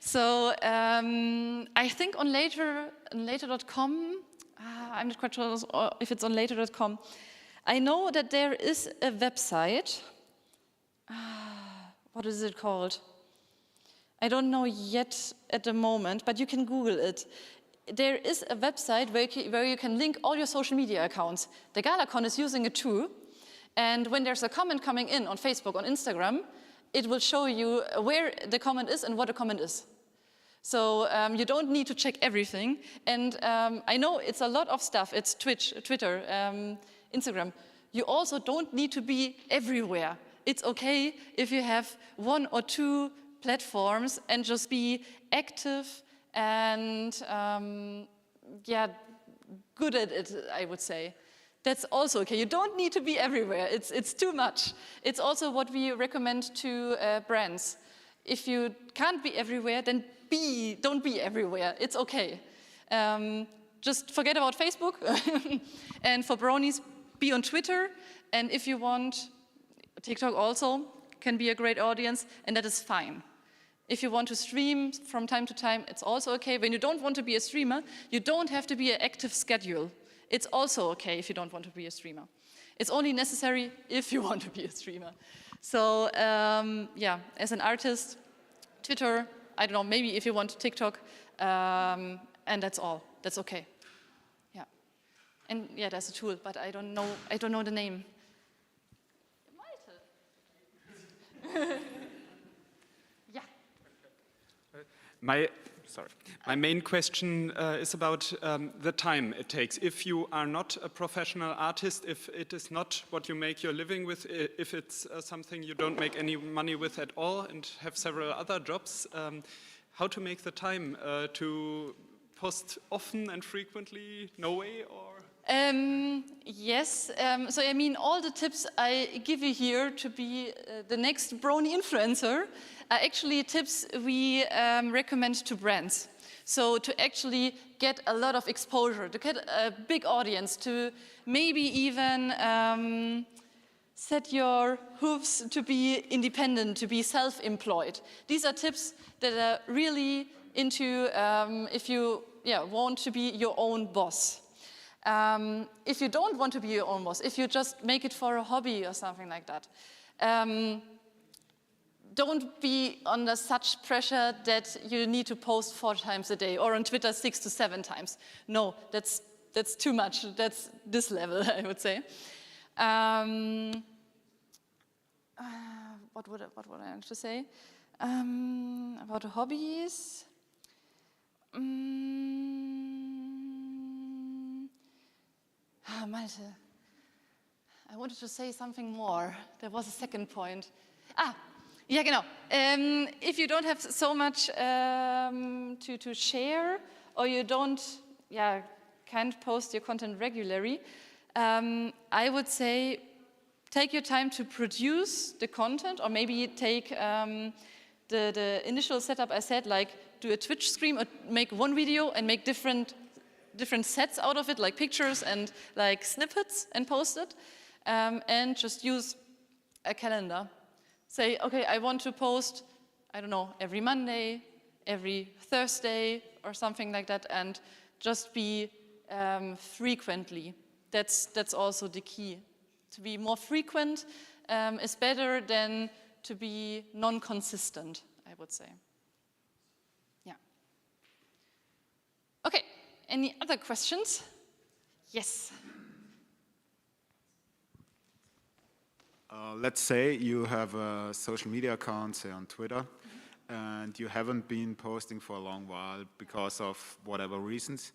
So I think on later.com, I'm not quite sure if it's on later.com. I know that there is a website. What is it called? I don't know yet at the moment, but you can Google it. There is a website where you can link all your social media accounts. The GalaCon is using it too. And when there's a comment coming in on Facebook, on Instagram, it will show you where the comment is and what the comment is. So you don't need to check everything. And I know it's a lot of stuff. It's Twitch, Twitter, Instagram. You also don't need to be everywhere. It's okay if you have 1 or 2 platforms and just be active and good at it, I would say. That's also okay. You don't need to be everywhere. It's too much. It's also what we recommend to brands. If you can't be everywhere, then don't be everywhere. It's okay. Just forget about Facebook. And for bronies, be on Twitter. And if you want, TikTok also can be a great audience, and that is fine. If you want to stream from time to time, it's also okay. When you don't want to be a streamer, you don't have to be an active schedule. It's also okay if you don't want to be a streamer. It's only necessary if you want to be a streamer. So as an artist, Twitter, I don't know, maybe if you want TikTok, and that's all. That's okay. Yeah. And yeah, there's a tool, but I don't know the name. My main question is about the time it takes. If you are not a professional artist, if it is not what you make your living with, if it's something you don't make any money with at all and have several other jobs, how to make the time to post often and frequently? No way, or? Yes, so I mean all the tips I give you here to be the next brony influencer are actually tips we recommend to brands. So to actually get a lot of exposure, to get a big audience, to maybe even set your hooves to be independent, to be self-employed. These are tips that are really into if you want to be your own boss. If you don't want to be your own boss, if you just make it for a hobby or something like that, don't be under such pressure that you need to post 4 times a day or on Twitter 6 to 7 times. No, that's too much. That's this level, I would say. What would I actually say? About the hobbies? Malte, I wanted to say something more. There was a second point. Ja, genau. If you don't have so much to share, or you can't post your content regularly, I would say take your time to produce the content, or maybe take the initial setup I said, like do a Twitch stream or make one video and make different sets out of it, like pictures and like snippets, and post it, and just use a calendar. Say, okay, I want to post, I don't know, every Monday, every Thursday, or something like that, and just be frequently. That's also the key. To be more frequent is better than to be non-consistent, I would say. Yeah. Okay, any other questions? Yes. Let's say you have a social media account, say on Twitter, and you haven't been posting for a long while because of whatever reasons.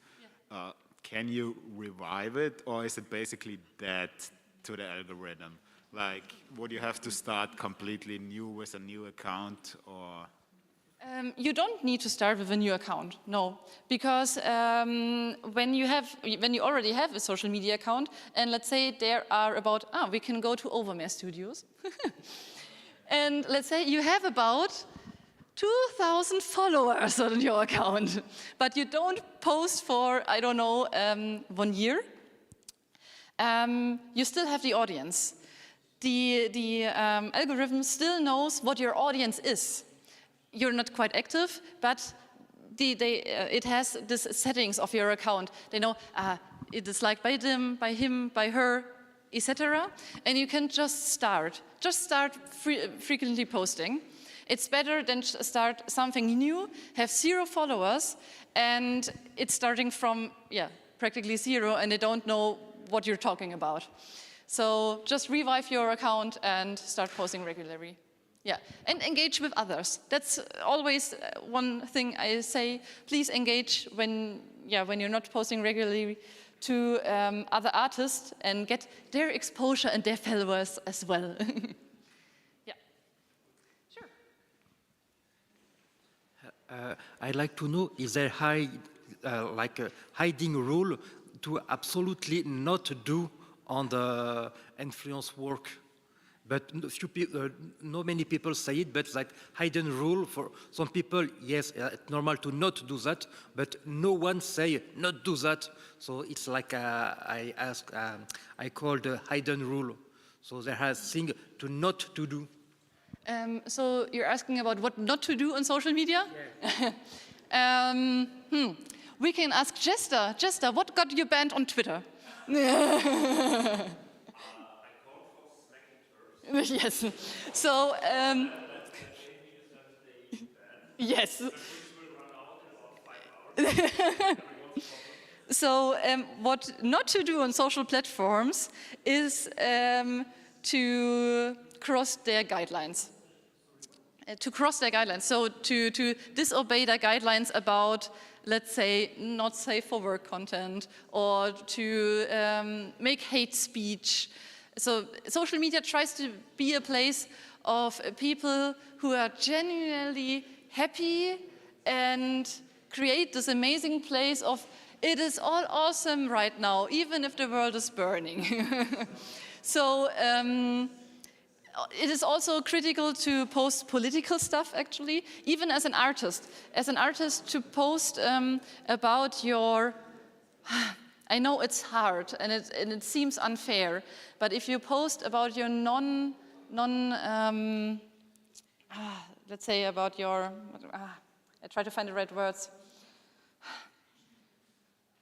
Yeah. Can you revive it, or is it basically dead to the algorithm? Like, would you have to start completely new with a new account, or? You don't need to start with a new account, no, because when you already have a social media account, and let's say there are about, we can go to Overmare Studios, and let's say you have about 2,000 followers on your account, but you don't post for, I don't know, 1 year, you still have the audience. The algorithm still knows what your audience is. You're not quite active, but it has these settings of your account. They know it is liked by them, by him, by her, etc. And you can just start frequently posting. It's better than start something new, have 0 followers, and it's starting from practically 0, and they don't know what you're talking about. So just revive your account and start posting regularly. Yeah, and engage with others. That's always one thing I say. Please engage when you're not posting regularly to other artists, and get their exposure and their followers as well. Yeah, sure. I'd like to know, is there like a hiding rule to absolutely not do on the influence work? But not many people say it, but like hidden rule for some people, yes, it's normal to not do that, but no one say not do that. So it's like I call the hidden rule. So there are things to not to do. So you're asking about what not to do on social media? Yeah. We can ask Jester. Jester, what got you banned on Twitter? Yes. So, yes. So, what not to do on social platforms is to cross their guidelines. So, to disobey their guidelines about, let's say, not safe for work content, or to make hate speech. So social media tries to be a place of people who are genuinely happy and create this amazing place of, it is all awesome right now, even if the world is burning. So it is also critical to post political stuff, actually, even as an artist. As an artist, to post about your... I know it's hard and it seems unfair, but if you post about your let's say about your, I try to find the right words.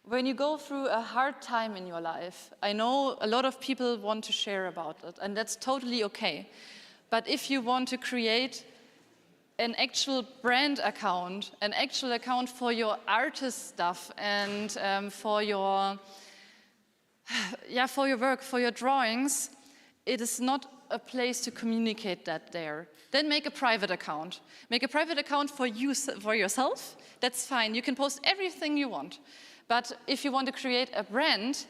When you go through a hard time in your life, I know a lot of people want to share about it, and that's totally okay. But if you want to create an actual brand account, an actual account for your artist stuff, and for your work, for your drawings, it is not a place to communicate that there. Then make a private account. Make a private account for yourself. That's fine. You can post everything you want. But if you want to create a brand,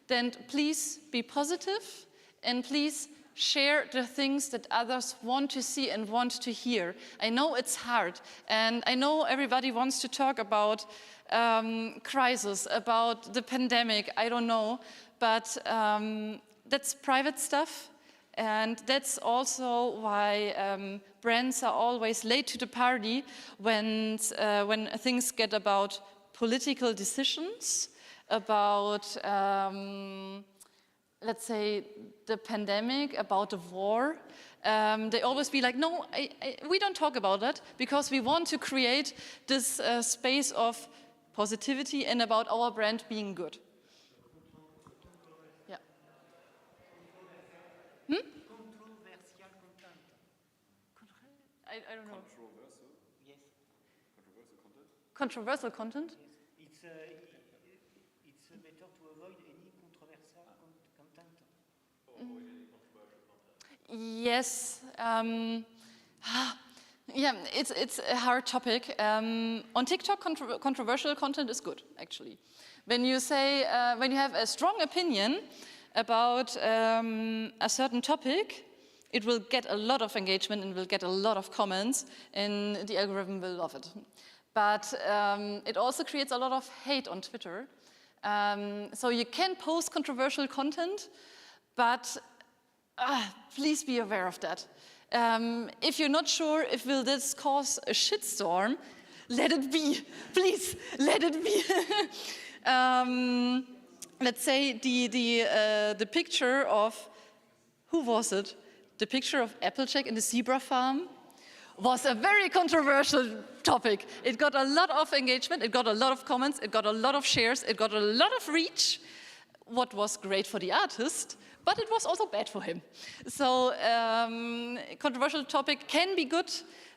then please be positive and please share the things that others want to see and want to hear. I know it's hard, and I know everybody wants to talk about crisis, about the pandemic, I don't know, but that's private stuff, and that's also why brands are always late to the party when things get about political decisions, about let's say, the pandemic, about the war. They always be like, no, we don't talk about that because we want to create this space of positivity and about our brand being good. Yeah. Hmm? I don't know. Controversial? Yes. Controversial content? It's better to avoid any controversial content. Yes. Yeah, it's a hard topic. On TikTok, controversial content is good, actually. When you say, when you have a strong opinion about a certain topic, it will get a lot of engagement and will get a lot of comments, and the algorithm will love it. But it also creates a lot of hate on Twitter. So you can post controversial content, but please be aware of that. If you're not sure if will this cause a shitstorm, let it be. Please, let it be. Let's say the picture of, who was it? The picture of Applejack in the zebra farm was a very controversial topic. It got a lot of engagement, it got a lot of comments, it got a lot of shares, it got a lot of reach, what was great for the artist, but it was also bad for him. So controversial topic can be good,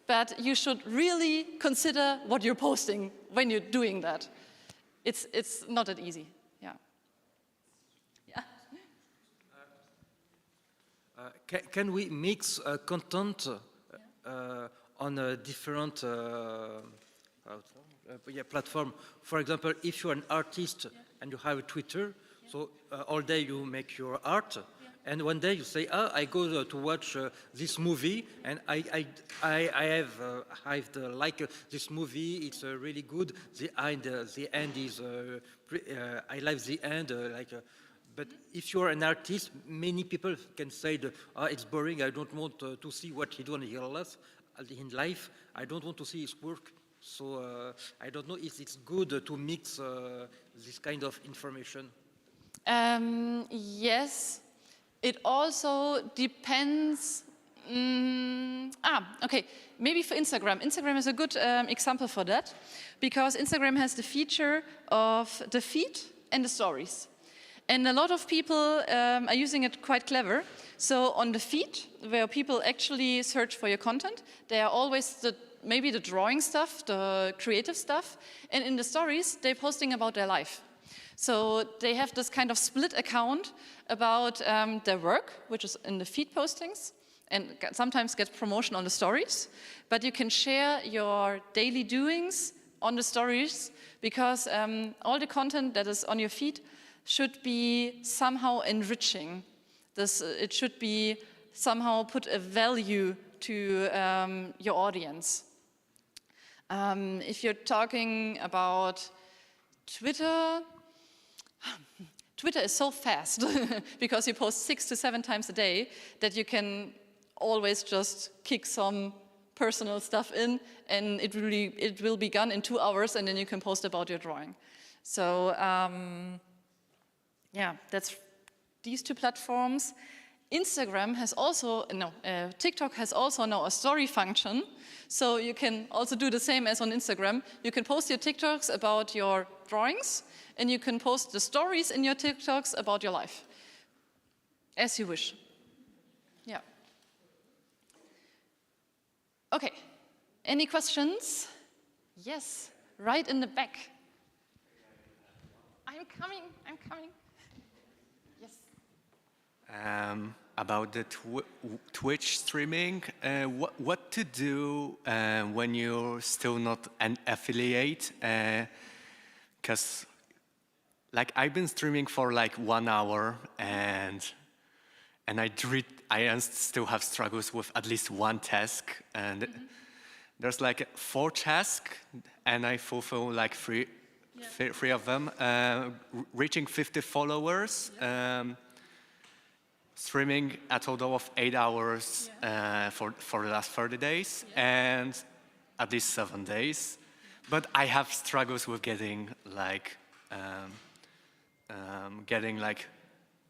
but you should really consider what you're posting when you're doing that. It's not that easy. Yeah. Yeah. Can we mix content on a different platform? For example, if you're an artist and you have a Twitter, so all day you make your art, and one day you say, I go to watch this movie, and I like this movie, it's really good, the end is, I like the end, but if you're an artist, many people can say, it's boring, I don't want to see what he does in life, I don't want to see his work. So I don't know if it's good to mix this kind of information. Yes, it also depends. Okay, maybe for Instagram. Instagram is a good example for that, because Instagram has the feature of the feed and the stories. And a lot of people are using it quite clever. So on the feed, where people actually search for your content, there are always maybe the drawing stuff, the creative stuff, and in the stories, they're posting about their life. So they have this kind of split account about their work, which is in the feed postings, and sometimes gets promotion on the stories. But you can share your daily doings on the stories, because all the content that is on your feed should be somehow enriching. It should be somehow put a value to your audience. If you're talking about Twitter, Twitter is so fast because you post 6 to 7 times a day that you can always just kick some personal stuff in, and it will be gone in 2 hours, and then you can post about your drawing. So yeah, that's these 2 platforms. Instagram has also, TikTok has also now a story function. So you can also do the same as on Instagram. You can post your TikToks about your drawings, and you can post the stories in your TikToks about your life, as you wish. Yeah. Okay, any questions? Yes, right in the back. I'm coming. Yes. About the Twitch streaming, what to do when you're still not an affiliate? Because like I've been streaming for like 1 hour, and and I still have struggles with at least one task, and there's like 4 tasks, and I fulfill like three of them. Reaching 50 followers, streaming a total of 8 hours for the last 30 days, and at least 7 days. But I have struggles with getting like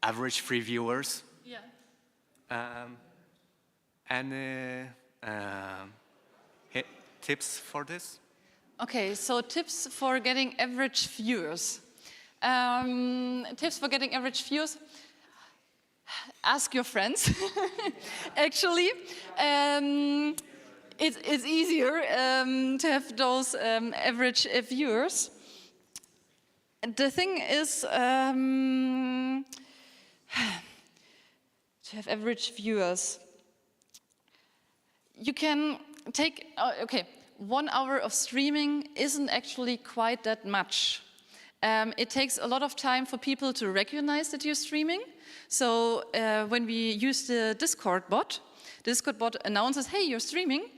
average 3 viewers. Yeah. Any tips for this? Okay, so tips for getting average viewers. Tips for getting average viewers. Ask your friends. Actually, it's easier to have those average viewers. The thing is, to have average viewers, you can take, 1 hour of streaming isn't actually quite that much. It takes a lot of time for people to recognize that you're streaming. So when we use the Discord bot announces, hey, you're streaming.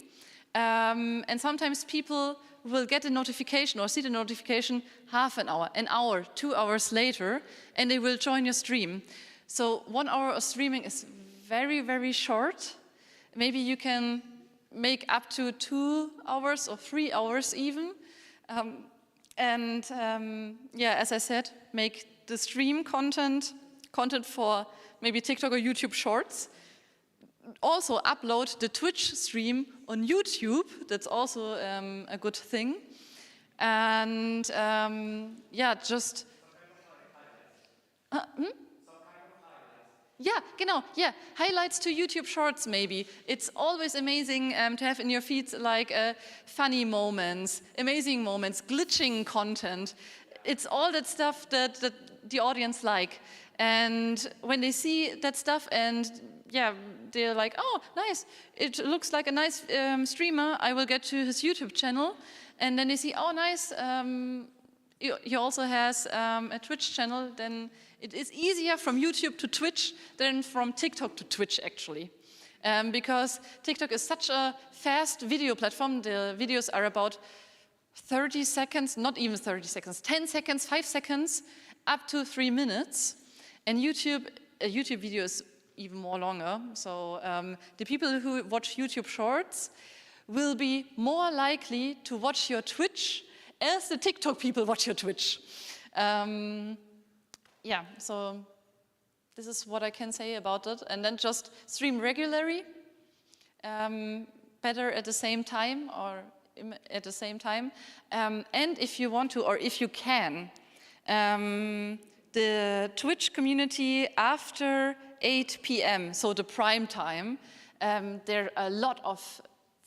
And sometimes people will get a notification or see the notification half an hour, 2 hours later, and they will join your stream. So 1 hour of streaming is very, very short. Maybe you can make up to 2 hours or 3 hours even. As I said, make the stream content for maybe TikTok or YouTube Shorts. Also upload the Twitch stream on YouTube. That's also a good thing. And just... Yeah, genau, yeah. Highlights to YouTube Shorts, maybe. It's always amazing to have in your feeds like funny moments, amazing moments, glitching content. It's all that stuff that the audience like. And when they see that stuff and they're like, oh, nice, it looks like a nice streamer, I will get to his YouTube channel. And then they see, oh, nice, he also has a Twitch channel, then it is easier from YouTube to Twitch than from TikTok to Twitch, actually. Because TikTok is such a fast video platform. The videos are about 30 seconds, not even 30 seconds, 10 seconds, 5 seconds, up to 3 minutes. And a YouTube video is even more longer. So the people who watch YouTube Shorts will be more likely to watch your Twitch as the TikTok people watch your Twitch. So this is what I can say about it. And then just stream regularly, better at the same time or at the same time. And if you want to, or if you can, the Twitch community after 8 p.m., so the prime time, there are a lot of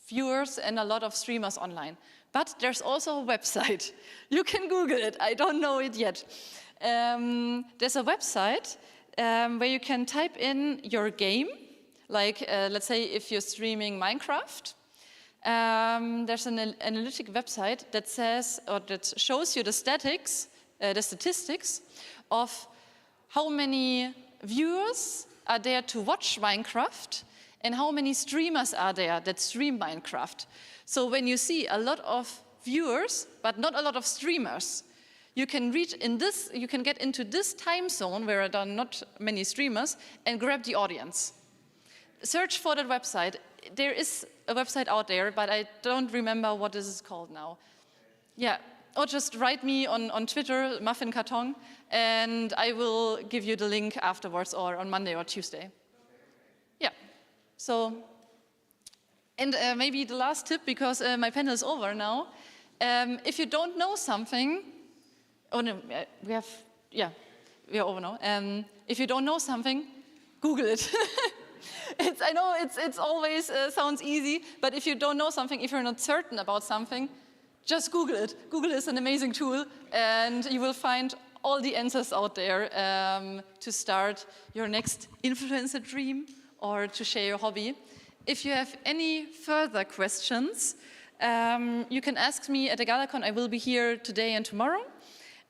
viewers and a lot of streamers online. But there's also a website. You can Google it. I don't know it yet. There's a website where you can type in your game. Like, let's say if you're streaming Minecraft, there's an analytic website that says, or that shows you the statistics of how many viewers are there to watch Minecraft and how many streamers are there that stream Minecraft. So when you see a lot of viewers, but not a lot of streamers, you can get into this time zone where there are not many streamers and grab the audience. Search for that website. There is a website out there, but I don't remember what this is called now. Yeah, or just write me on Twitter, Muffin Carton, and I will give you the link afterwards or on Monday or Tuesday. Yeah, so, and maybe the last tip, because my panel is over now. If you don't know something, oh no, we are over now. If you don't know something, Google it. I know it's always sounds easy, but if you don't know something, if you're not certain about something, just Google it. Google is an amazing tool, and you will find all the answers out there to start your next influencer dream or to share your hobby. If you have any further questions, you can ask me at the GalaCon. I will be here today and tomorrow.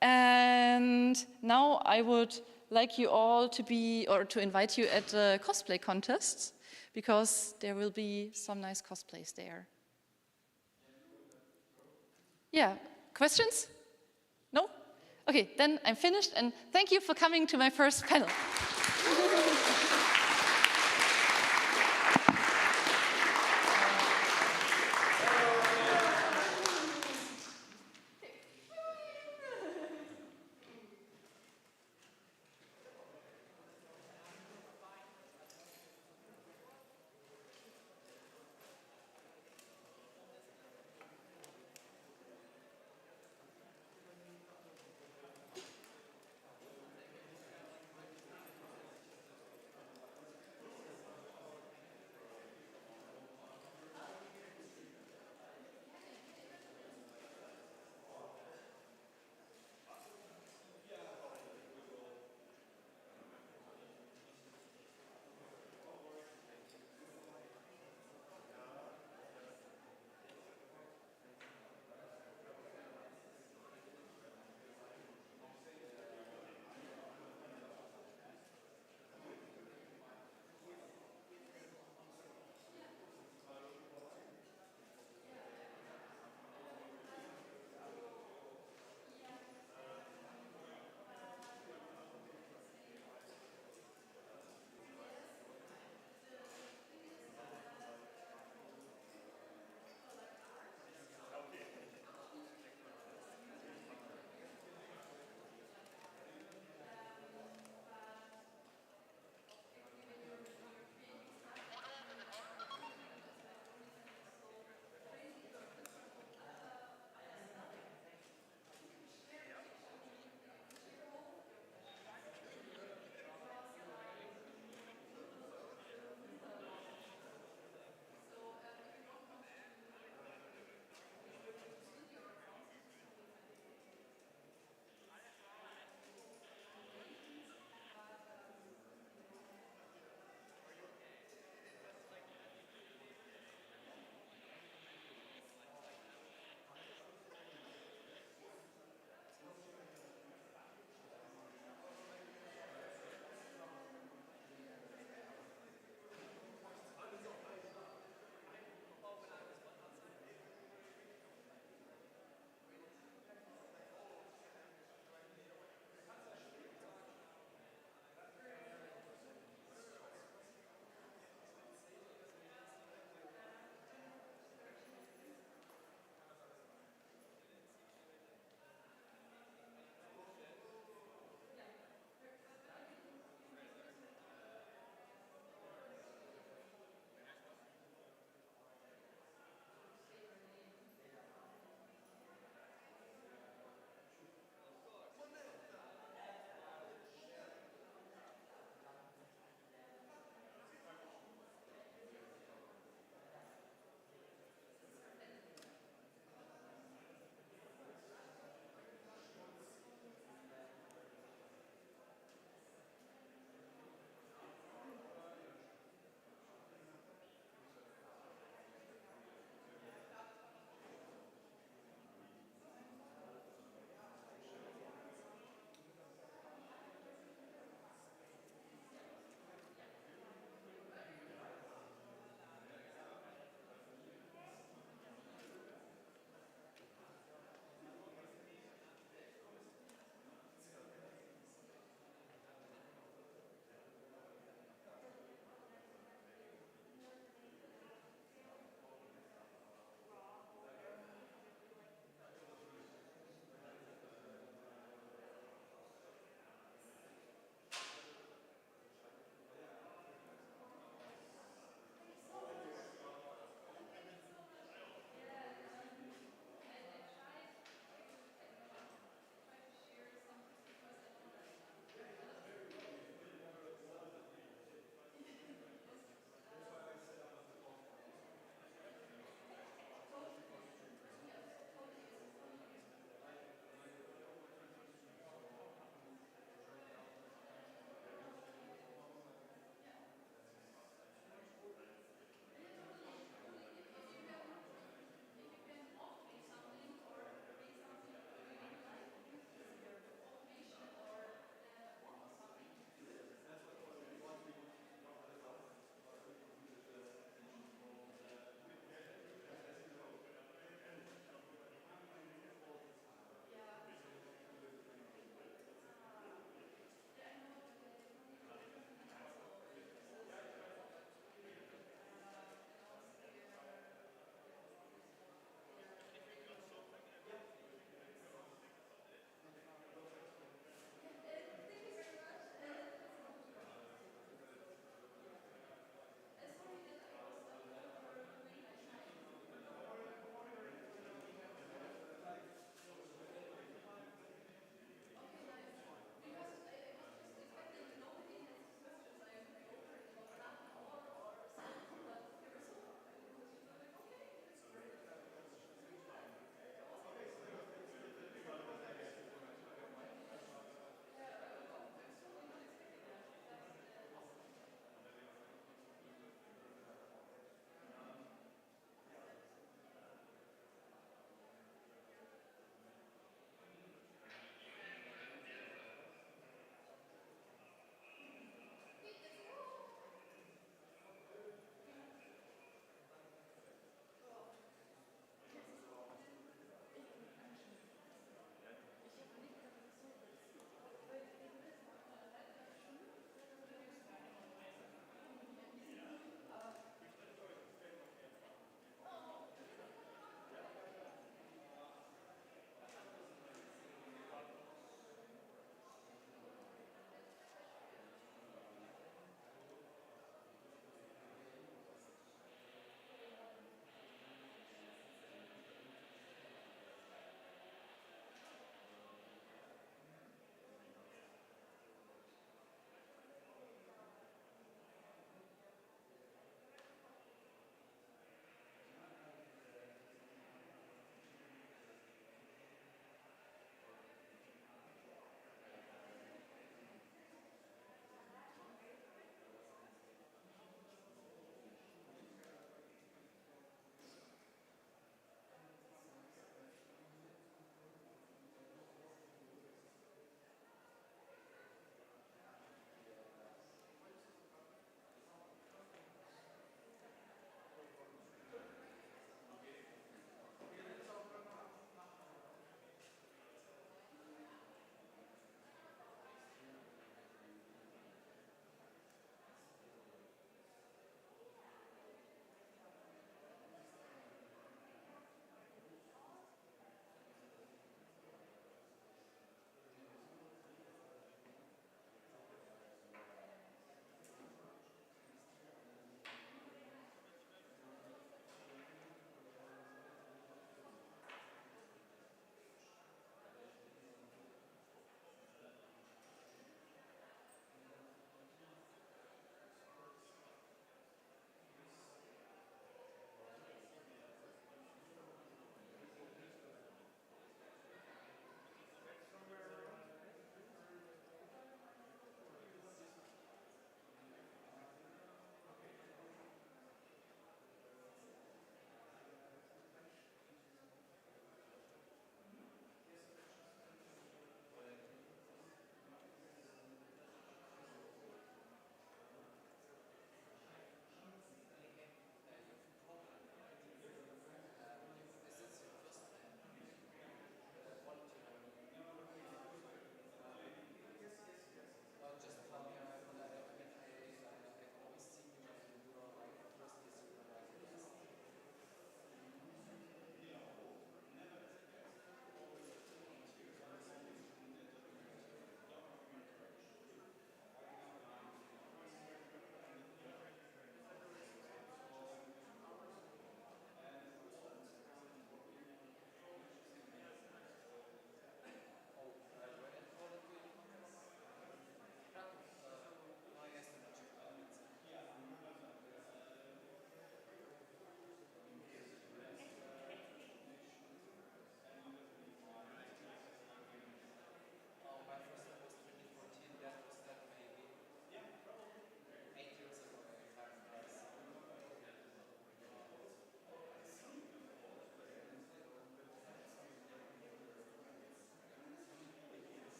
And now I would like you all to be, or to invite you at the cosplay contests, because there will be some nice cosplays there. Yeah, questions? No? Okay, then I'm finished, and thank you for coming to my first panel.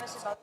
curious about.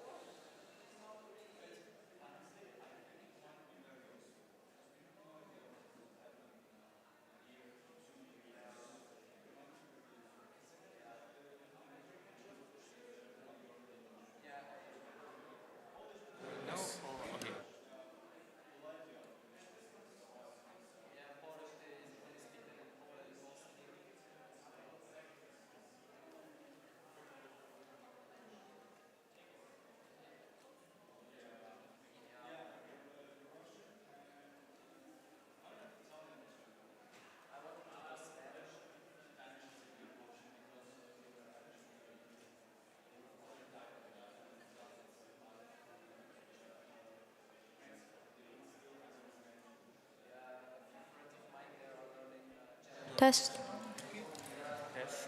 Test.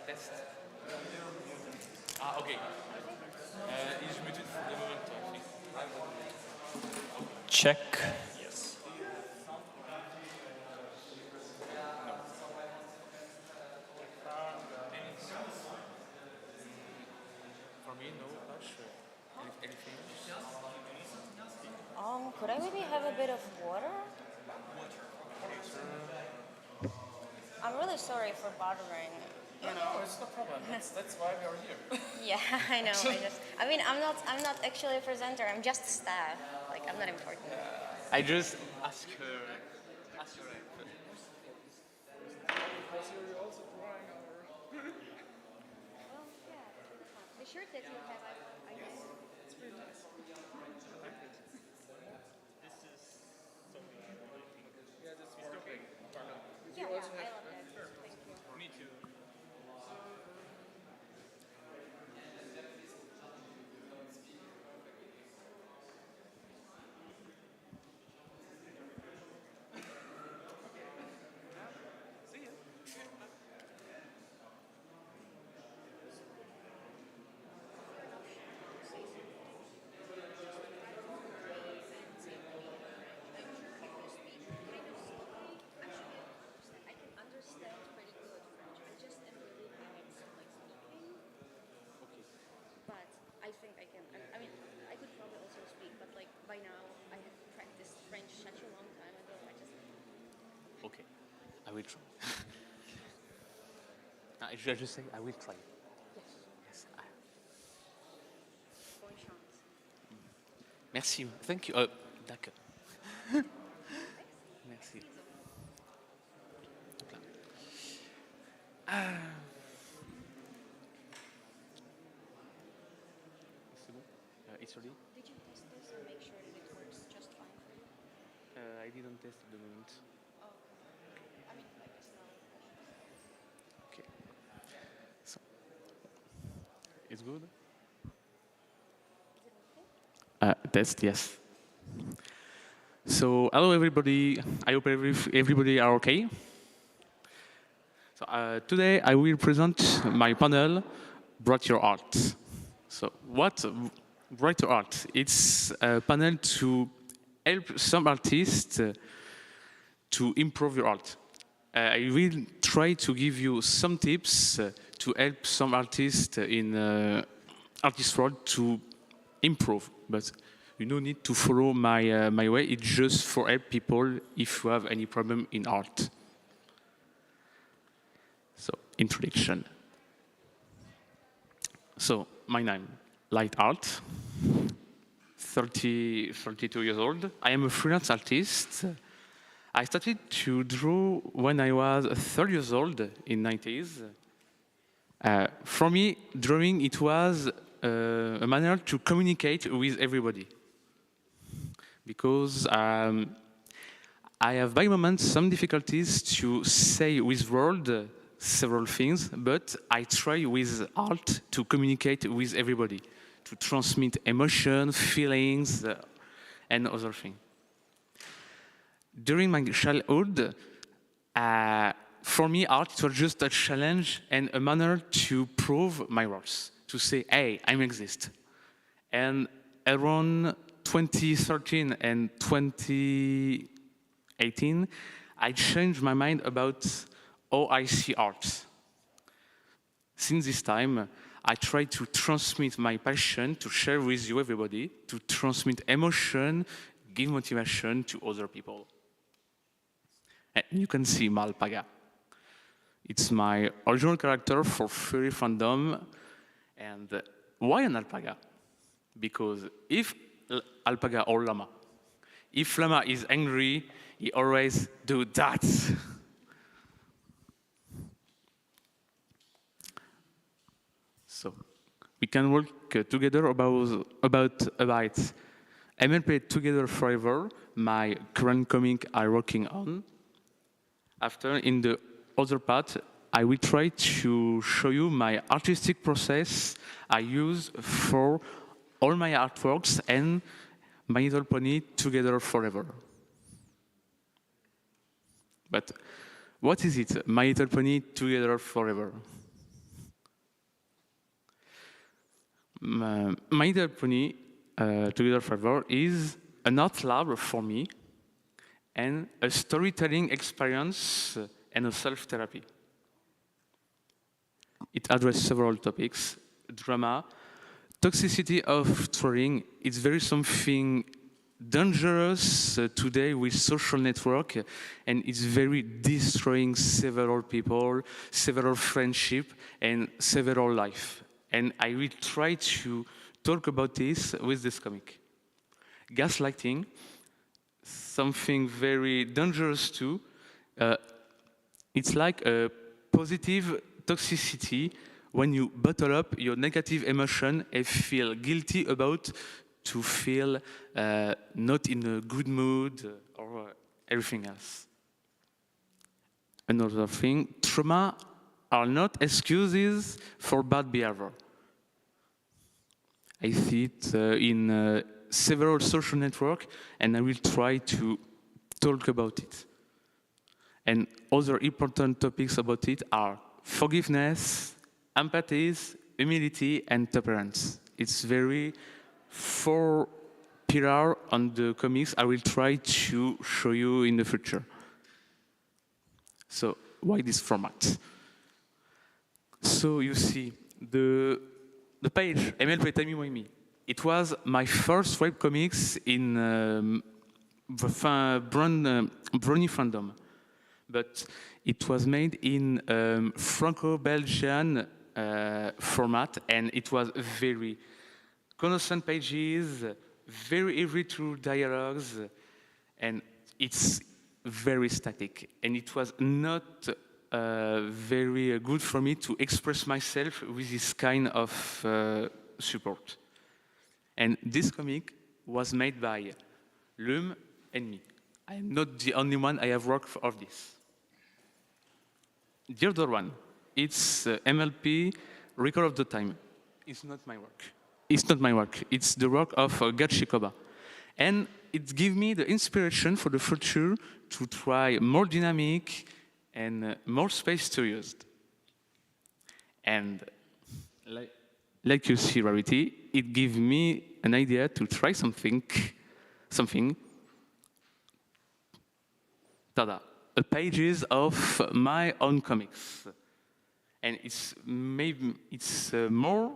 Test. Ah, okay. Is muted for the moment, I think. Check. Yes. For me, no, not sure. Anything? Could I maybe have a bit of water? I'm really sorry for bothering. You know. No, it's no problem. That's why we are here. Yeah, I know. I mean, I'm not actually a presenter. I'm just staff. Like, I'm not important. I just ask her. Ask her. The shirt that you have, I guess. It's very nice. I like it. This is something I really think. Yeah, this is okay. Yeah, I love that. Thank you. Me too. See ya. I can understand pretty good French. I just am really bad at speaking. But I think I can. I mean, I could probably also speak, but like by now I have practiced French such a long time ago. I just. Okay, I will try. Should I just say I will try? Yes. Bonne chance. Merci. Thank you. D'accord. Merci. C'est bon? It's ready? Did you test this and make sure that it works just fine for you? I didn't test at the moment. Oh, okay. I mean, I guess now. Okay. So, it's good? Test, yes. So, hello everybody. I hope everybody are okay. So, today I will present my panel, Brought Your Art. So, what Brought Your Art? It's a panel to help some artists to improve your art. I will try to give you some tips to help some artists in artist world to improve, but you don't need to follow my way. It's just for help people if you have any problem in art. So, introduction. So, my name, Light Art, 32 years old. I am a freelance artist. I started to draw when I was 30 years old in 90s. For me, drawing, it was a manner to communicate with everybody. Because I have by moments some difficulties to say with words several things, but I try with art to communicate with everybody, to transmit emotion, feelings, and other things. During my childhood, for me, art was just a challenge and a manner to prove my worth, to say, hey, I exist. And around 2013 and 2018, I changed my mind about how I see art. since this time, I try to transmit my passion, to share with you, everybody, to transmit emotion, give motivation to other people. And you can see my alpaca. It's my original character for furry fandom. And why an alpaca? Because if alpaca or llama, if llama is angry, he always do that. So we can work together about MLP Together Forever, my current comic I'm working on. After, in the other part, I will try to show you my artistic process I use for all my artworks and My Little Pony Together Forever. But what is it, My Little Pony Together Forever? My Little Pony Together Forever is an art lab for me and a storytelling experience and a self-therapy. It addresses several topics: drama, toxicity of trolling. It's very something dangerous today with social network, and it's very destroying several people, several friendship, and several life. And I will try to talk about this with this comic. Gaslighting, something very dangerous too. It's like a positive toxicity when you bottle up your negative emotion and feel guilty about to feel not in a good mood or everything else. Another thing, trauma are not excuses for bad behavior. I see it in several social networks, and I will try to talk about it. And other important topics about it are forgiveness, empathy, humility, and tolerance. It's very 4 pillars on the comics I will try to show you in the future. So why this format? So you see, the page MLP Time With Me. It was my first webcomics in Brownie fandom, but it was made in Franco-Belgian format, and it was very constant pages, very easy to dialogues, and it's very static. And it was not very good for me to express myself with this kind of support. And this comic was made by Lum and me. I'm not the only one I have worked for this. The other one, it's MLP Record of the Time. It's not my work. It's not my work. It's the work of Gachikoba. And it gives me the inspiration for the future to try more dynamic and more space to use. And like you see, Rarity, it gives me an idea to try something. Tada! Pages of my own comics, and it's more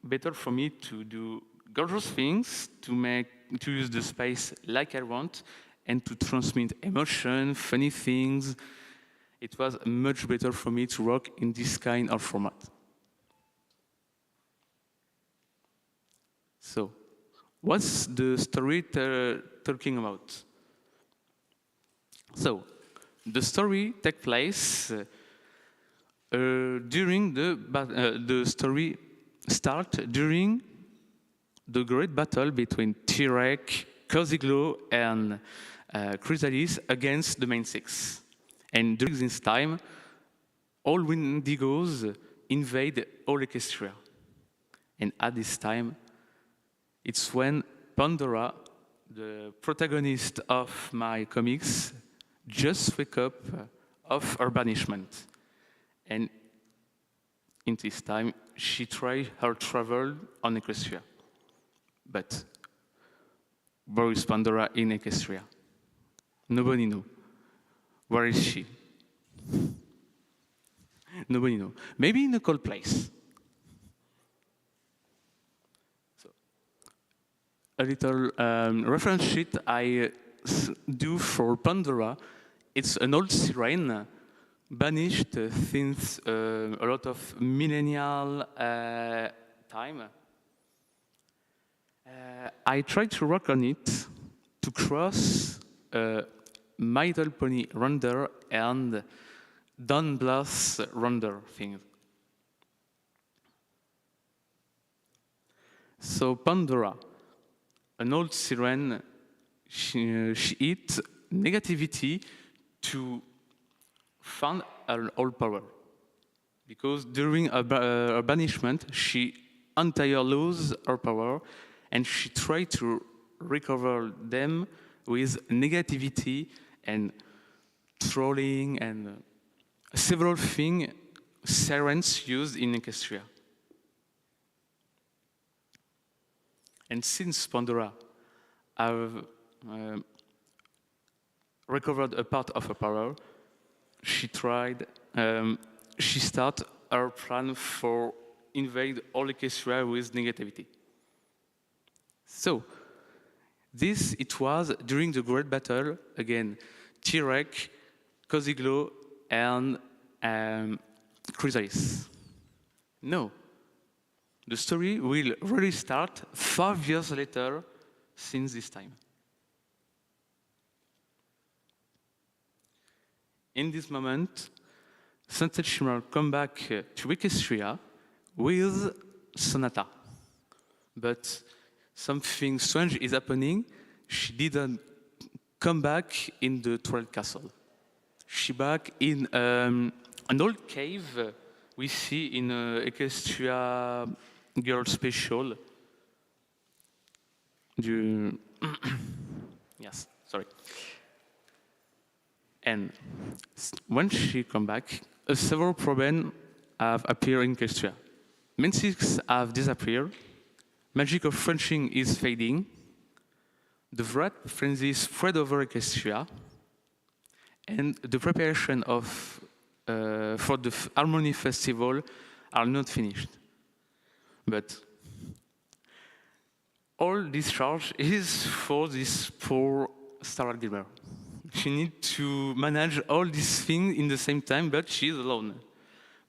better for me to do gorgeous things, to use the space like I want, and to transmit emotion, funny things. It was much better for me to work in this kind of format. So, what's the story talking about? So, the story takes place during the story starts during the great battle between T-Rex, Koziglo, and Chrysalis against the main six. And during this time, all Wendigos invade all Equestria. And at this time, it's when Pandora, the protagonist of my comics, just wake up of her banishment. And in this time, she tried her travel on Equestria. But where is Pandora in Equestria? Nobody knows. Where is she? Nobody knows. Maybe in a cold place. So, a little reference sheet I do for Pandora. It's an old siren, banished since a lot of millennial time. I tried to work on it to cross My Little Pony render and Don Bluth's render thing. So Pandora, an old siren, she eats negativity to find her old power. Because during her banishment, she entirely loses her power, and she tried to recover them with negativity and trolling and several things sirens used in Equestria. And since Pandora have recovered a part of her power, she started her plan for invade all Equestria with negativity. So, it was during the Great Battle, again, T-Rex, Cosiglo, and Chrysalis. No. The story will really start 5 years later since this time. In this moment, Sunset Shimmer come back to Equestria with Sonata. But something strange is happening. She didn't come back in the Twilight Castle. She back in an old cave we see in Equestria Girl Special. Yes, sorry. And when she come back, several problems have appeared in Equestria. Mystics have disappeared. Magic of Frenching is fading. The Wrath frenzy spread over Equestria. And the preparation for the Harmony Festival are not finished. But all this charge is for this poor Starlight Glimmer. She needs to manage all these things in the same time, but she's alone.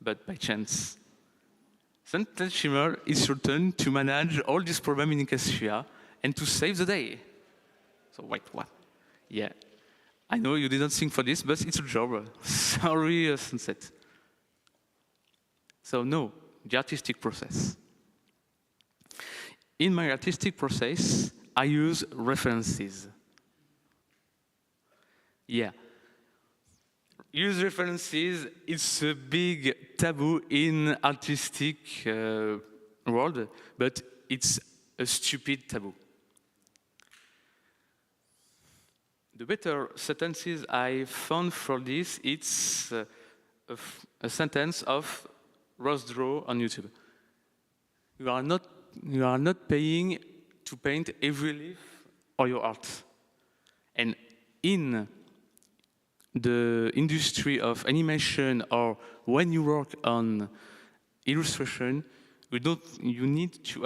But by chance, Sunset Shimmer is certain to manage all these problems in Equestria and to save the day. So wait, what? Yeah, I know you didn't think for this, but it's a job. Sorry, Sunset. So no, the artistic process. In my artistic process, I use references. Yeah. Use references, it's a big taboo in artistic world, but it's a stupid taboo. The better sentences I found for this, it's a sentence of Rose Draw on YouTube. You are not paying to paint every leaf or your art. And in the industry of animation or when you work on illustration, you need to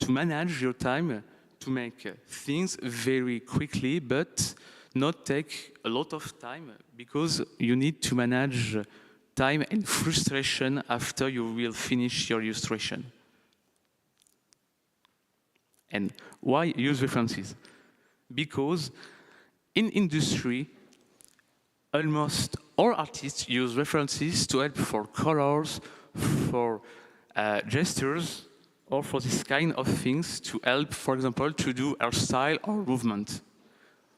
manage your time to make things very quickly, but not take a lot of time because you need to manage time and frustration after you will finish your illustration. And why use references? Because in industry, almost all artists use references to help for colors, for gestures, or for this kind of things to help, for example, to do hairstyle or movement.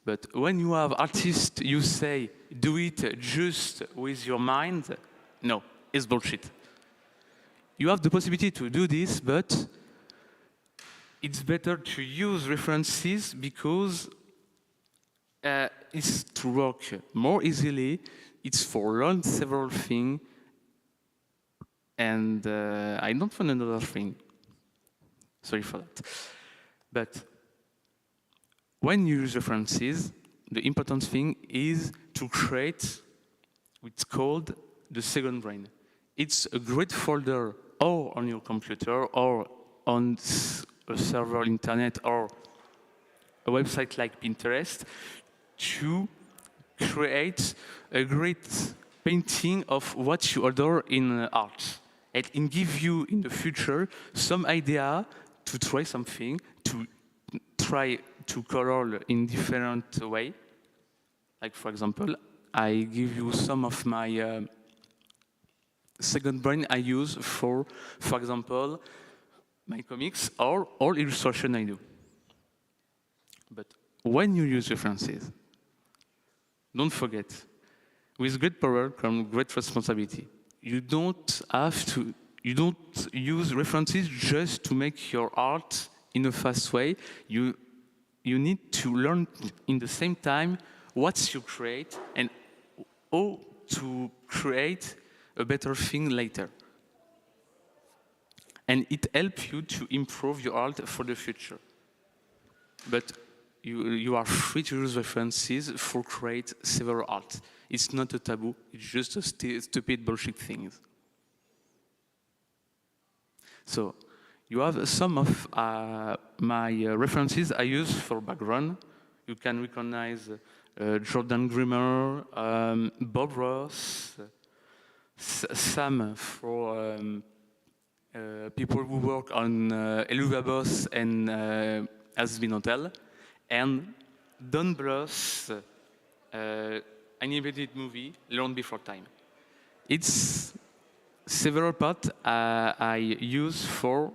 But when you have artists, you say, do it just with your mind. No, it's bullshit. You have the possibility to do this, but it's better to use references because it's to work more easily. It's for learn several things. And I don't find another thing. Sorry for that. But when you use references, the important thing is to create what's called the second brain. It's a great folder or on your computer or on a server internet or a website like Pinterest to create a great painting of what you adore in art. And give you in the future some idea to try something, to try to color in different way. Like for example, I give you some of my second brain I use for example, my comics or all illustration I do. But when you use references, don't forget, with great power comes great responsibility. You don't use references just to make your art in a fast way. You need to learn in the same time what you create and how to create a better thing later. And it helps you to improve your art for the future. But you are free to use references for create several art. It's not a taboo, it's just a stupid bullshit thing. So, you have some of my references I use for background. You can recognize Jordan Grimmer, Bob Ross, Sam for people who work on Eluva Boss and Has Been Hotel, and Don Bluth's animated movie, Land Before Time. It's several parts I use for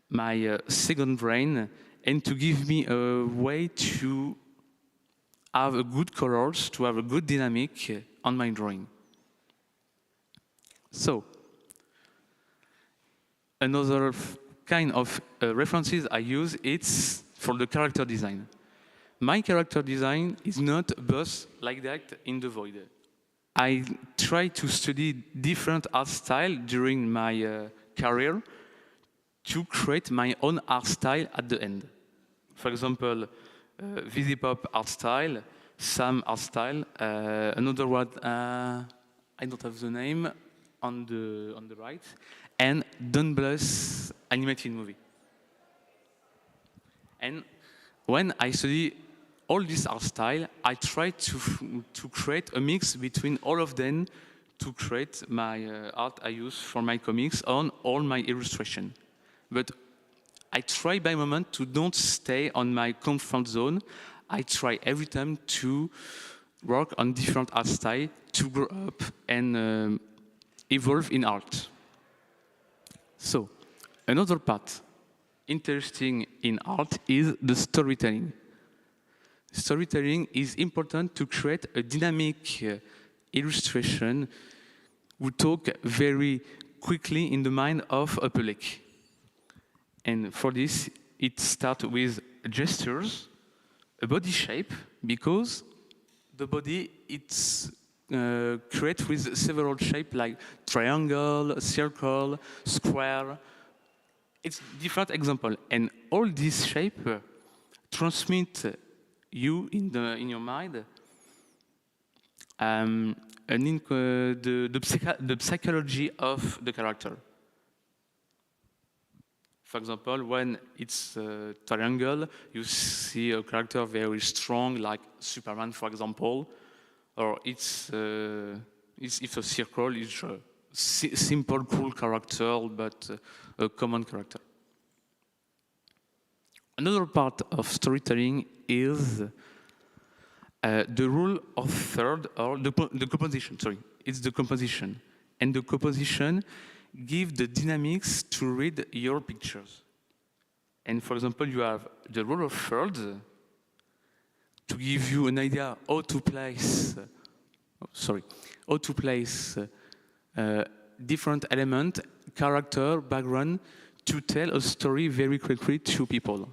my second brain and to give me a way to have a good colors, to have a good dynamic on my drawing. So, another kind of references I use, it's for the character design. My character design is not a bus like that in the void. I try to study different art style during my career to create my own art style at the end. For example, Vizzy Pop art style, Sam art style, another one, I don't have the name, on the right, and Don Bluth's animated movie. And when I study all this art style, I try to create a mix between all of them to create my art I use for my comics on all my illustration. But I try by moment to don't stay on my comfort zone. I try every time to work on different art style to grow up and evolve in art. So, another part interesting in art is the storytelling. Storytelling is important to create a dynamic illustration who talk very quickly in the mind of a public. And for this, it starts with gestures, a body shape, because the body it's created with several shapes like triangle, circle, square. It's different example, and all these shapes transmit you in your mind the psychology of the character. For example, when it's a triangle, you see a character very strong, like Superman, for example, or if a circle, it's a simple, cool character, but a common character. Another part of storytelling is the rule of third, or the composition, sorry. It's the composition. And the composition gives the dynamics to read your pictures. And for example, you have the rule of third to give you an idea how to place, different element, character, background, to tell a story very quickly to people.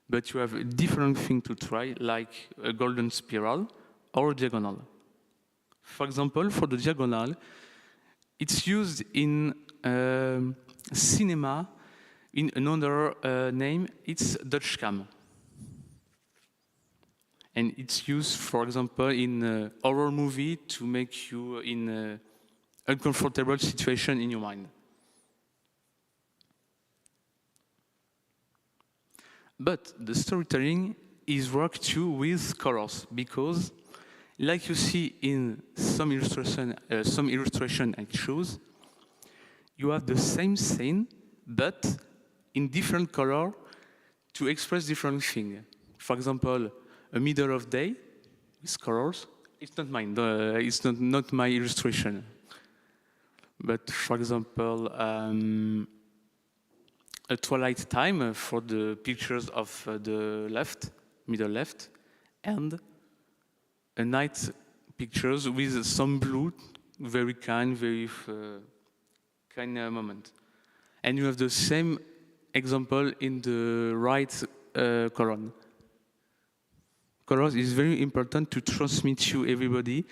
But you have a different thing to try, like a golden spiral or a diagonal. For example, for the diagonal, it's used in cinema in another name, it's Dutch cam. And it's used, for example, in a horror movie to make you in an uncomfortable situation in your mind. But the storytelling is worked too with colors, because like you see in some illustration and shows, you have the same scene, but in different color to express different things. For example, a middle of day with colors. It's not mine. It's not my illustration. But for example, a twilight time for the pictures of the left, middle left, and a night pictures with some blue, very kind moment. And you have the same example in the right column. Colors is very important to transmit you, everybody,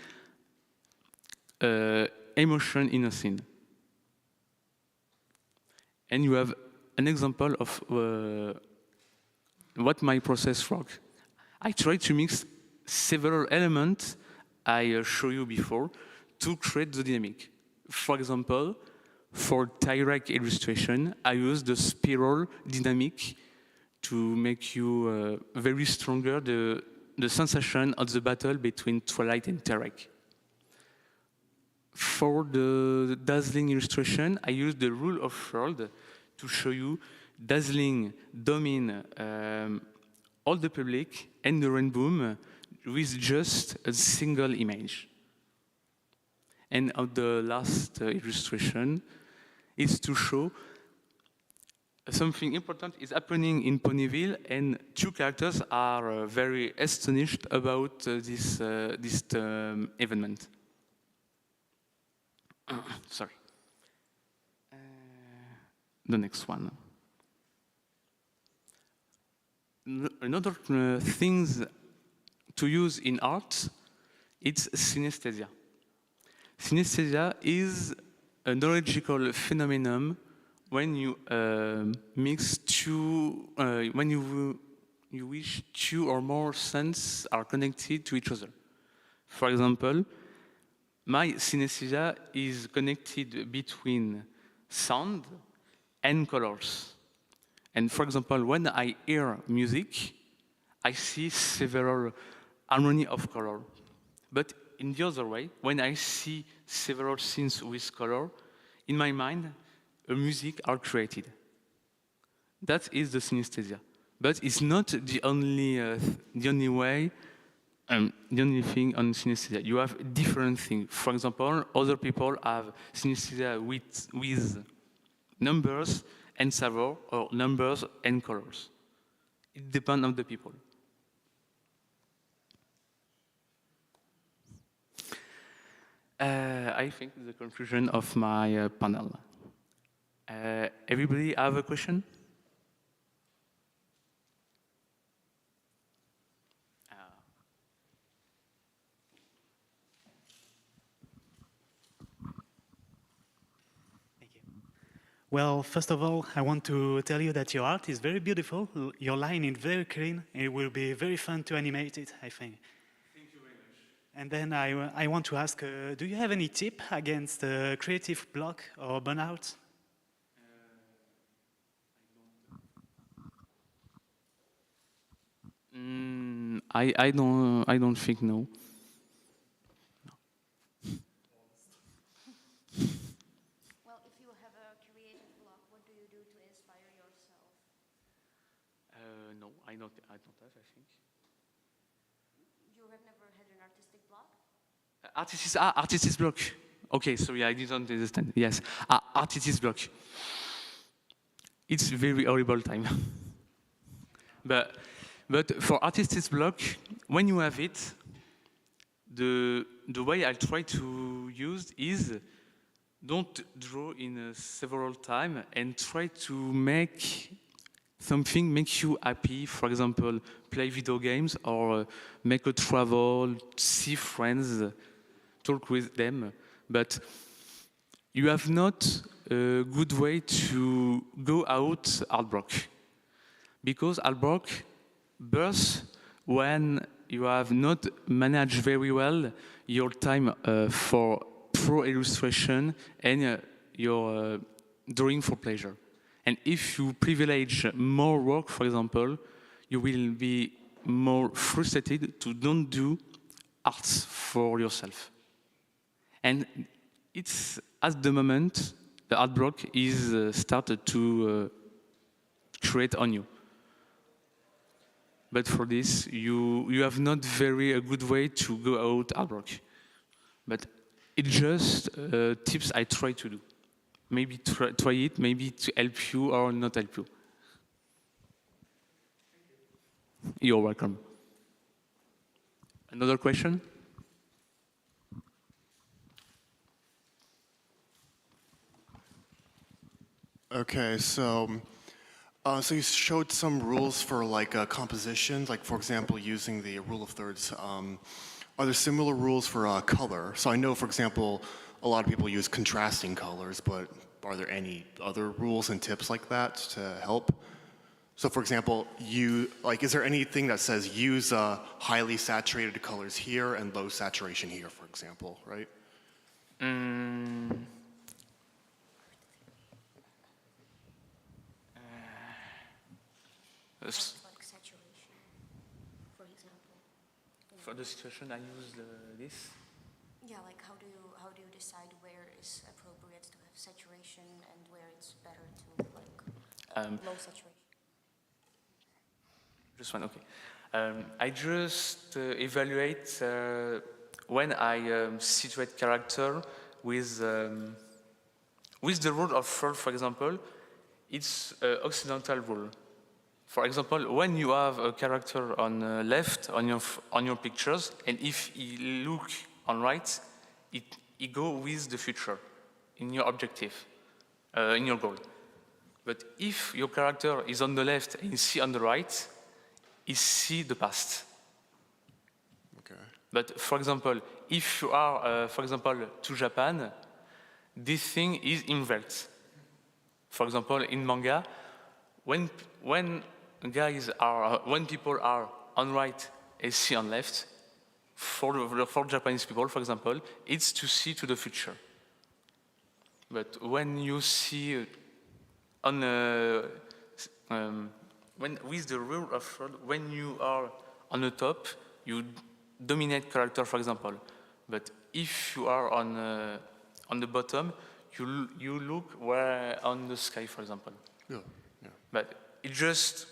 emotion in a scene. And you have an example of what my process works. I try to mix several elements I showed you before to create the dynamic. For example, for direct illustration, I use the spiral dynamic to make you very stronger the sensation of the battle between Twilight and Tarek. For the dazzling illustration, I use the rule of third to show you dazzling domine all the public and the rainbow with just a single image. And of the last illustration is to show something important is happening in Ponyville, and two characters are very astonished about this event. Sorry. The next one. Another things to use in art, it's synesthesia. Synesthesia is a neurological phenomenon when you mix two, when you wish two or more senses are connected to each other. For example, my synesthesia is connected between sound and colors. And for example, when I hear music, I see several harmony of color. But in the other way, when I see several scenes with color, in my mind, a music are created. That is the synesthesia. But it's not the only way, the only thing on synesthesia. You have different things. For example, other people have synesthesia with numbers and savor, or numbers and colors. It depends on the people. I think the conclusion of my panel. Everybody have a question? Well, first of all, I want to tell you that your art is very beautiful. Your line is very clean. It will be very fun to animate it, I think. Thank you very much. And then I want to ask, do you have any tip against creative block or burnout? I don't think no. Well, if you have a creative block, what do you do to inspire yourself? No, I don't have, I think. You have never had an artistic block? Artistic block. Okay, sorry, I didn't understand. Yes, artistic block. It's very horrible time. But for artistic block, when you have it, the way I try to use is don't draw in several time and try to make something make you happy. For example, play video games or make a travel, see friends, talk with them. But you have not a good way to go out art block, because art block bursts when you have not managed very well your time for pro illustration and your drawing for pleasure. And if you privilege more work, for example, you will be more frustrated to don't do arts for yourself. And it's at the moment the art block is started to create on you. But for this, you have not very a good way to go out art block. But it's just tips I try to do. Maybe try it, maybe to help you or not help you. You're welcome. Another question? Okay, so you showed some rules for like composition, like for example using the rule of thirds. Are there similar rules for color? So I know, for example, a lot of people use contrasting colors, but are there any other rules and tips like that to help? So for example, is there anything that says use highly saturated colors here and low saturation here, for example, right? Like saturation, for example. For the situation, I use this. Yeah, like how do you decide where is appropriate to have saturation and where it's better to like low saturation? Just one, okay. I just evaluate when I situate character with the rule of third, for example. It's occidental rule. For example, when you have a character on left on your pictures, and if he look on right, he go with the future in your objective, in your goal. But if your character is on the left and you see on the right, he see the past. Okay. But for example, if you are, for example, to Japan, this thing is inverted. For example, in manga, when people are on right and see on left, for Japanese people, for example, it's to see to the future. But when you see with the rule of third, when you are on the top, you dominate character, for example. But if you are on the bottom, you look where on the sky, for example. Yeah. But it's just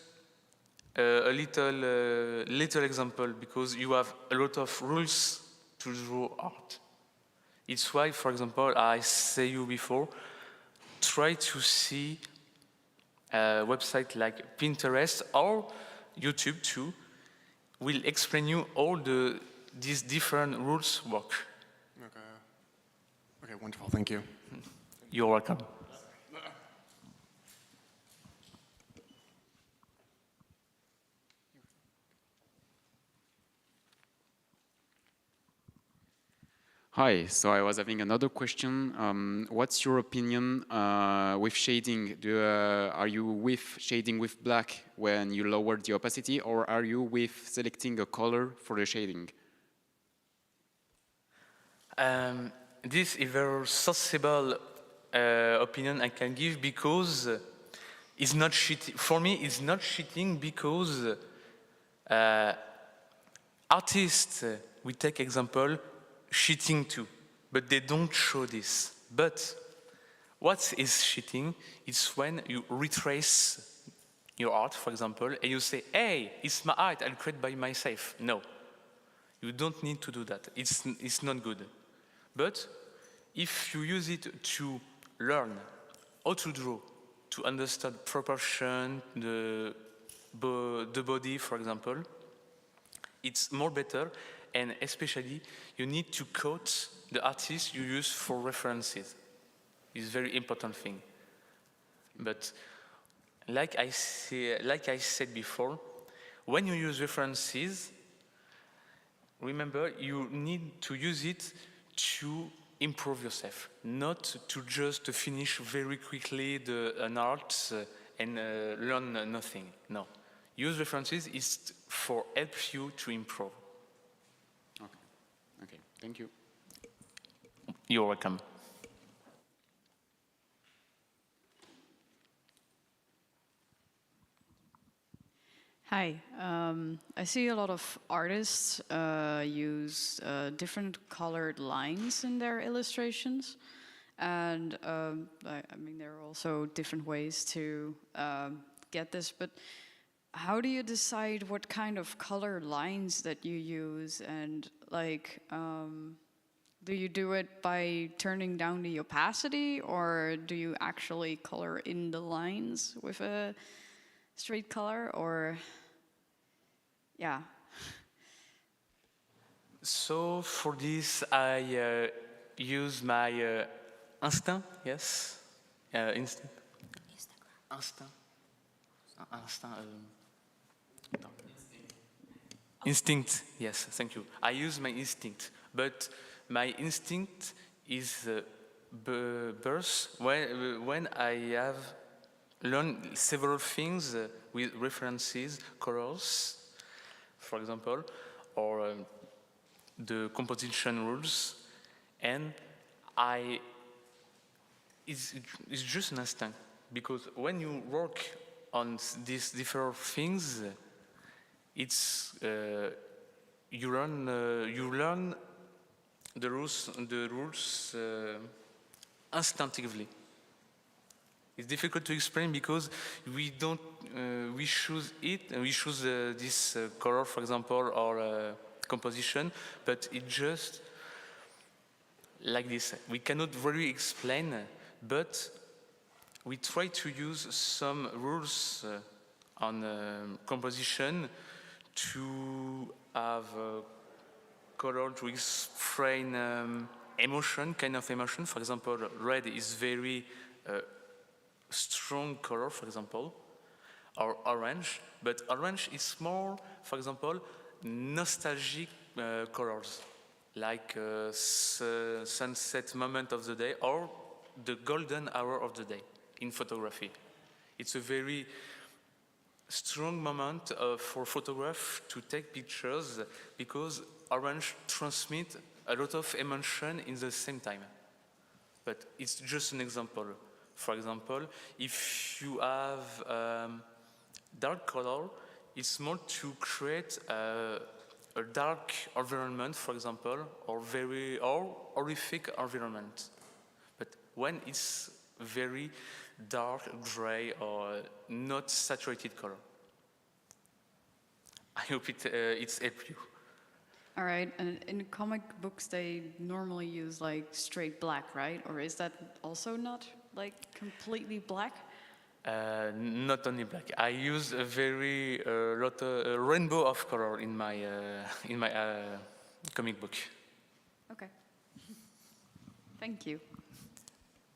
a little example because you have a lot of rules to draw art. It's why, for example, I say you before, try to see a website like Pinterest or YouTube too will explain you all these different rules work. Okay, wonderful, thank you. You're welcome. Hi, so I was having another question. What's your opinion with shading? Are you with shading with black when you lower the opacity, or are you with selecting a color for the shading? This is a very sensible opinion I can give because it's not cheating. For me, it's not cheating because artists, we take example, cheating too, but they don't show this. But what is cheating? It's when you retrace your art, for example, and you say, hey, it's my art, I'll create by myself. No, you don't need to do that. It's not good. But if you use it to learn how to draw, to understand proportion, the body, for example, it's more better. And especially, you need to quote the artist you use for references. It's a very important thing. But like I said before, when you use references, remember you need to use it to improve yourself, not to just finish very quickly an art and learn nothing. No, use references is for help you to improve. Thank you. You're welcome. Hi. I see a lot of artists use different colored lines in their illustrations. And I mean, there are also different ways to get this, but how do you decide what kind of color lines that you use? And like, do you do it by turning down the opacity, or do you actually color in the lines with a straight color, or yeah? So for this, I use my instinct, yes, instinct. Instinct. Instinct, yes, thank you. I use my instinct, but my instinct is birth when I have learned several things with references, colors, for example, or the composition rules, and it's just an instinct, because when you work on these different things, it's you learn the rules instinctively. It's difficult to explain because we don't we choose it, and we choose this color, for example, or composition, but it just like this. We cannot really explain, but we try to use some rules on composition to have color to explain emotion, kind of emotion. For example, red is very strong color, for example, or orange, but orange is more, for example, nostalgic colors, like sunset moment of the day or the golden hour of the day in photography. It's a very strong moment for photograph to take pictures because orange transmit a lot of emotion in the same time. But it's just an example. For example, if you have dark color, it's more to create a dark environment, for example, or horrific environment. But when it's very dark, gray, or not saturated color. I hope it's helped you. All right, and in comic books they normally use like straight black, right? Or is that also not like completely black? Not only black. I use a very lot of rainbow of color in my comic book. Okay. Thank you.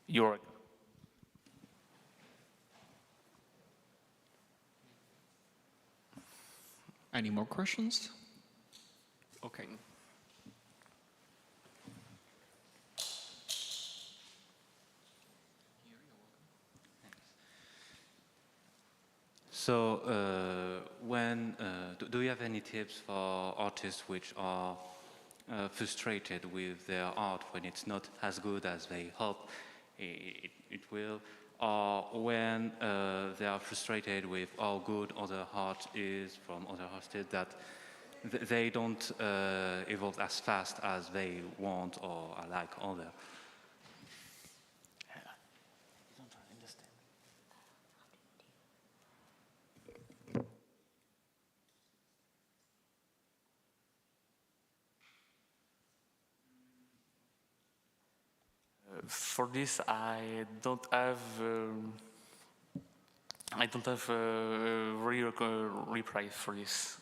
You're welcome. Any more questions? Okay. So, do you have any tips for artists which are frustrated with their art when it's not as good as they hope it will, or when they are frustrated with how good other art is from other artists that they don't evolve as fast as they want or like other? For this, I don't have a real reply for this.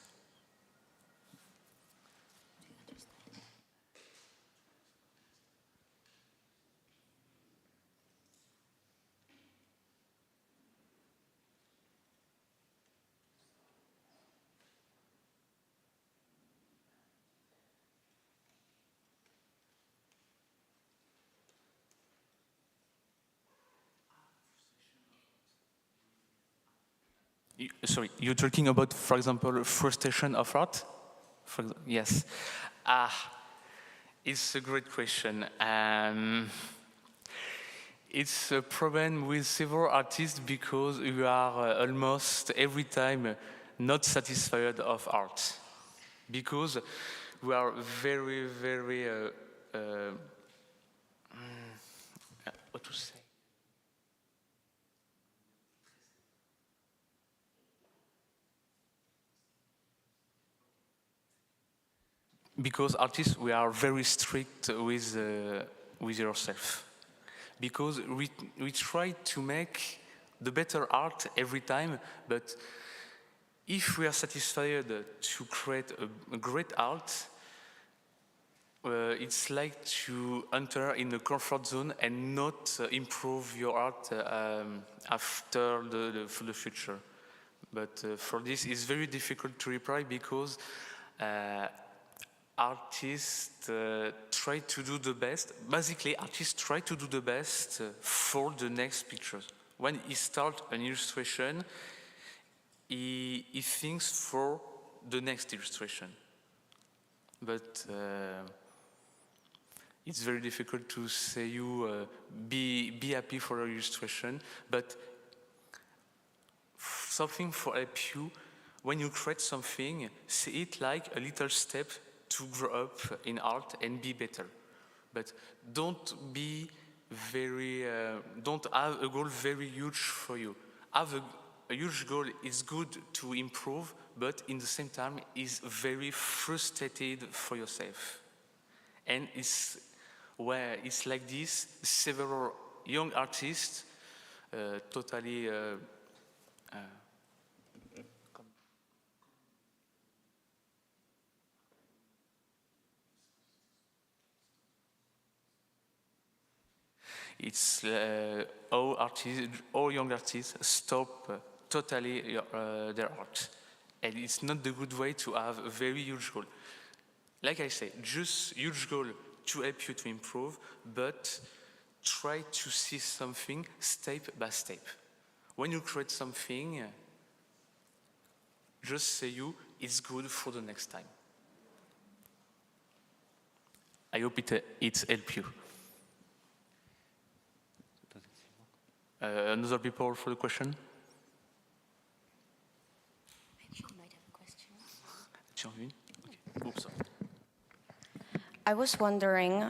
Sorry, you're talking about, for example, frustration of art? Yes. It's a great question. It's a problem with several artists because we are almost every time not satisfied of art. Because we are very, very, what to say? Because artists, we are very strict with yourself. Because we try to make the better art every time, but if we are satisfied to create a great art, it's like to enter in the comfort zone and not improve your art after for the future. But for this, it's very difficult to reply because artists try to do the best. Basically, artists try to do the best for the next pictures. When he starts an illustration, he thinks for the next illustration. But it's very difficult to say you be happy for your illustration. But something for help you, when you create something, see it like a little step to grow up in art and be better. But don't be very, don't have a goal very huge for you. Have a huge goal is good to improve, but in the same time is very frustrated for yourself. And it's where it's like this, several young artists totally it's all young artists stop totally their art. And it's not the good way to have a very huge goal. Like I say, just huge goal to help you to improve, but try to see something step by step. When you create something, just say it's good for the next time. I hope it helped you. Another people for the question? You might have a question. Okay. Oops, sorry. I was wondering,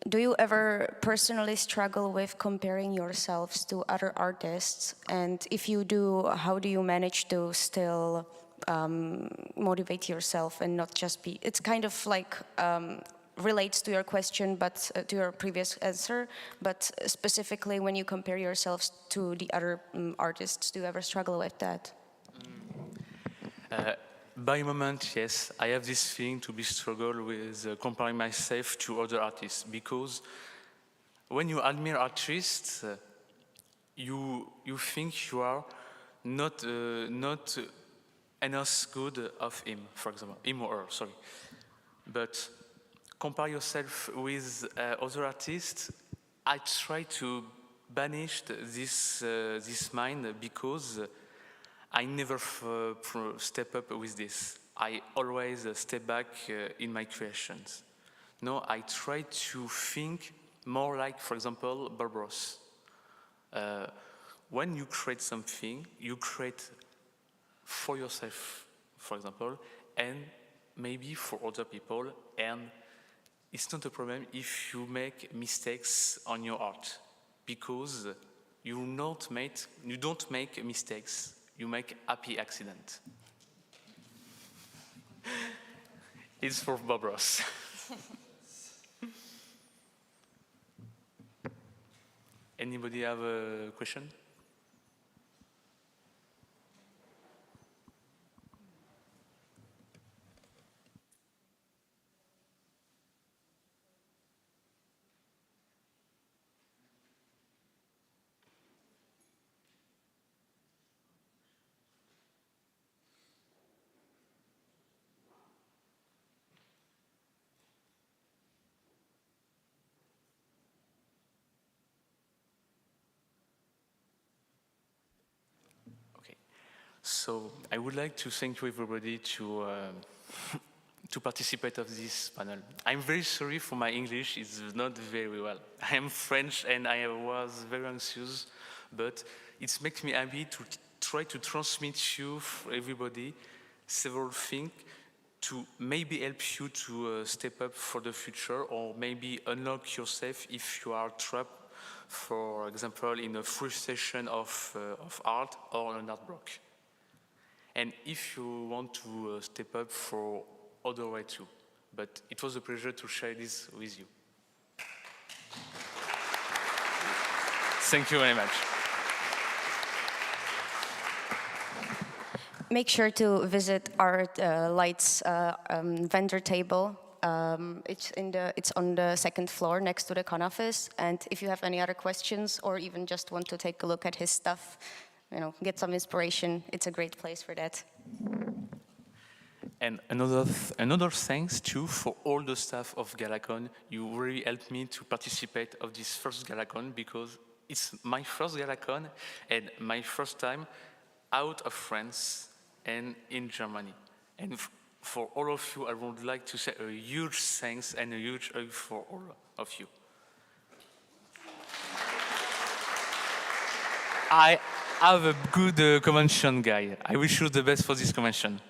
do you ever personally struggle with comparing yourselves to other artists? And if you do, how do you manage to still motivate yourself and not just be... It's kind of like relates to your question, but to your previous answer, but specifically when you compare yourselves to the other artists, do you ever struggle with that? By moment, yes, I have this feeling to be struggle with comparing myself to other artists, because when you admire artists, you think you are not enough good of him, for example, him or her, sorry. But compare yourself with other artists. I try to banish this mind because I never step up with this. I always step back in my creations. No, I try to think more like, for example, Bob Ross. When you create something, you create for yourself, for example, and maybe for other people, and it's not a problem if you make mistakes on your art, because you don't make mistakes. You make happy accident. It's for Bob Ross. Anybody have a question? So I would like to thank you everybody to participate of this panel. I'm very sorry for my English, it's not very well. I am French and I was very anxious, but it makes me happy to try to transmit you, everybody, several things to maybe help you to step up for the future or maybe unlock yourself if you are trapped, for example, in a frustration of art or an art block. And if you want to step up for other way too. But it was a pleasure to share this with you. Thank you very much. Make sure to visit our lights vendor table. It's on the second floor next to the con office. And if you have any other questions or even just want to take a look at his stuff, get some inspiration, it's a great place for that. And another thanks too for all the staff of GalaCon. You really helped me to participate of this first GalaCon because it's my first GalaCon and my first time out of France and in Germany. And for all of you, I would like to say a huge thanks and a huge hug for all of you. I have a good convention, guy. I wish you the best for this convention.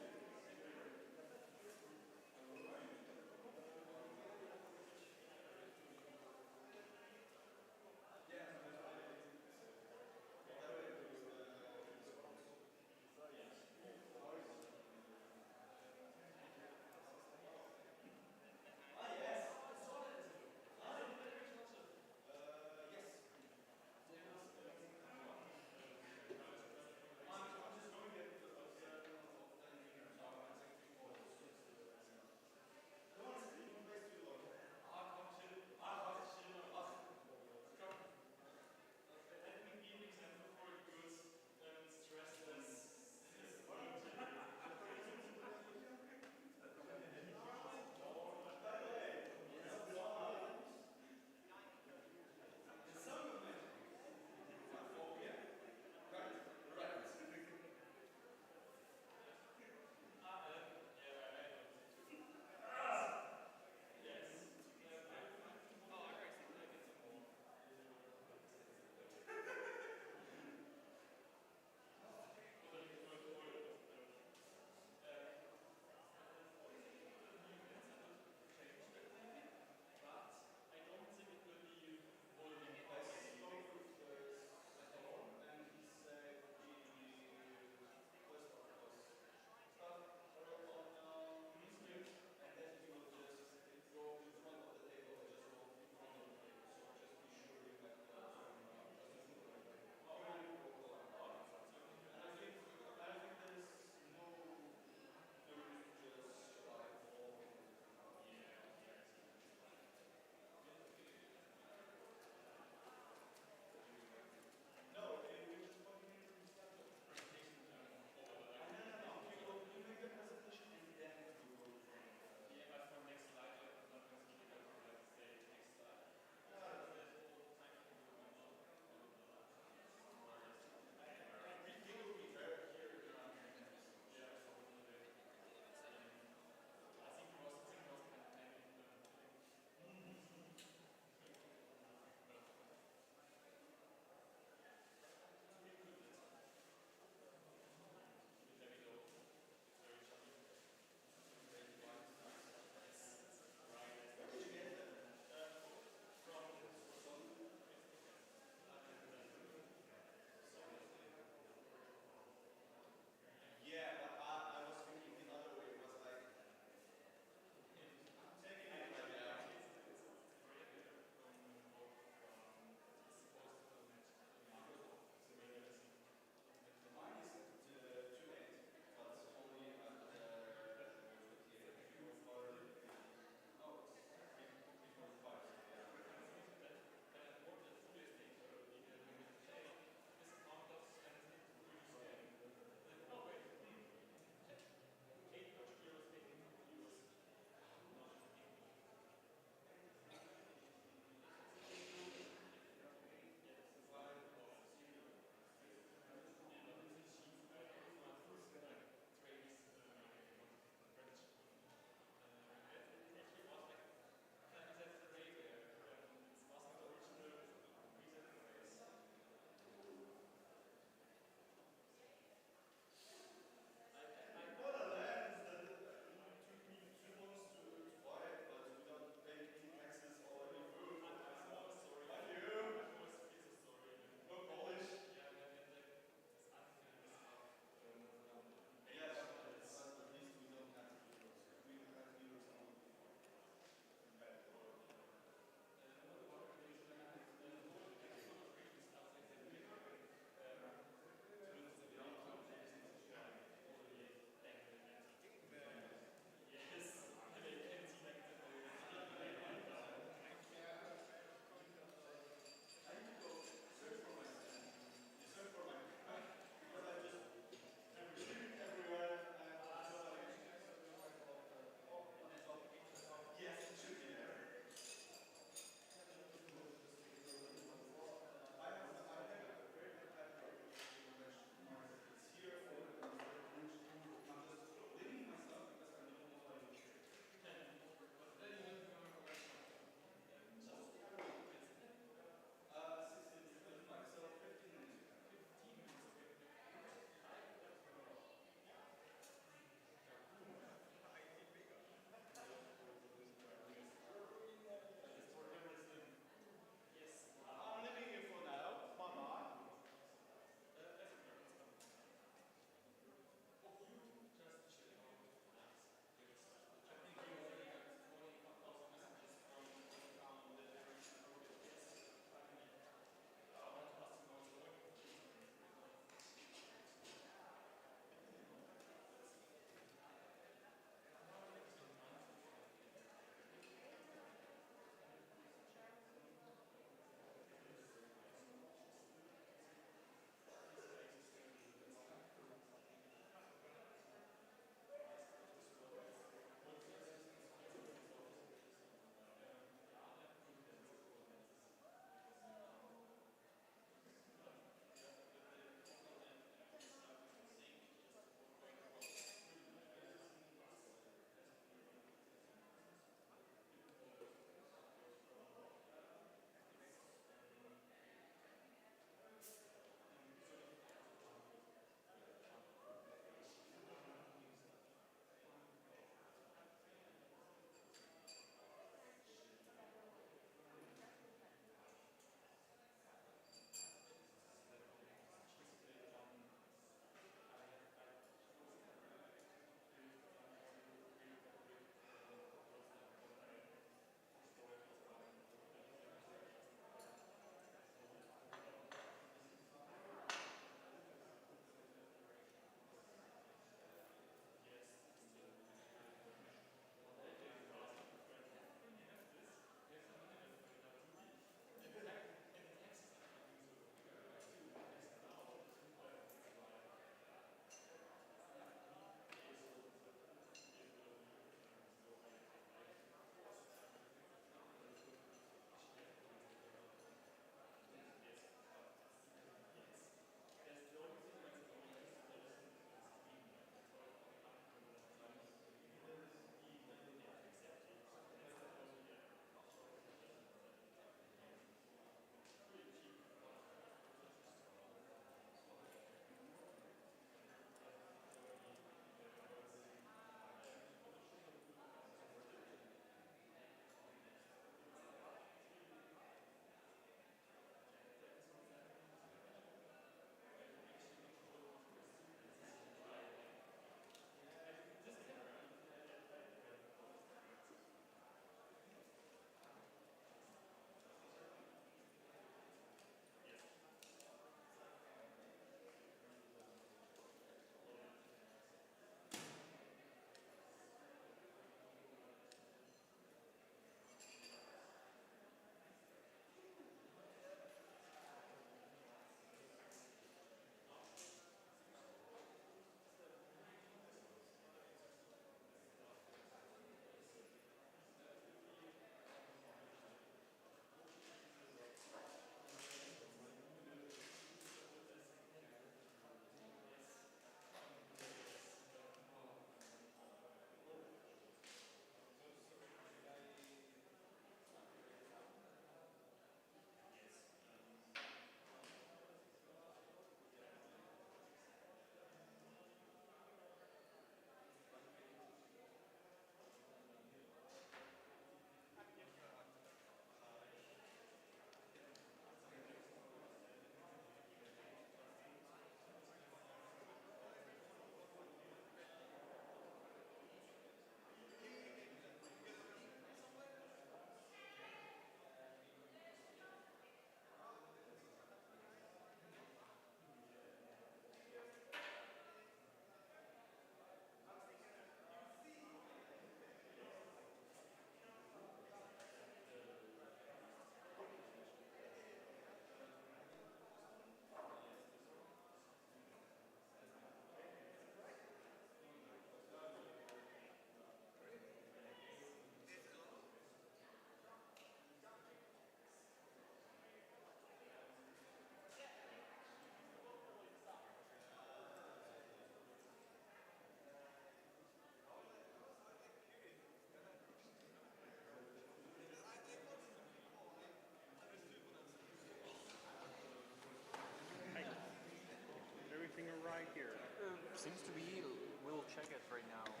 Seems to be. We'll check it right now. Oh,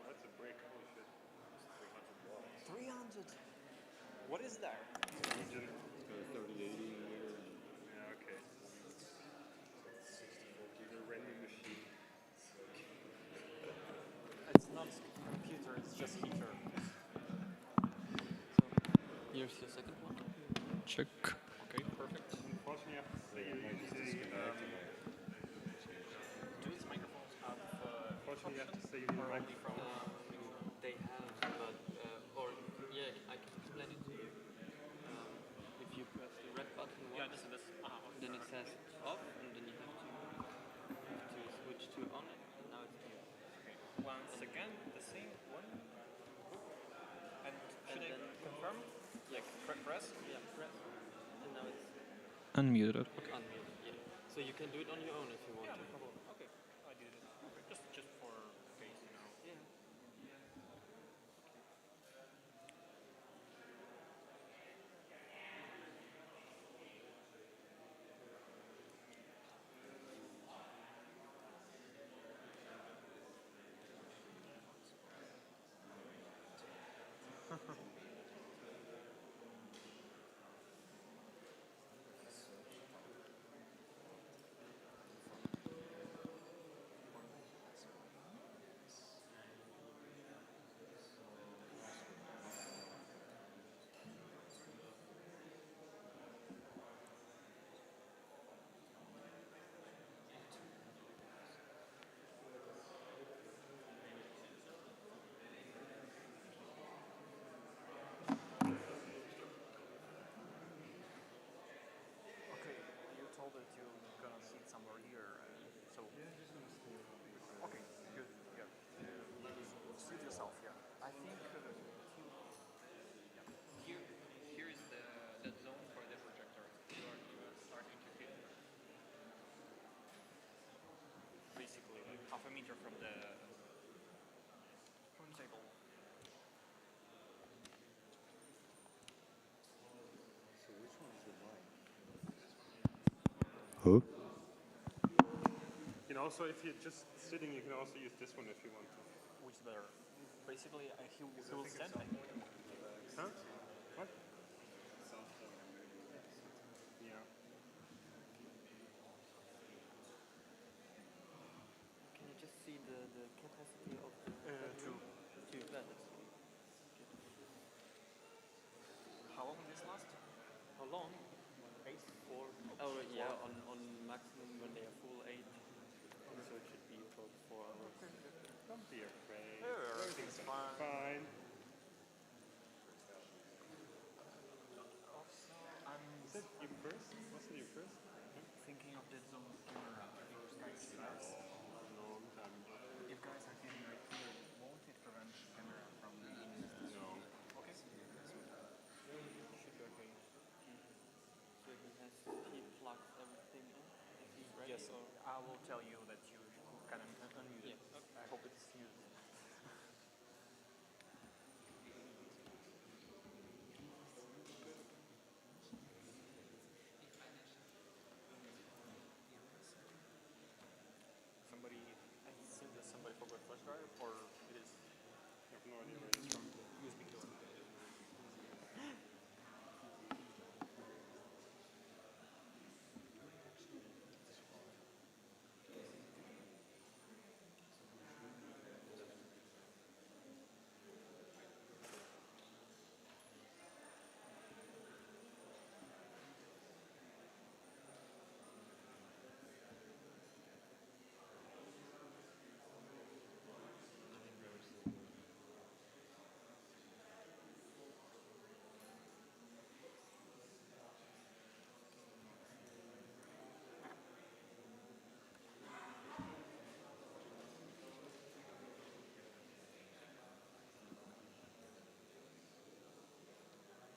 that's a brick. Holy shit. 300. What is there? It's got a 3080 in there. Yeah, okay. 64 gig render machine. It's not computer, it's just heater. So, here's the second one. Check. Okay, perfect. Unfortunately, I have to say you need do these microphones have unfortunately, I have to say you need a microphone. They have, but, or, yeah, I can explain it to you. If you press the red button once, then it says off, and then you have to switch to on it, and now it's on. Okay. Once again, the same one. And should I confirm? Like, press? Yeah, press. And now it's unmuted. Okay. Unmuted, yeah. So you can do it on your own if you want to. No problem. Okay, I did it. Okay. Just for case, you know. Yeah. Okay, you told that you're gonna sit somewhere here, so... Yeah, just gonna stay over here. Okay, good, yeah. Sit yourself, yeah. I think here is the zone for the projector. You are starting to hit. Basically, like half a meter from the table. So which one is the mic? Huh? You know, also if you're just sitting, you can also use this one if you want to. Which is better? Basically, he will stand. Huh? What? Yeah. Can you just see the capacity of the Two. That is good. How long this last? How long? 8? 4? Oh, yeah, on maximum when they are full 8. So it should be about 4 hours. Don't be afraid. Everything's fine. Fine. Also, I'm Is it you first? Wasn't you first? thinking of the zoom camera. Long time ago. If guys are getting recorded, won't it prevent the camera from being... No. Okay. Should be okay. So he plugs everything in. He's ready. Yes, or I will tell you that you can unmute it. Yeah. Okay. I hope it's muted. Somebody, I think that somebody forgot flash drive, or it is. I have no idea where it is from. USB door.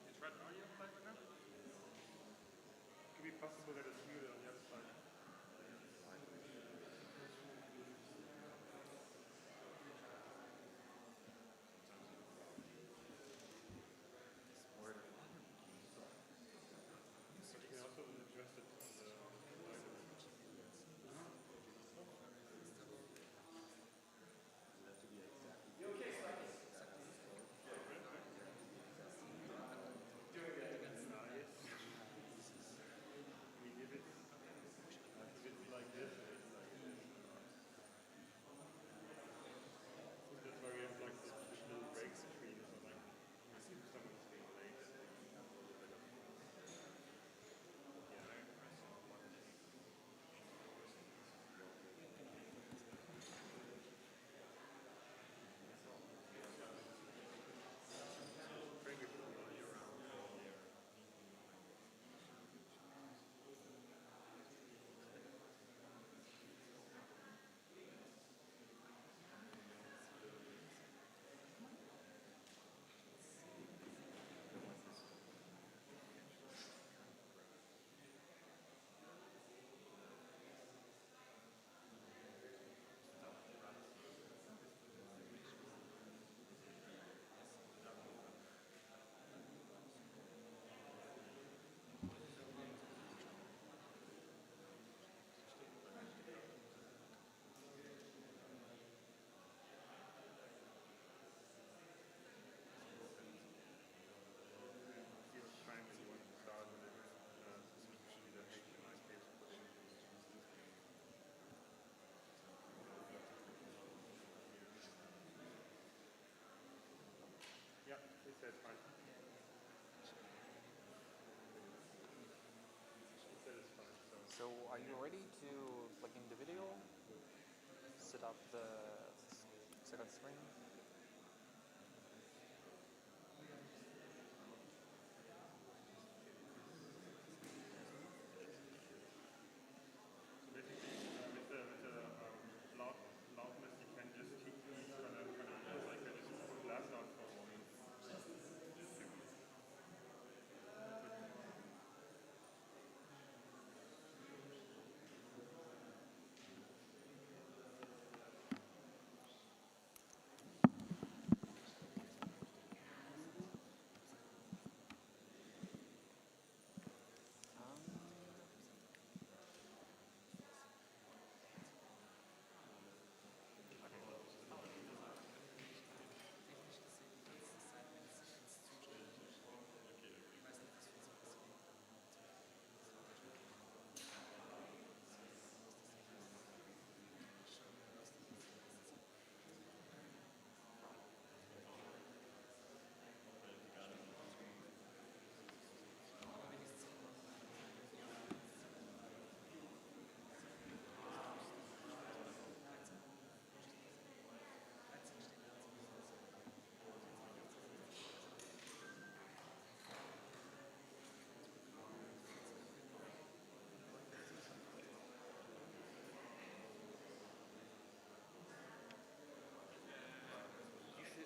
It's right now, you have right now? Could be possible that it's muted on the other side. You can also adjust it on the So are you ready to plug in the video? Set up the second screen? Loudness, you can just keep these kind of like just blast out for a moment.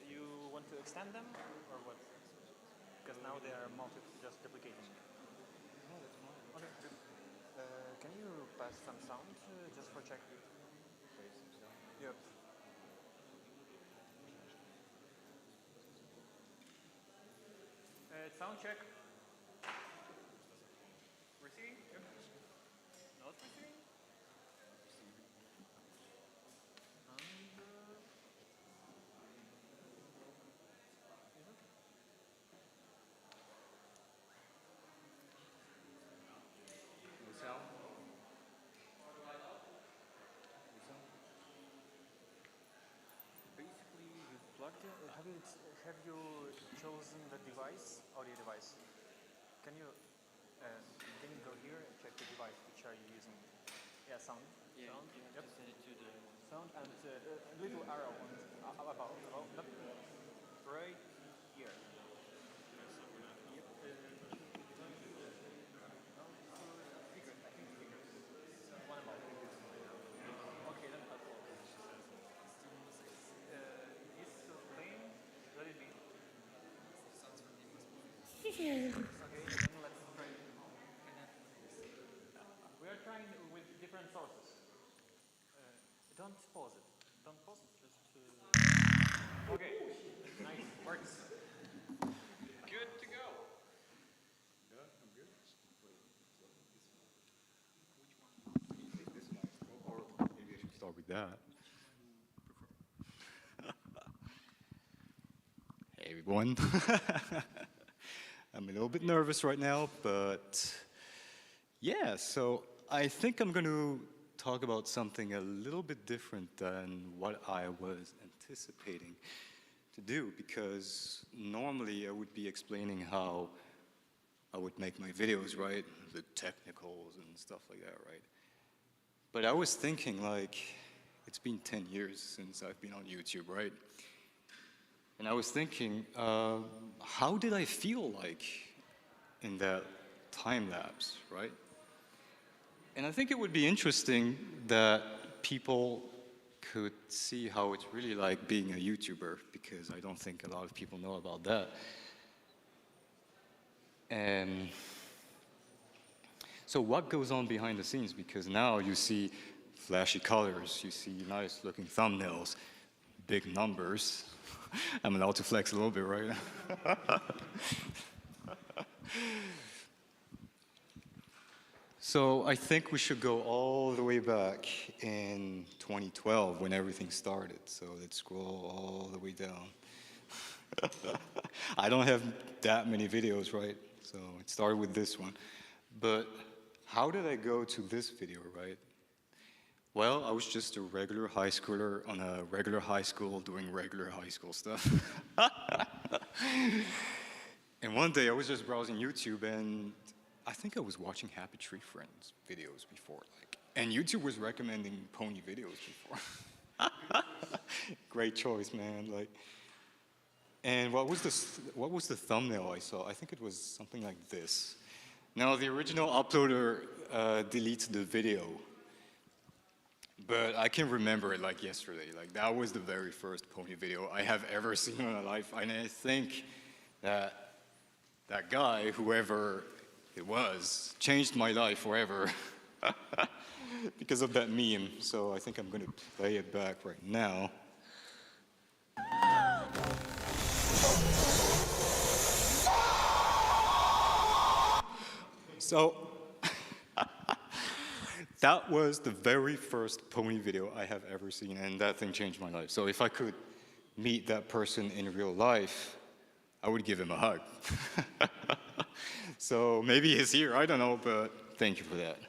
You want to extend them or what? Because now they are just duplicating. Okay, good. Can you pass some sound just for check? Yep. Sound check. Receiving? Yep. Not receiving? Basically, you plugged it. Have you chosen the device, audio device? Can you go here and check the device? Which are you using? Yeah, sound. Yeah, sound. you have to set it to the sound and a little arrow on above. Not right here. Yep. Speaker. I think speaker. One above. Okay, then that's all. Is playing? Let it be. Okay, then let's try. We are trying with different sources. Don't pause it. Don't pause it. Just okay. Nice. Works. Good to go. Yeah, I'm good. Or maybe I should start with that. Hey everyone. I'm a little bit nervous right now, but yeah, so I think I'm going to talk about something a little bit different than what I was anticipating to do, because normally I would be explaining how I would make my videos, right? The technicals and stuff like that, right? But I was thinking, like, it's been 10 years since I've been on YouTube, right? And I was thinking, how did I feel like in that time lapse, right? And I think it would be interesting that people could see how it's really like being a YouTuber, because I don't think a lot of people know about that. And so what goes on behind the scenes? Because now you see flashy colors, you see nice looking thumbnails, big numbers. I'm allowed to flex a little bit, right? So I think we should go all the way back in 2012 when everything started. So let's scroll all the way down. I don't have that many videos, right? So it started with this one. But how did I go to this video, right? Well, I was just a regular high schooler on a regular high school doing regular high school stuff. And one day I was just browsing YouTube and I think I was watching Happy Tree Friends videos before, like, and YouTube was recommending pony videos before. Great choice, man. Like, and what was the thumbnail I saw? I think it was something like this. Now the original uploader deletes the video, but I can remember it like yesterday. Like that was the very first pony video I have ever seen in my life, and I think that that guy, whoever it was, changed my life forever because of that meme. So I think I'm going to play it back right now. So that was the very first pony video I have ever seen, and that thing changed my life. So if I could meet that person in real life, I would give him a hug. So maybe he's here, I don't know, but thank you for that.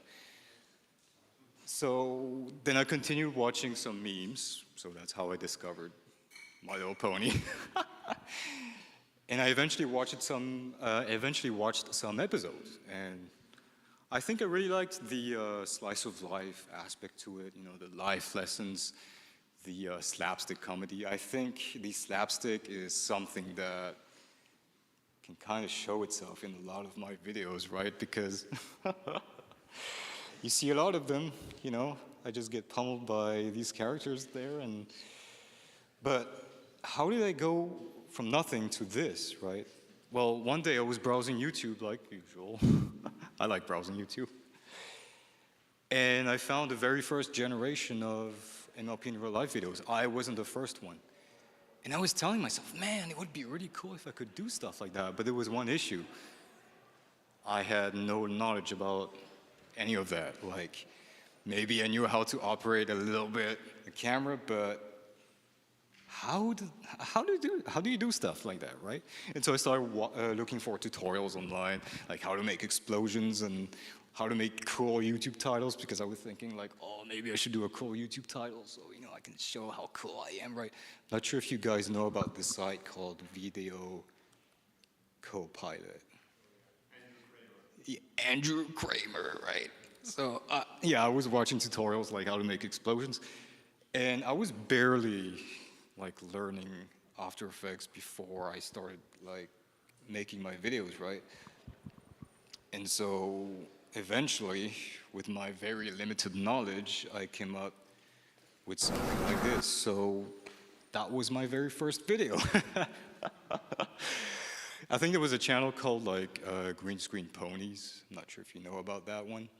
So then I continued watching some memes, so that's how I discovered My Little Pony. And I eventually watched some episodes, and I think I really liked the slice of life aspect to it, you know, the life lessons, the slapstick comedy. I think the slapstick is something that can kind of show itself in a lot of my videos, right? Because you see a lot of them, you know, I just get pummeled by these characters there, but how did I go from nothing to this, right? Well, one day I was browsing YouTube like usual. I like browsing YouTube. And I found the very first generation of NLP in real life videos. I wasn't the first one. And I was telling myself, man, it would be really cool if I could do stuff like that. But there was one issue. I had no knowledge about any of that. Like, maybe I knew how to operate a little bit the camera, but how do you do stuff like that, right? And so I started looking for tutorials online, like how to make explosions and how to make cool YouTube titles, because I was thinking like, oh, maybe I should do a cool YouTube title so, you know, I can show how cool I am, right? Not sure if you guys know about this site called Video Copilot. Andrew Kramer, right? So, yeah, I was watching tutorials like how to make explosions, and I was barely like learning After Effects before I started like making my videos, right? And so eventually, with my very limited knowledge, I came up with something like this. So that was my very first video. I think there was a channel called like Green Screen Ponies. I'm not sure if you know about that one.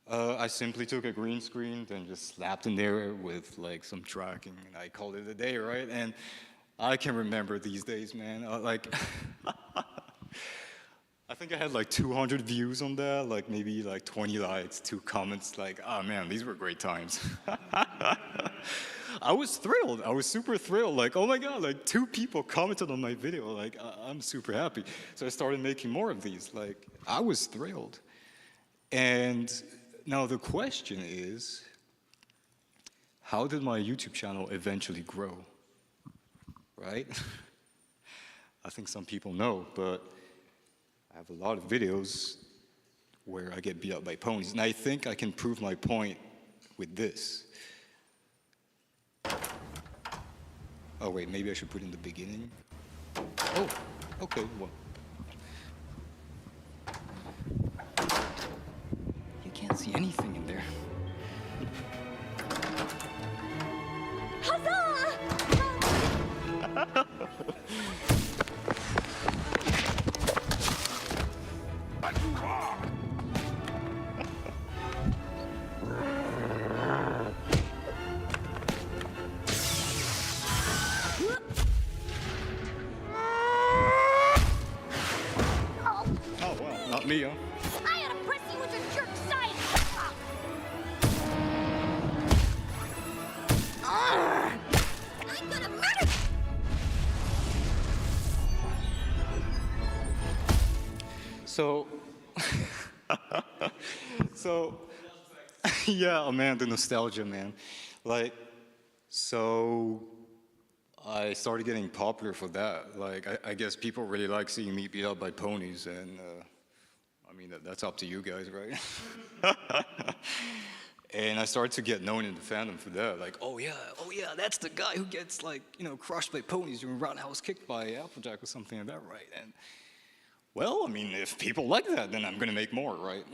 I simply took a green screen and just slapped in there with like some tracking, and I called it a day, right? And I can remember these days, man. Like, I think I had like 200 views on that, like maybe like 20 likes, 2 comments. Like, oh man, these were great times. I was thrilled. I was super thrilled. Like, oh my God, like 2 people commented on my video. Like, I'm super happy. So I started making more of these. Like, I was thrilled. And now the question is, how did my YouTube channel eventually grow, right? I think some people know, but I have a lot of videos where I get beat up by ponies, and I think I can prove my point with this. Oh wait, maybe I should put in the beginning. Oh, okay, well. Can't see anything in there. Huzzah! Oh well, not me, huh? I ought to press you with your jerk side! I'm gonna murder! So, yeah, man, the nostalgia, man. Like, so I started getting popular for that. Like, I guess people really like seeing me beat up by ponies, and I mean, that's up to you guys, right? And I started to get known in the fandom for that. Like, oh yeah, that's the guy who gets like, crushed by ponies during roundhouse kicked by Applejack or something like that, right? And well, I mean, if people like that, then I'm gonna make more, right?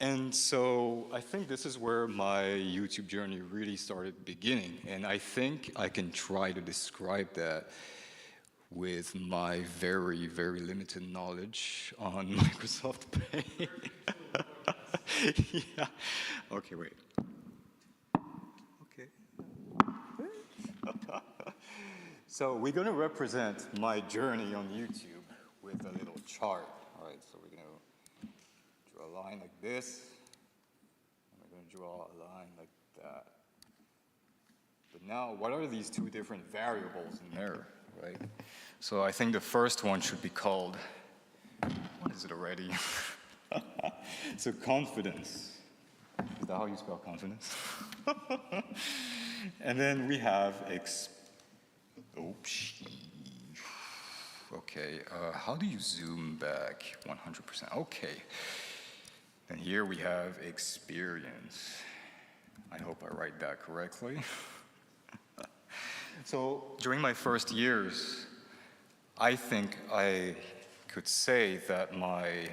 And so I think this is where my YouTube journey really started beginning. And I think I can try to describe that with my very, very limited knowledge on Microsoft Paint. Yeah. Okay, wait. Okay. So we're going to represent my journey on YouTube with a little chart. All right, so we're going to draw a line like this, and we're going to draw a line like that. But now, what are these two different variables in there, right? So I think the first one should be called, what is it already? So confidence. Is that how you spell confidence? And then we have okay, how do you zoom back 100%? Okay. And here we have experience. I hope I write that correctly. So during my first years, I think I could say that my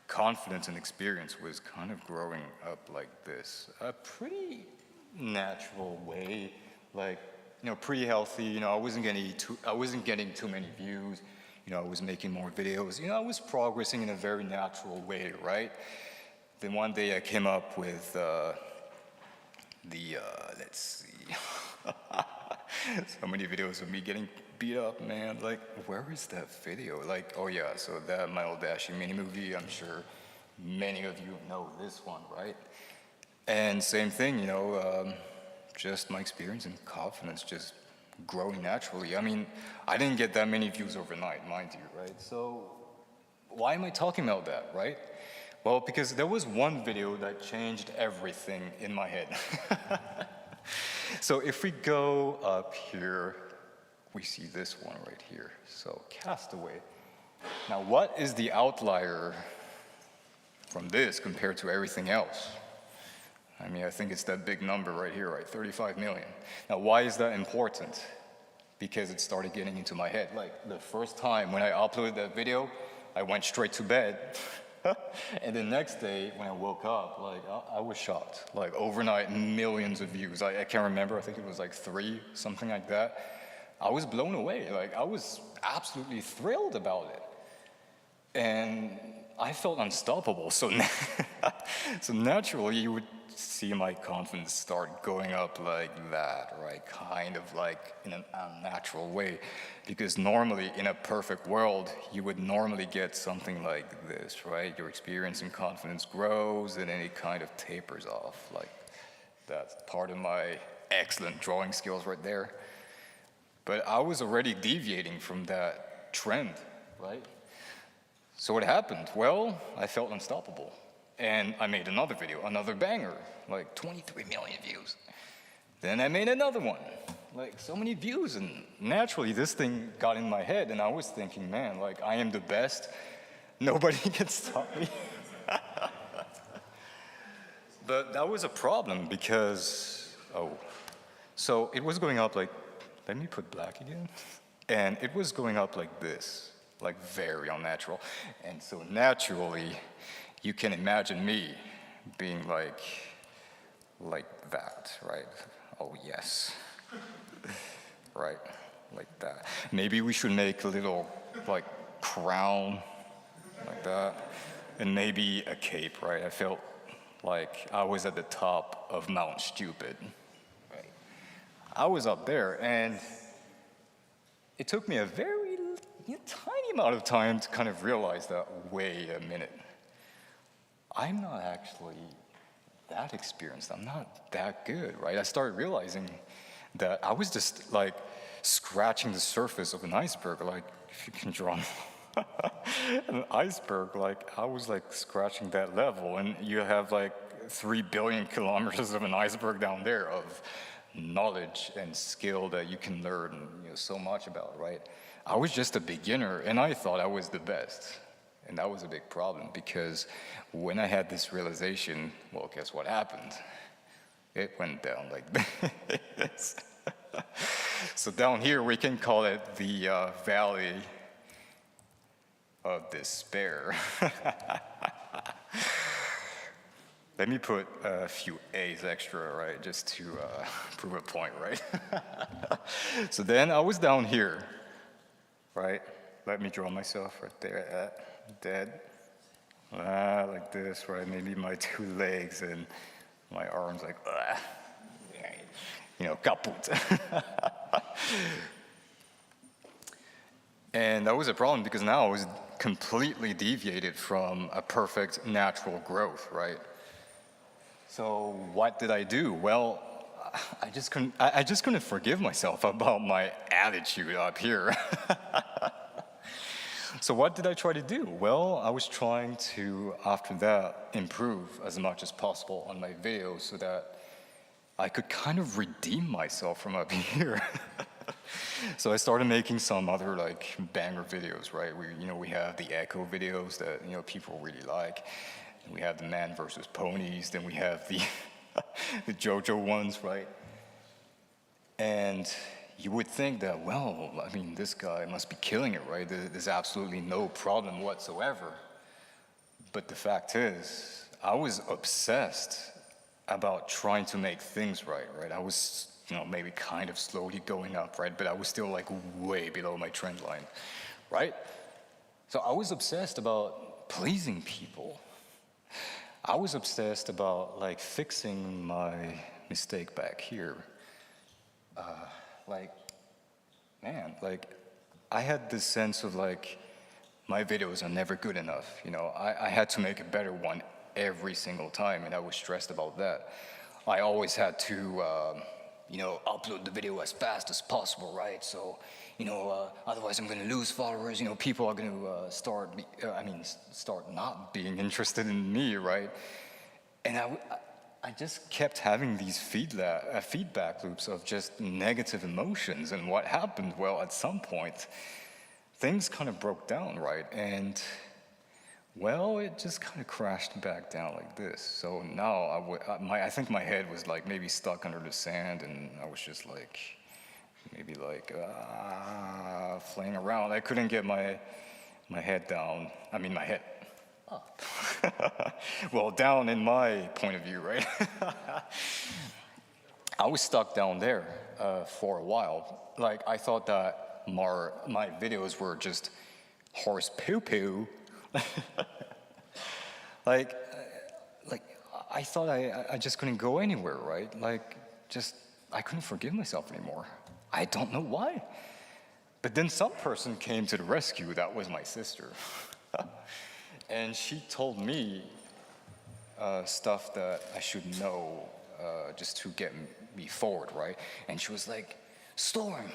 confidence and experience was kind of growing up like this. A pretty natural way, like, pretty healthy. I wasn't getting too many views. I was making more videos. I was progressing in a very natural way, right? Then one day I came up with let's see, so many videos of me getting beat up, man. Like, where is that video? Like, oh yeah, so that My Old Dashing mini movie, I'm sure many of you know this one, right? And same thing, just my experience and confidence just growing naturally. I mean, I didn't get that many views overnight, mind you, right? So why am I talking about that, right? Well, because there was one video that changed everything in my head. So if we go up here, we see this one right here. So Castaway. Now, what is the outlier from this compared to everything else? I mean, I think it's that big number right here, right? 35 million. Now, why is that important? Because it started getting into my head. Like, the first time when I uploaded that video, I went straight to bed. And the next day, when I woke up, like, I was shocked. Like, overnight, millions of views. I can't remember, I think it was like 3, something like that. I was blown away. Like, I was absolutely thrilled about it. And I felt unstoppable. So, so naturally, you would see my confidence start going up like that, right? Kind of like in an unnatural way. Because normally, in a perfect world, you would normally get something like this, right? Your experience and confidence grows, and then it kind of tapers off. Like, that's part of my excellent drawing skills right there. But I was already deviating from that trend, right? So what happened? Well, I felt unstoppable. And I made another video, another banger, like 23 million views. Then I made another one, like so many views. And naturally, this thing got in my head, and I was thinking, man, like, I am the best. Nobody can stop me. But that was a problem because, so it was going up like, let me put black again. And it was going up like this, like very unnatural. And so naturally, you can imagine me being like that, right? Oh, yes. Right, like that. Maybe we should make a little, like, crown, like that. And maybe a cape, right? I felt like I was at the top of Mount Stupid. Right? I was up there, and it took me a very tiny amount of time to kind of realize that, wait a minute. I'm not actually that experienced. I'm not that good, right? I started realizing that I was just like scratching the surface of an iceberg. Like, if you can draw an iceberg, like I was like scratching that level, and you have like 3 billion kilometers of an iceberg down there of knowledge and skill that you can learn so much about, right? I was just a beginner, and I thought I was the best. And that was a big problem because when I had this realization, well, guess what happened? It went down like this. So down here, we can call it the Valley of Despair. Let me put a few A's extra, right, just to prove a point, right? So then I was down here, right? Let me draw myself right there, dead. Like this, right? Maybe my two legs and my arms like, kaput. And that was a problem because now I was completely deviated from a perfect natural growth, right? So what did I do? Well, I just couldn't forgive myself about my attitude up here. So what did I try to do? Well, I was trying to, after that, improve as much as possible on my videos so that I could kind of redeem myself from up here. So I started making some other like banger videos, right? We have the echo videos that people really like. We have the man versus ponies. Then we have the the JoJo ones, right? And you would think that, well, I mean, this guy must be killing it, right? There's absolutely no problem whatsoever. But the fact is, I was obsessed about trying to make things right? I was, maybe kind of slowly going up, right? But I was still like way below my trend line, right? So I was obsessed about pleasing people. I was obsessed about like fixing my mistake back here. I had this sense of like, my videos are never good enough. I had to make a better one every single time, and I was stressed about that. I always had to, upload the video as fast as possible, right? So, otherwise I'm gonna lose followers. People are gonna start not being interested in me, right? And I just kept having these feedback loops of just negative emotions. And what happened? Well, at some point, things kind of broke down, right? And, well, it just kind of crashed back down like this. So now I think my head was like maybe stuck under the sand, and I was just like, maybe like flaying around. I couldn't get my head down. I mean, my head up. Well, down in my point of view, right? I was stuck down there for a while. Like, I thought that my videos were just horse poo-poo. like I thought I just couldn't go anywhere, right? I couldn't forgive myself anymore. I don't know why. But then some person came to the rescue. That was my sister. And she told me stuff that I should know just to get me forward, right? And she was like, Storm,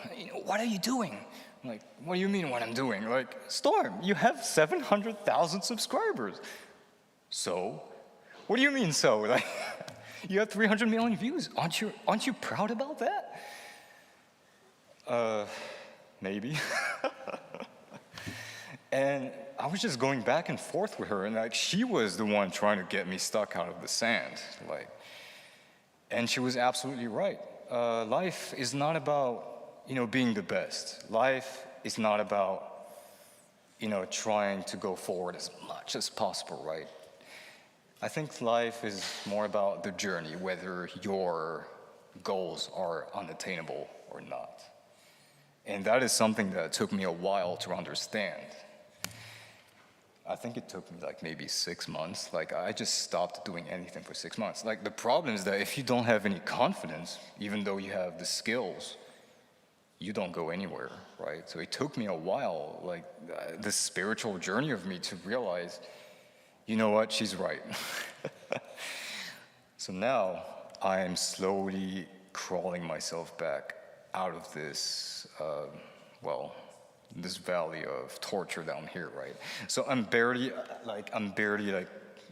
what are you doing? I'm like, what do you mean what I'm doing? Like, Storm, you have 700,000 subscribers. So? What do you mean so? Like, you have 300 million views. Aren't you proud about that? Maybe. And I was just going back and forth with her, and like she was the one trying to get me stuck out of the sand. And she was absolutely right. Life is not about being the best. Life is not about trying to go forward as much as possible, right? I think life is more about the journey, whether your goals are unattainable or not. And that is something that took me a while to understand. I think it took me like maybe 6 months. Like, I just stopped doing anything for 6 months. Like, the problem is that if you don't have any confidence, even though you have the skills, you don't go anywhere, right? So it took me a while, like this spiritual journey of me to realize, you know what, she's right. So now I'm slowly crawling myself back out of this, this valley of torture down here, right? So I'm barely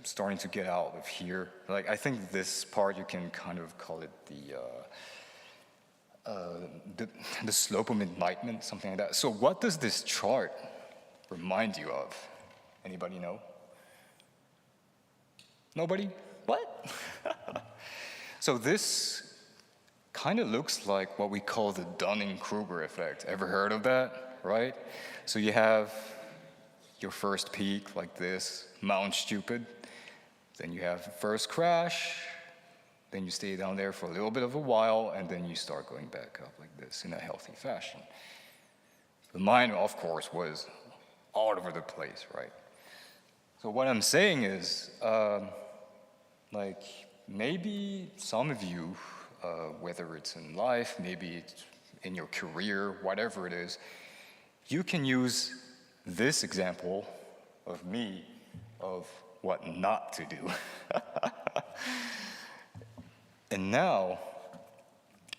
starting to get out of here. Like, I think this part you can kind of call it the slope of enlightenment, something like that. So what does this chart remind you of? Anybody know? Nobody? What? So this kind of looks like what we call the Dunning-Kruger effect. Ever heard of that, right? So you have your first peak like this, Mount Stupid. Then you have the first crash. Then you stay down there for a little bit of a while, and then you start going back up like this in a healthy fashion. Mine, of course, was all over the place, right? So what I'm saying is, like, maybe some of you, whether it's in life, maybe it's in your career, whatever it is, you can use this example of me of what not to do. And now,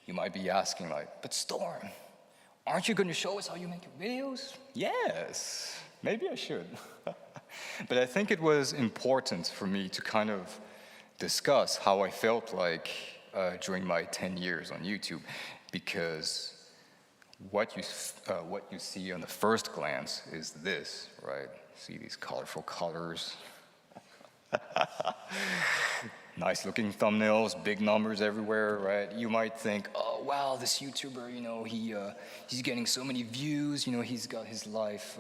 you might be asking like, but Storm, aren't you going to show us how you make your videos? Yes, maybe I should. But I think it was important for me to kind of discuss how I felt like during my 10 years on YouTube, because what you see on the first glance is this, right? See these colorful colors. Nice looking thumbnails, big numbers everywhere, right? You might think, oh wow, this YouTuber, you know, he's getting so many views, you know, he's got his life,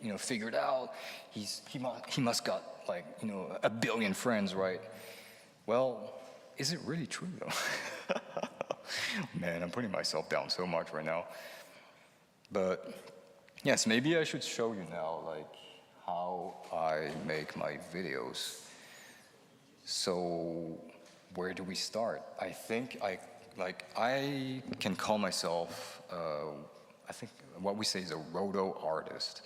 you know, figured out. He must got like, you know, 1 billion friends, right? Well, is it really true though? Man, I'm putting myself down so much right now. But yes, maybe I should show you now, like, how I make my videos. So where do we start? I think I can call myself, I think what we say is a roto artist.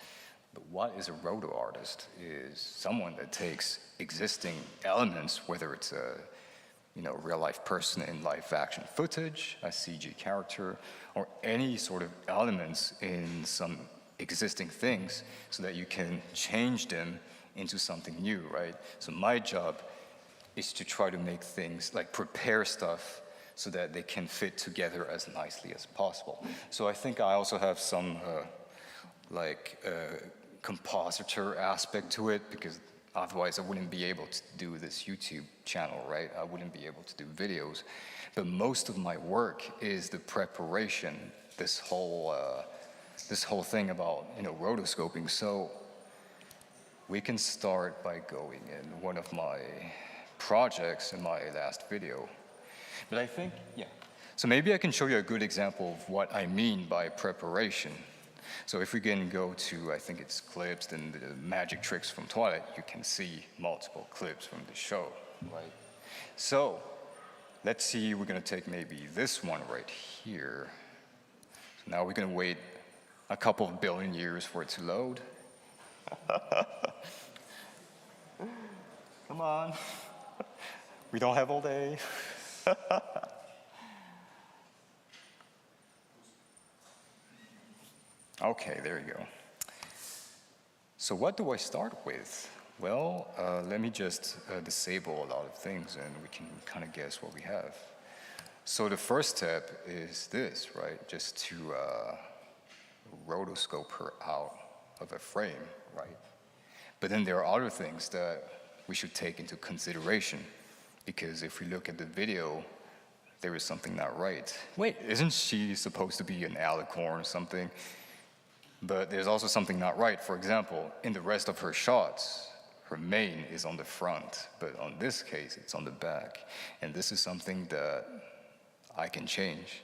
But what is a roto artist is someone that takes existing elements, whether it's a real life person in live action footage, a CG character, or any sort of elements in some existing things so that you can change them into something new, right? So my job is to try to make things, like prepare stuff so that they can fit together as nicely as possible. So I think I also have some compositor aspect to it, because otherwise I wouldn't be able to do this YouTube channel, right? I wouldn't be able to do videos. But most of my work is the preparation, this whole thing about, rotoscoping. So we can start by going in one of my projects in my last video. But I think, so maybe I can show you a good example of what I mean by preparation. So if we can go to, I think it's clips, then the magic tricks from Twilight, you can see multiple clips from the show, right? So let's see, we're gonna take maybe this one right here. So now we're gonna wait a couple of billion years for it to load. Come on. We don't have all day. Okay, there you go. So what do I start with? Well, let me just disable a lot of things and we can kind of guess what we have. So the first step is this, right? Just to rotoscope her out of a frame, right? But then there are other things that we should take into consideration, because if we look at the video, there is something not right. Wait, isn't she supposed to be an alicorn or something? But there's also something not right. For example, in the rest of her shots, her mane is on the front, but on this case, it's on the back. And this is something that I can change.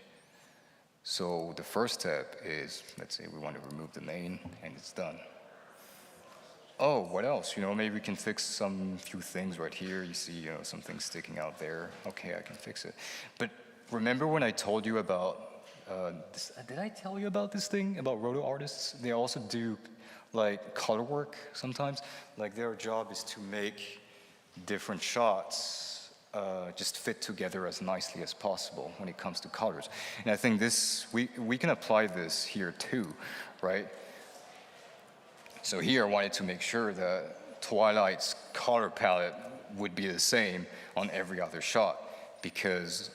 So the first step is, let's say we want to remove the mane, and it's done. Oh, what else? Maybe we can fix some few things right here. You see, something sticking out there. Okay, I can fix it. But remember when I told you about this, did I tell you about this thing about roto artists? They also do like color work sometimes. Like their job is to make different shots just fit together as nicely as possible when it comes to colors. And I think this, we can apply this here too, right? So here I wanted to make sure that Twilight's color palette would be the same on every other shot, because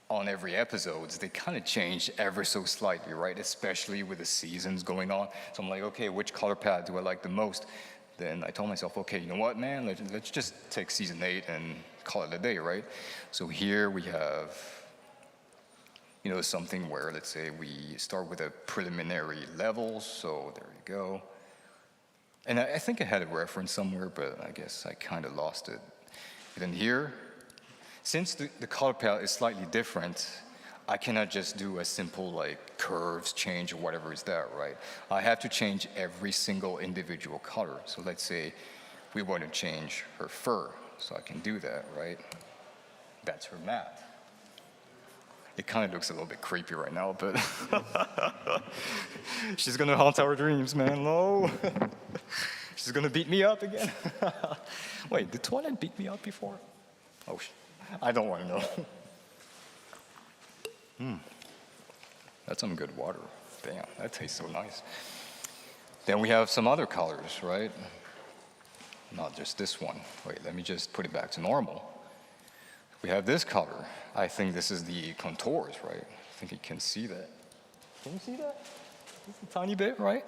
on every episode, they kind of change ever so slightly, right? Especially with the seasons going on. So I'm like, okay, which color palette do I like the most? then I told myself, okay, you know what, man, let's just take season 8 and call it a day, right? So here we have, you know, something where, let's say, we start with a preliminary level, so there you go. And I think I had a reference somewhere, but I guess I kind of lost it. And then here, since the color palette is slightly different, I cannot just do a simple like curves change or whatever is that, right? I have to change every single individual color. So let's say we want to change her fur. So I can do that, right? That's her mat. It kind of looks a little bit creepy right now, but she's gonna haunt our dreams, man. No. She's gonna beat me up again. Wait, did Twilight beat me up before? Oh, I don't want to know. That's some good water. Damn, that tastes so nice. Then we have some other colors, right? Not just this one. Wait, let me just put it back to normal. We have this color. I think this is the contours, right? I think you can see that. Can you see that? Just a tiny bit, right?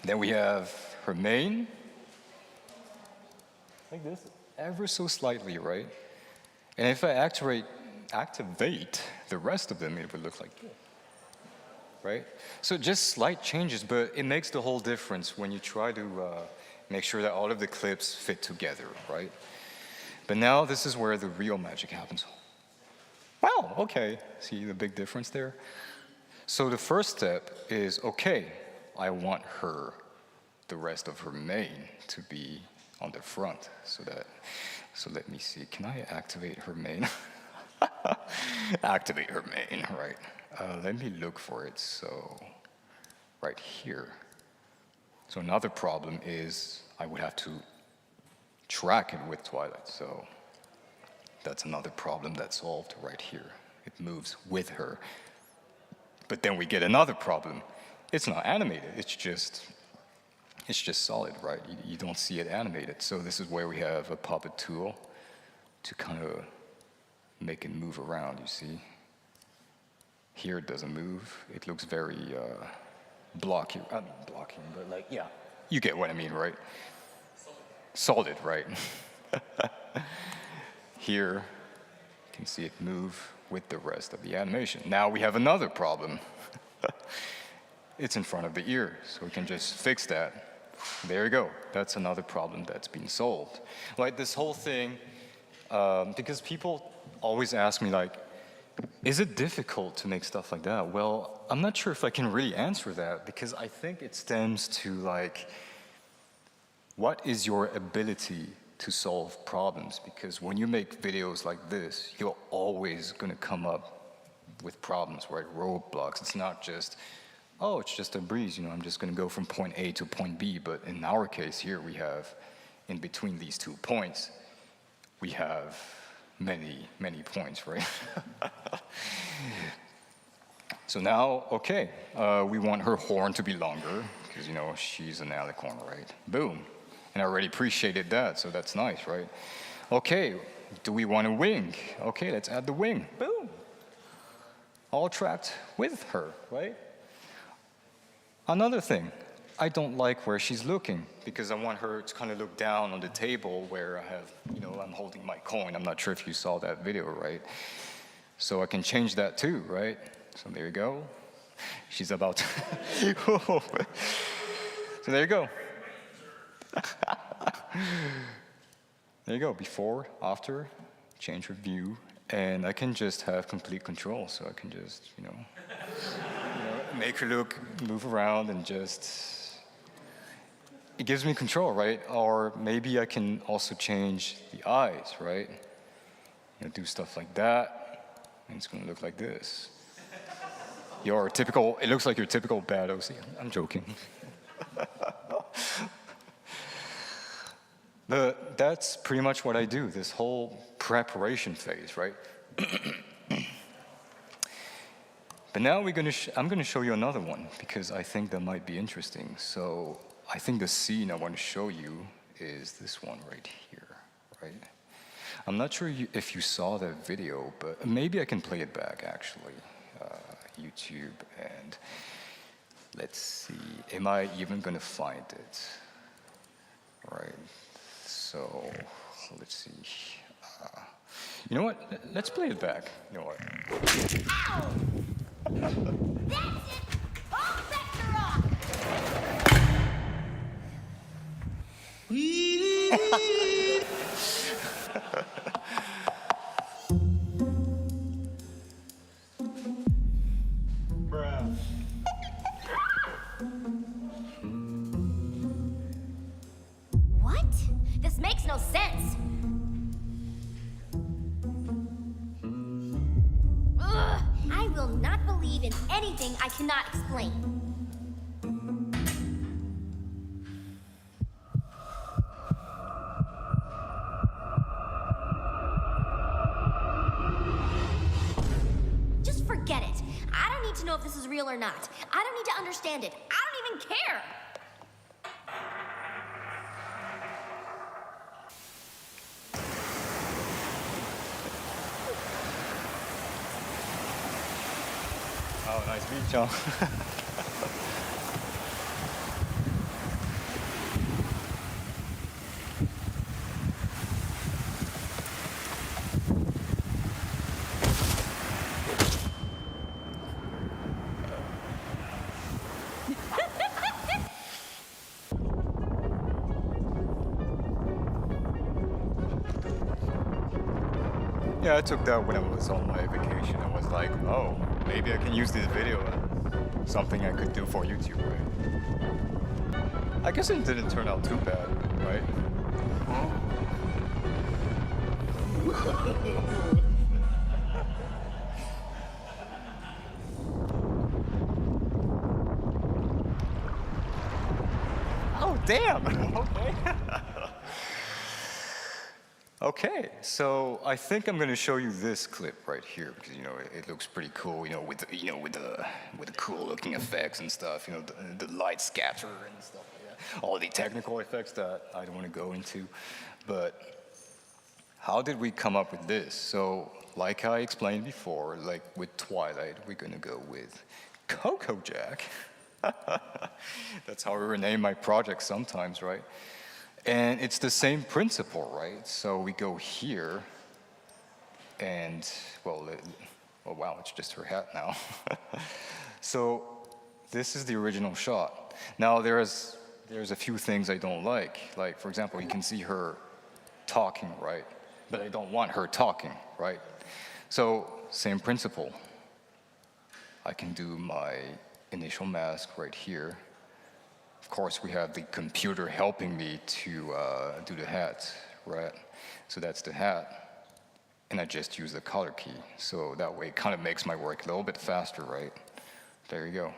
Then we have her mane. Like this, ever so slightly, right? And if I activate the rest of them, it would look like this, right? So just slight changes, but it makes the whole difference when you try to make sure that all of the clips fit together, right? But now this is where the real magic happens. Wow, okay, see the big difference there? So the first step is, okay, I want the rest of her mane to be on the front, so let me see, can I activate her mane? Activate her mane, right? Let me look for it, so right here. So another problem is I would have to track it with Twilight, so that's another problem that's solved right here. It moves with her. But then we get another problem. It's not animated, it's just solid, right? You don't see it animated. So this is where we have a puppet tool to kind of make it move around, you see? Here it doesn't move. It looks very blocking, but like, yeah, you get what I mean, right? Solid, right? Here, you can see it move with the rest of the animation. Now we have another problem. It's in front of the ear, so we can just fix that. There you go. That's another problem that's been solved. Like this whole thing, because people always ask me like, is it difficult to make stuff like that? Well, I'm not sure if I can really answer that, because I think it stems to like, what is your ability to solve problems? Because when you make videos like this, you're always gonna come up with problems, right? Roadblocks. It's not just, oh, it's just a breeze, you know, I'm just gonna go from point A to point B. But in our case here, we have, in between these 2 points, we have many, many points, right? So now, okay, we want her horn to be longer, because, you know, she's an alicorn, right? Boom. And I already appreciated that, so that's nice, right? Okay, do we want a wing? Okay, let's add the wing. Boom. All tracked with her, right? Another thing, I don't like where she's looking, because I want her to kind of look down on the table where I have, you know, I'm holding my coin. I'm not sure if you saw that video, right? So I can change that too, right? So there you go. She's about to, so there you go. There you go, before, after, change her view, and I can just have complete control. So I can just, you know, make her move around, and just, it gives me control, right? Or maybe I can also change the eyes, right? You know, do stuff like that, and it's gonna look like this. Your typical, it looks like your typical bad OC. I'm joking. But that's pretty much what I do, this whole preparation phase, right? But now I'm gonna show you another one, because I think that might be interesting. So I think the scene I want to show you is this one right here, right? I'm not sure if you saw that video, but maybe I can play it back, actually. YouTube, and let's see, am I even gonna find it? Right. So let's see. You know what? Let's play it back. You know what? Ow! That's it! All bets are off! What? This makes no sense. Ugh, I will not believe in anything I cannot explain. Just forget it. I don't need to know if this is real or not. I don't need to understand it. I don't even care. Oh, nice beach, huh? Yeah, I took that when I was on my vacation. I was like, oh, maybe I can use this video as something I could do for YouTube, right? I guess it didn't turn out too bad, right? Oh, damn! Okay. Okay, so I think I'm going to show you this clip right here because it looks pretty cool. With the cool looking effects and stuff. The light scatter and stuff like that. All the technical effects that I don't want to go into. But how did we come up with this? So, like I explained before, like with Twilight, we're going to go with Coco Jack. That's how we rename my project sometimes, right? And it's the same principle, right? So we go here, and, well, oh wow, it's just her hat now. So this is the original shot. Now there's a few things I don't like. Like, for example, you can see her talking, right? But I don't want her talking, right? So same principle. I can do my initial mask right here. Of course, we have the computer helping me to do the hat, right? So that's the hat. And I just use the color key. So that way it kind of makes my work a little bit faster, right? There you go.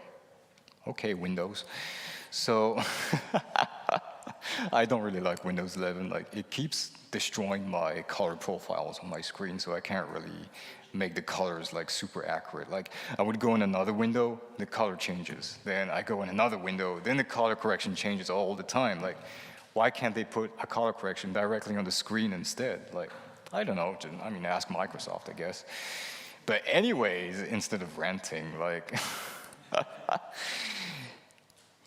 Okay, Windows. So I don't really like Windows 11. Like, it keeps destroying my color profiles on my screen, so I can't really make the colors like super accurate. Like, I would go in another window, the color changes. Then I go in another window, then the color correction changes all the time. Like, why can't they put a color correction directly on the screen instead? Like, I don't know. I mean, ask Microsoft, I guess. But anyways, instead of ranting, like,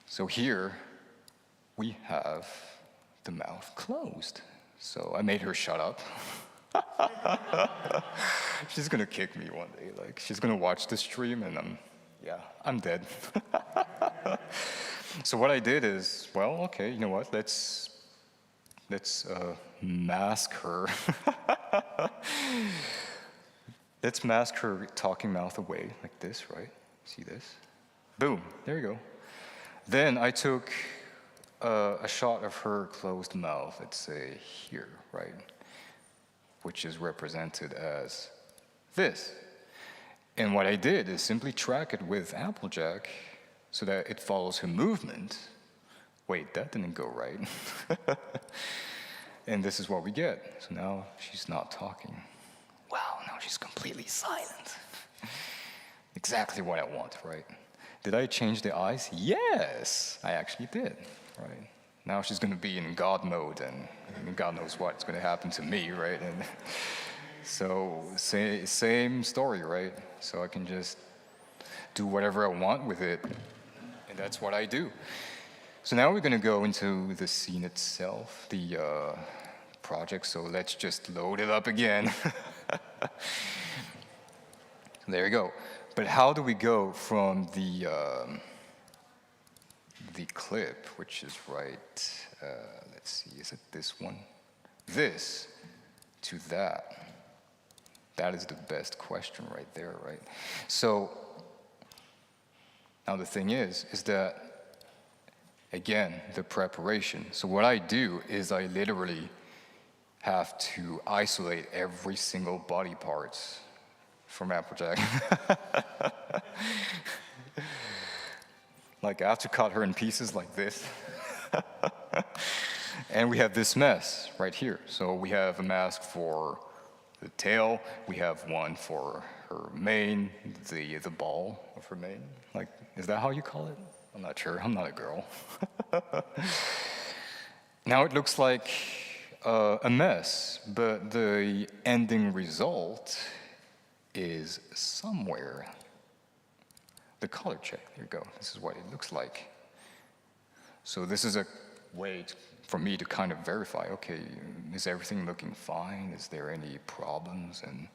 so here we have the mouth closed. So I made her shut up. She's gonna kick me one day. Like, she's gonna watch the stream and I'm dead. So what I did is, well, okay, you know what? Let's mask her. Let's mask her talking mouth away like this, right? See this? Boom, there you go. Then I took a shot of her closed mouth, let's say here, right? Which is represented as this. And what I did is simply track it with Applejack so that it follows her movement. Wait, that didn't go right. And this is what we get. So now she's not talking. Wow, now she's completely silent. Exactly what I want, right? Did I change the eyes? Yes, I actually did, right? Now she's going to be in God mode, and God knows what's going to happen to me, right? And so same story, right? So I can just do whatever I want with it, and that's what I do. So now we're going to go into the scene itself, the project. So let's just load it up again. There you go. But how do we go from the clip, which is right, let's see, is it this one? This to that? That is the best question right there, right? So now the thing is that, again, the preparation. So what I do is I literally have to isolate every single body parts from Applejack. Like I have to cut her in pieces like this. And we have this mess right here. So we have a mask for the tail. We have one for her mane, the ball of her mane. Like, is that how you call it? I'm not sure. I'm not a girl. Now it looks like a mess, but the ending result is somewhere. The color check, there you go. This is what it looks like. So this is a way for me to kind of verify, okay, is everything looking fine? Is there any problems? And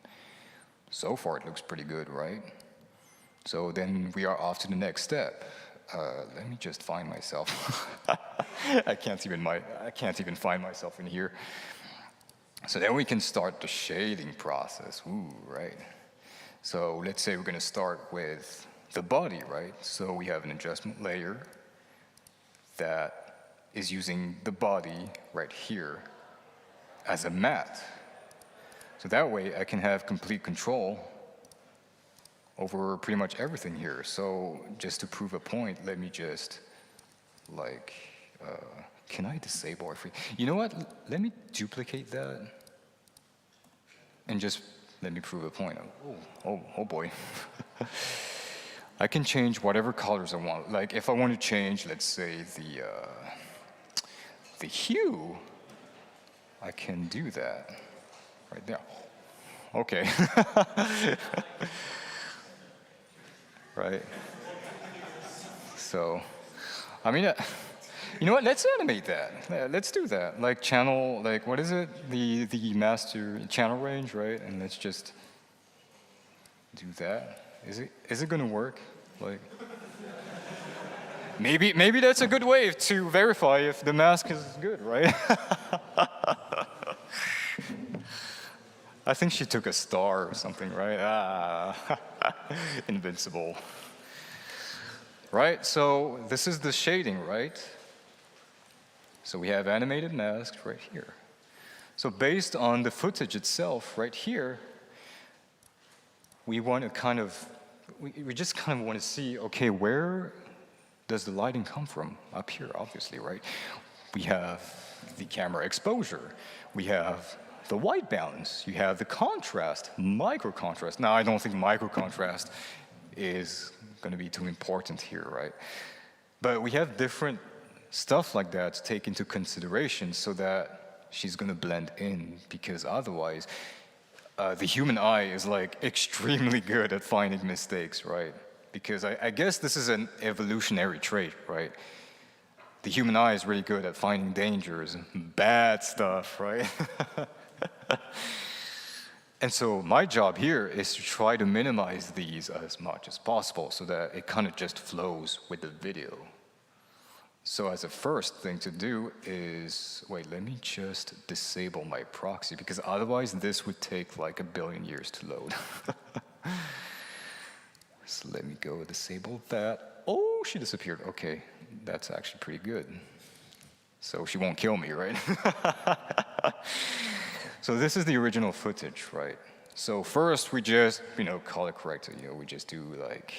so far it looks pretty good, right? So then we are off to the next step. Let me just find myself. I can't even find myself in here. So then we can start the shading process. Ooh, right. So let's say we're going to start with the body, right? So we have an adjustment layer that is using the body right here as a mat. So that way I can have complete control over pretty much everything here. So just to prove a point, let me just like, can I disable or free? You know what? Let me duplicate that and just let me prove a point. Oh boy. I can change whatever colors I want. Like if I want to change, let's say the hue, I can do that right there. Okay. Right. So, I mean, you know what? Let's animate that. Let's do that. Like channel, like what is it? The master channel range, right? And let's just do that. Is it gonna work? Like, maybe that's a good way to verify if the mask is good, right? I think she took a star or something, right? Invincible. Right, so this is the shading, right? So we have animated masks right here. So based on the footage itself right here, we want to kind of, we just kind of want to see, okay, where does the lighting come from? Up here, obviously, right? We have the camera exposure. We have the white balance. You have the contrast, micro contrast. Now, I don't think micro contrast is going to be too important here, right? But we have different stuff like that to take into consideration so that she's going to blend in, because otherwise, the human eye is like extremely good at finding mistakes, right? Because I guess this is an evolutionary trait, right? The human eye is really good at finding dangers and bad stuff, right? And so my job here is to try to minimize these as much as possible so that it kind of just flows with the video. So as a first thing to do is, wait, let me just disable my proxy, because otherwise this would take like 1 billion years to load. So let me go disable that. Oh, she disappeared. Okay, that's actually pretty good. So she won't kill me, right? So this is the original footage, right? So first we just, color correct it. We just do like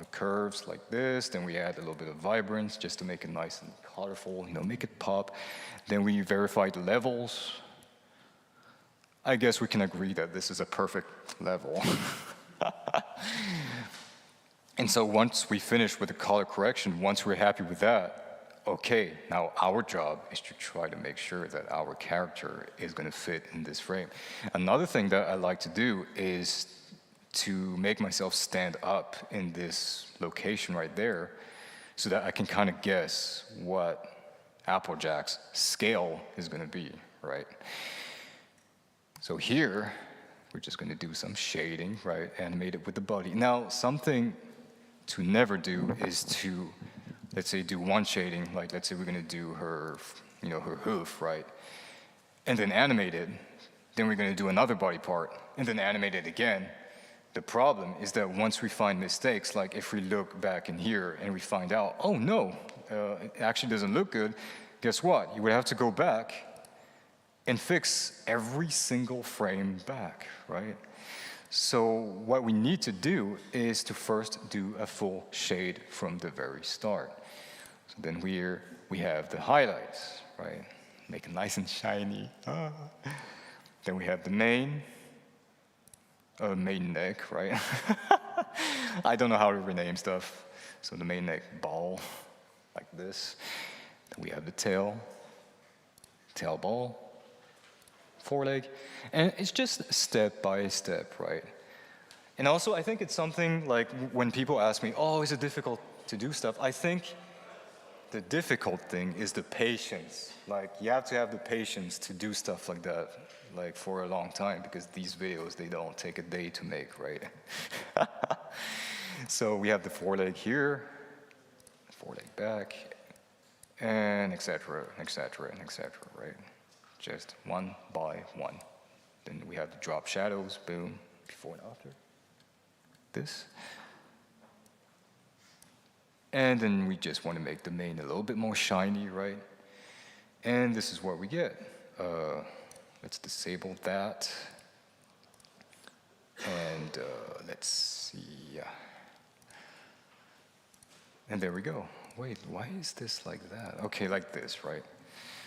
curves like this. Then we add a little bit of vibrance just to make it nice and colorful, make it pop. Then we verify the levels. I guess we can agree that this is a perfect level. And so once we finish with the color correction, once we're happy with that, okay, now our job is to try to make sure that our character is going to fit in this frame. Another thing that I like to do is to make myself stand up in this location right there, so that I can kind of guess what Applejack's scale is going to be, right? So here, we're just going to do some shading, right? Animate it with the body. Now, something to never do is to, let's say, do one shading, like let's say we're going to do her, her hoof, right? And then animate it. Then we're going to do another body part, and then animate it again. The problem is that once we find mistakes, like if we look back in here and we find out, oh no, it actually doesn't look good, guess what? You would have to go back and fix every single frame back, right? So what we need to do is to first do a full shade from the very start. So then we have the highlights, right? Make it nice and shiny. Then we have the main neck, right? I don't know how to rename stuff. So the main neck ball, like this. Then we have the tail ball, foreleg. And it's just step by step, right? And also, I think it's something like when people ask me, oh, is it difficult to do stuff? I think the difficult thing is the patience. Like, you have to have the patience to do stuff like that, like for a long time, because these videos, they don't take a day to make, right? So we have the foreleg here, foreleg back, and et cetera, right? Just one by one. Then we have the drop shadows, boom, before and after. This. And then we just want to make the mane a little bit more shiny, right? And this is what we get. Let's disable that. And let's see. And there we go. Wait, why is this like that? Okay, like this, right?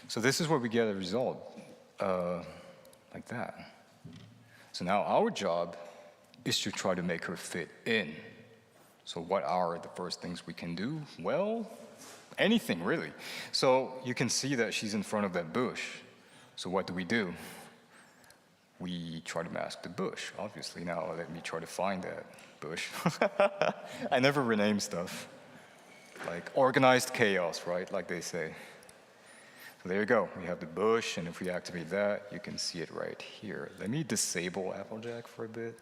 So this is where we get a result, like that. So now our job is to try to make her fit in. So what are the first things we can do? Well, anything really. So you can see that she's in front of that bush. So what do? We try to mask the bush, obviously. Now let me try to find that bush. I never rename stuff. Like organized chaos, right? Like they say. So there you go. We have the bush, and if we activate that, you can see it right here. Let me disable Applejack for a bit.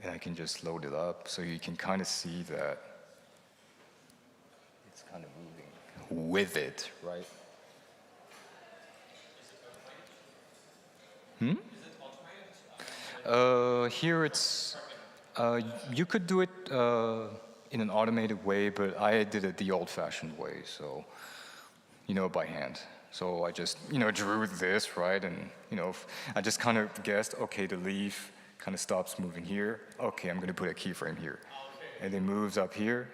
And I can just load it up so you can kind of see that it's kind of moving with it, right? Here it's, you could do it in an automated way, but I did it the old-fashioned way, so, by hand. So I just, drew this, right? And, I just kind of guessed, okay, the leaf kind of stops moving here. Okay, I'm going to put a keyframe here. And it moves up here.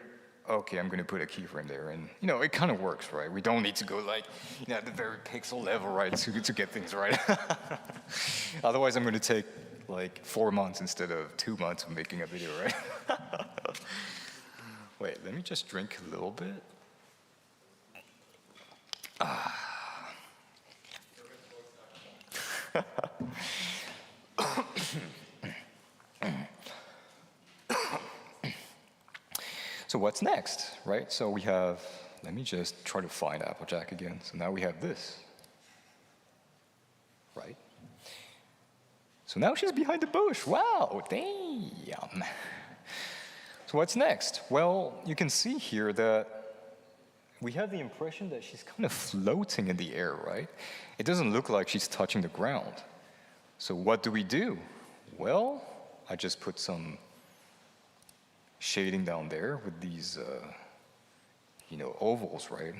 Okay, I'm going to put a keyframe there. And, it kind of works, right? We don't need to go like, at the very pixel level, right, to get things right. Otherwise, I'm going to take like 4 months instead of 2 months of making a video, right? Wait, let me just drink a little bit. So what's next, right? So we have, let me just try to find Applejack again. So now we have this, right? So now she's behind the bush. Wow, damn. So what's next? Well, you can see here that we have the impression that she's kind of floating in the air, right? It doesn't look like she's touching the ground. So what do? Well, I just put some shading down there with these, ovals, right?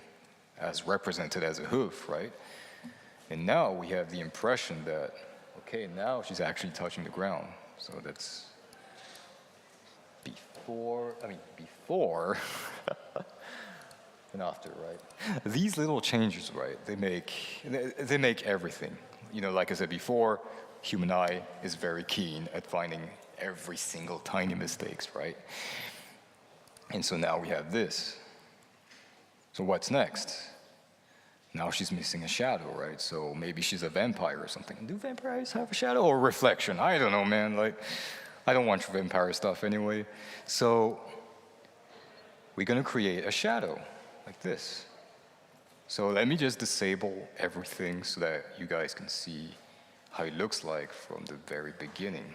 As represented as a hoof, right? And now we have the impression that, okay, now she's actually touching the ground. So that's before and after, right? These little changes, right? They make everything. Like I said before, human eye is very keen at finding every single tiny mistakes, right? And so now we have this. So what's next? Now she's missing a shadow, right? So maybe she's a vampire or something. Do vampires have a shadow or reflection? I don't know, man. Like, I don't watch vampire stuff anyway. So we're gonna create a shadow like this. So let me just disable everything so that you guys can see how it looks like from the very beginning.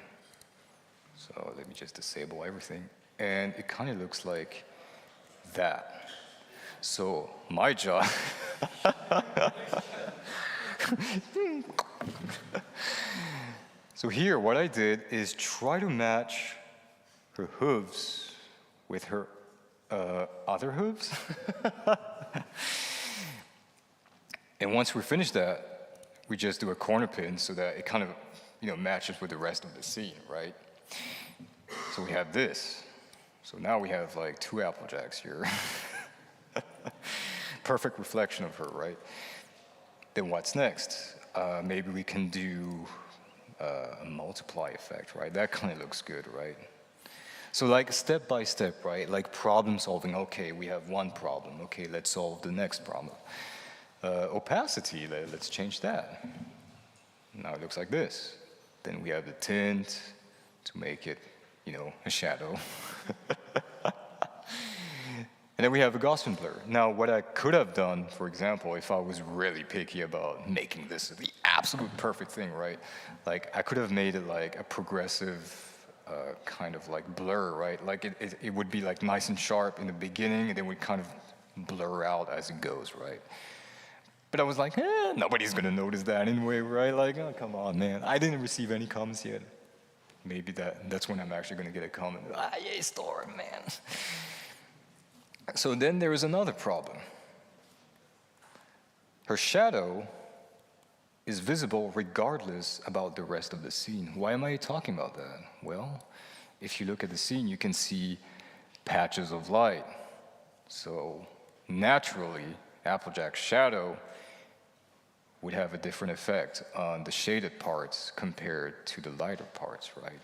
So let me just disable everything. And it kind of looks like that. So my job, so here what I did is try to match her hooves with her other hooves. And once we finish that, we just do a corner pin so that it kind of, matches with the rest of the scene, right? So we have this. So now we have like 2 Applejacks here. Perfect reflection of her, right? Then what's next? Maybe we can do a multiply effect, right? That kind of looks good, right? So like step by step, right? Like problem solving. Okay, we have one problem. Okay, let's solve the next problem. Opacity, let's change that. Now it looks like this. Then we have the tint to make it, a shadow. And then we have a Gaussian blur. Now, what I could have done, for example, if I was really picky about making this the absolute perfect thing, right? Like, I could have made it like a progressive kind of like blur, right? Like, it would be like nice and sharp in the beginning, and then would kind of blur out as it goes, right? But I was like, nobody's gonna notice that anyway, right? Like, oh, come on, man. I didn't receive any comments yet. Maybe that's when I'm actually gonna get a comment. Yay, Storm, man. So then there is another problem. Her shadow is visible regardless about the rest of the scene. Why am I talking about that? Well, if you look at the scene, you can see patches of light. So naturally, Applejack's shadow would have a different effect on the shaded parts compared to the lighter parts, right?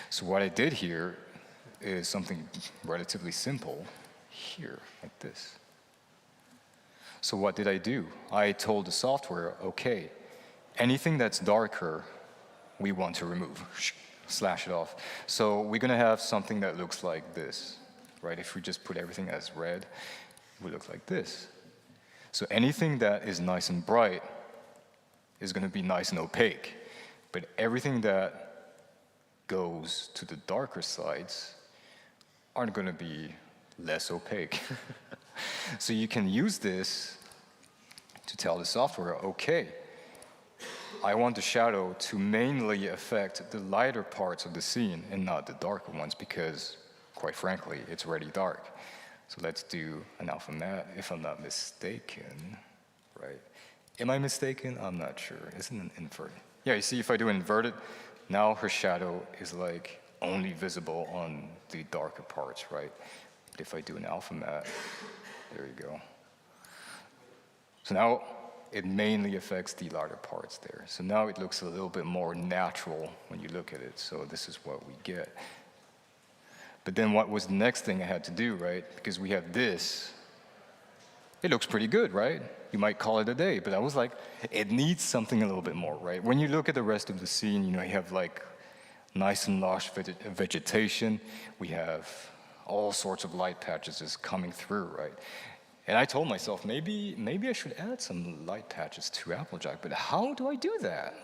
So what I did here is something relatively simple here, like this. So what did I do? I told the software, okay, anything that's darker, we want to remove, slash it off. So we're gonna have something that looks like this, right? If we just put everything as red, it would look like this. So anything that is nice and bright is gonna be nice and opaque, but everything that goes to the darker sides aren't gonna be less opaque. So you can use this to tell the software, okay, I want the shadow to mainly affect the lighter parts of the scene and not the darker ones because, quite frankly, it's already dark. So let's do an alpha matte, if I'm not mistaken, right? Am I mistaken? I'm not sure. Isn't it inverted? Yeah, you see, if I do inverted, now her shadow is like only visible on the darker parts, right? But if I do an alpha matte, there you go. So now it mainly affects the lighter parts there. So now it looks a little bit more natural when you look at it. So this is what we get. But then what was the next thing I had to do, right? Because we have this. It looks pretty good, right? You might call it a day, but I was like, it needs something a little bit more, right? When you look at the rest of the scene, you have like nice and lush vegetation. We have all sorts of light patches just coming through, right? And I told myself, maybe I should add some light patches to Applejack, but how do I do that?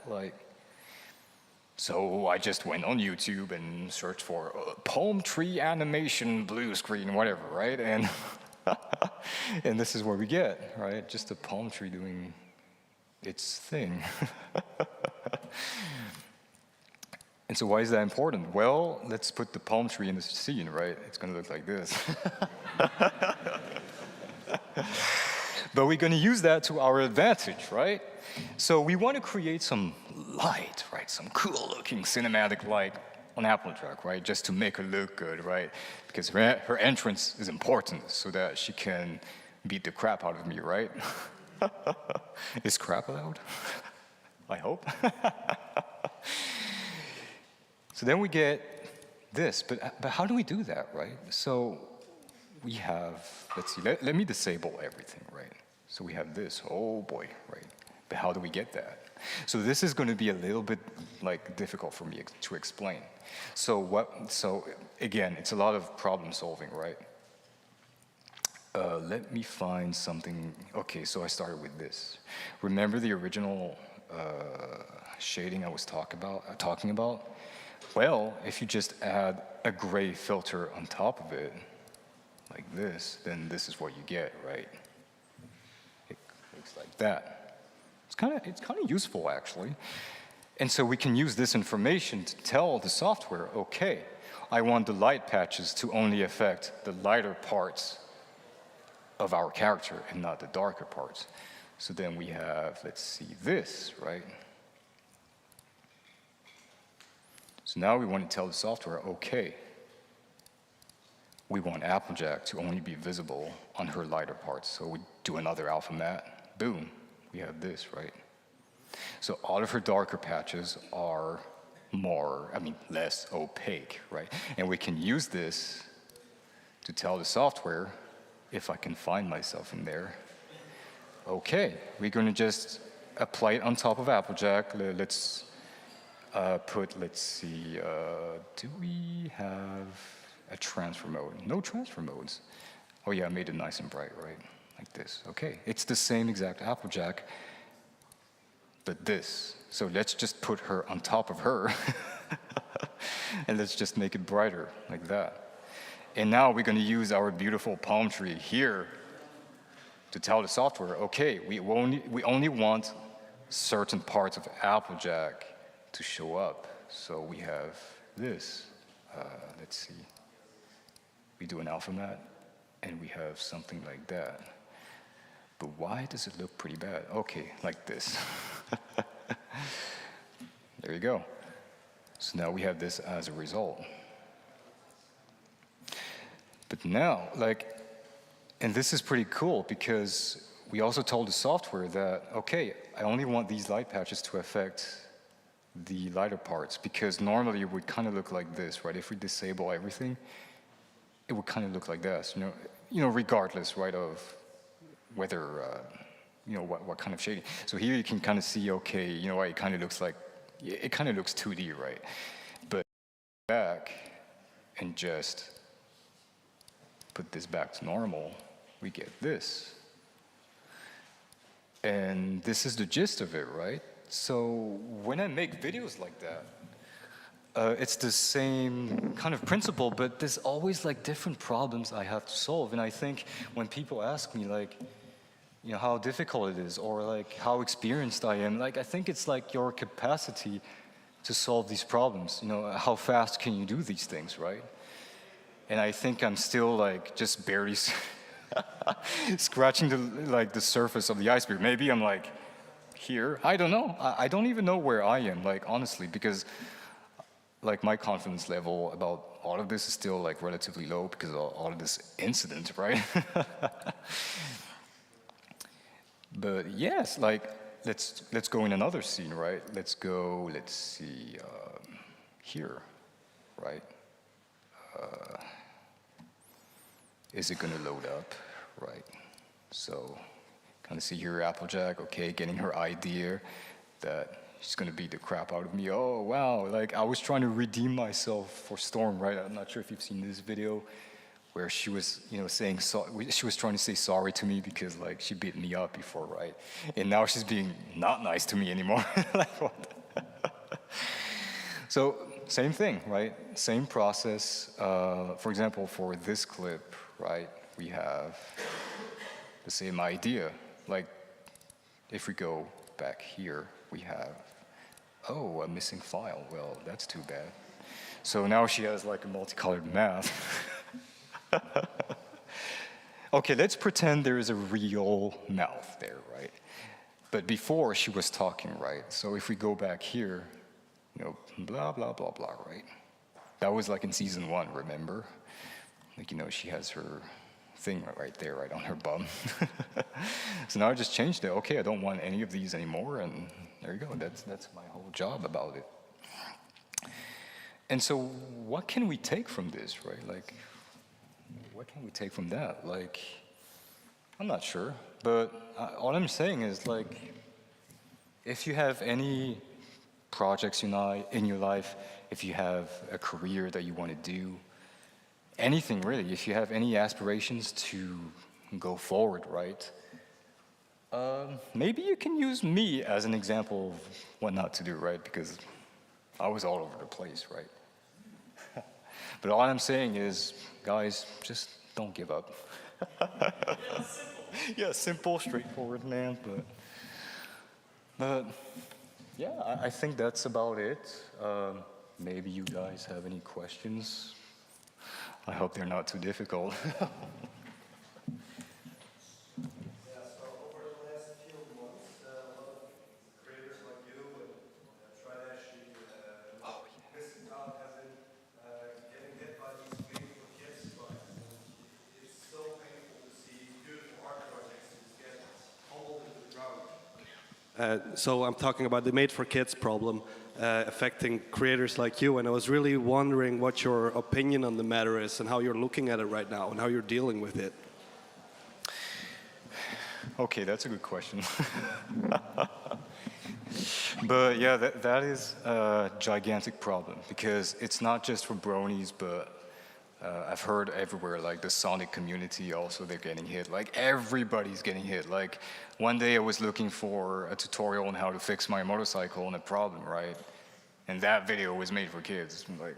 So I just went on YouTube and searched for palm tree animation blue screen, whatever, right? And and this is what we get, right? Just a palm tree doing its thing. And so why is that important? Well, let's put the palm tree in the scene, right? It's gonna look like this. But we're gonna use that to our advantage, right? So we want to create some light, right? Some cool looking cinematic light on Applejack, right? Just to make her look good, right? Because her entrance is important so that she can beat the crap out of me, right? Is crap allowed? I hope. So then we get this, but how do we do that, right? So we have, let's see, let me disable everything, right? So we have this, oh boy, right? But how do we get that? So this is going to be a little bit difficult for me to explain. So again, it's a lot of problem solving, right? Let me find something. Okay, so I started with this. Remember the original shading I was talking about? Well, if you just add a gray filter on top of it, like this, then this is what you get, right? It looks like that. It's kind of useful, actually. And so we can use this information to tell the software, okay, I want the light patches to only affect the lighter parts of our character and not the darker parts. So then we have, let's see, this, right? So now we want to tell the software, okay, we want Applejack to only be visible on her lighter parts. So we do another alpha matte, boom, we have this, right? So all of her darker patches are less opaque, right? And we can use this to tell the software, if I can find myself in there, okay, we're gonna just apply it on top of Applejack. Let's let's see, do we have a transfer mode? No transfer modes. Oh yeah, I made it nice and bright, right? Like this, okay. It's the same exact Applejack, but this. So let's just put her on top of her, and let's just make it brighter, like that. And now we're gonna use our beautiful palm tree here to tell the software, okay, we only want certain parts of Applejack to show up. So we have this, let's see. We do an alpha matte, and we have something like that. But why does it look pretty bad? Okay, like this. There you go. So now we have this as a result. But now, and this is pretty cool because we also told the software that, okay, I only want these light patches to affect the lighter parts, because normally it would kind of look like this, right? If we disable everything, it would kind of look like this, regardless, right, of whether, what kind of shading. So here you can kind of see, okay, it kind of looks 2D, right? But back and just put this back to normal, we get this. And this is the gist of it, right? So when I make videos like that, it's the same kind of principle, but there's always different problems I have to solve. And I think when people ask me how difficult it is, or how experienced I am, I think it's your capacity to solve these problems. How fast can you do these things, right? And I think I'm still just barely scratching the surface of the iceberg. Maybe I'm here. I don't know. I don't even know where I am, honestly, because my confidence level about all of this is still relatively low because of all of this incident, right? But yes, let's go in another scene, right? Let's see, here, right? Is it gonna load up, right? So, kind of see here Applejack, okay, getting her idea that she's gonna beat the crap out of me. Oh, wow, I was trying to redeem myself for Storm, right? I'm not sure if you've seen this video where she was, saying, she was trying to say sorry to me because she beat me up before, right? And now she's being not nice to me anymore. What? So, same thing, right? Same process. For example, for this clip, right, we have the same idea. If we go back here, we have, oh, a missing file. Well, that's too bad. So now she has a multicolored map. Okay, let's pretend there is a real mouth there, right? But before she was talking, right? So if we go back here, blah, blah, blah, blah, right? That was in season 1, remember? She has her thing right there, right on her bum. So now I just changed it. Okay, I don't want any of these anymore, and there you go. That's my whole job about it. And so what can we take from this, right? What can we take from that? I'm not sure, but all I'm saying is if you have any projects in your life, if you have a career that you want to do, anything really, if you have any aspirations to go forward, right? Maybe you can use me as an example of what not to do, right? Because I was all over the place, right? But all I'm saying is, guys, just don't give up. Yeah, simple, straightforward, man. But yeah, I think that's about it. Maybe you guys have any questions. I hope they're not too difficult. So I'm talking about the Made for Kids problem affecting creators like you, and I was really wondering what your opinion on the matter is and how you're looking at it right now and how you're dealing with it. Okay, that's a good question. But yeah, that is a gigantic problem because it's not just for bronies, but I've heard everywhere, like the Sonic community also, they're getting hit. Like everybody's getting hit. Like one day I was looking for a tutorial on how to fix my motorcycle and a problem, right? And that video was made for kids. I'm like,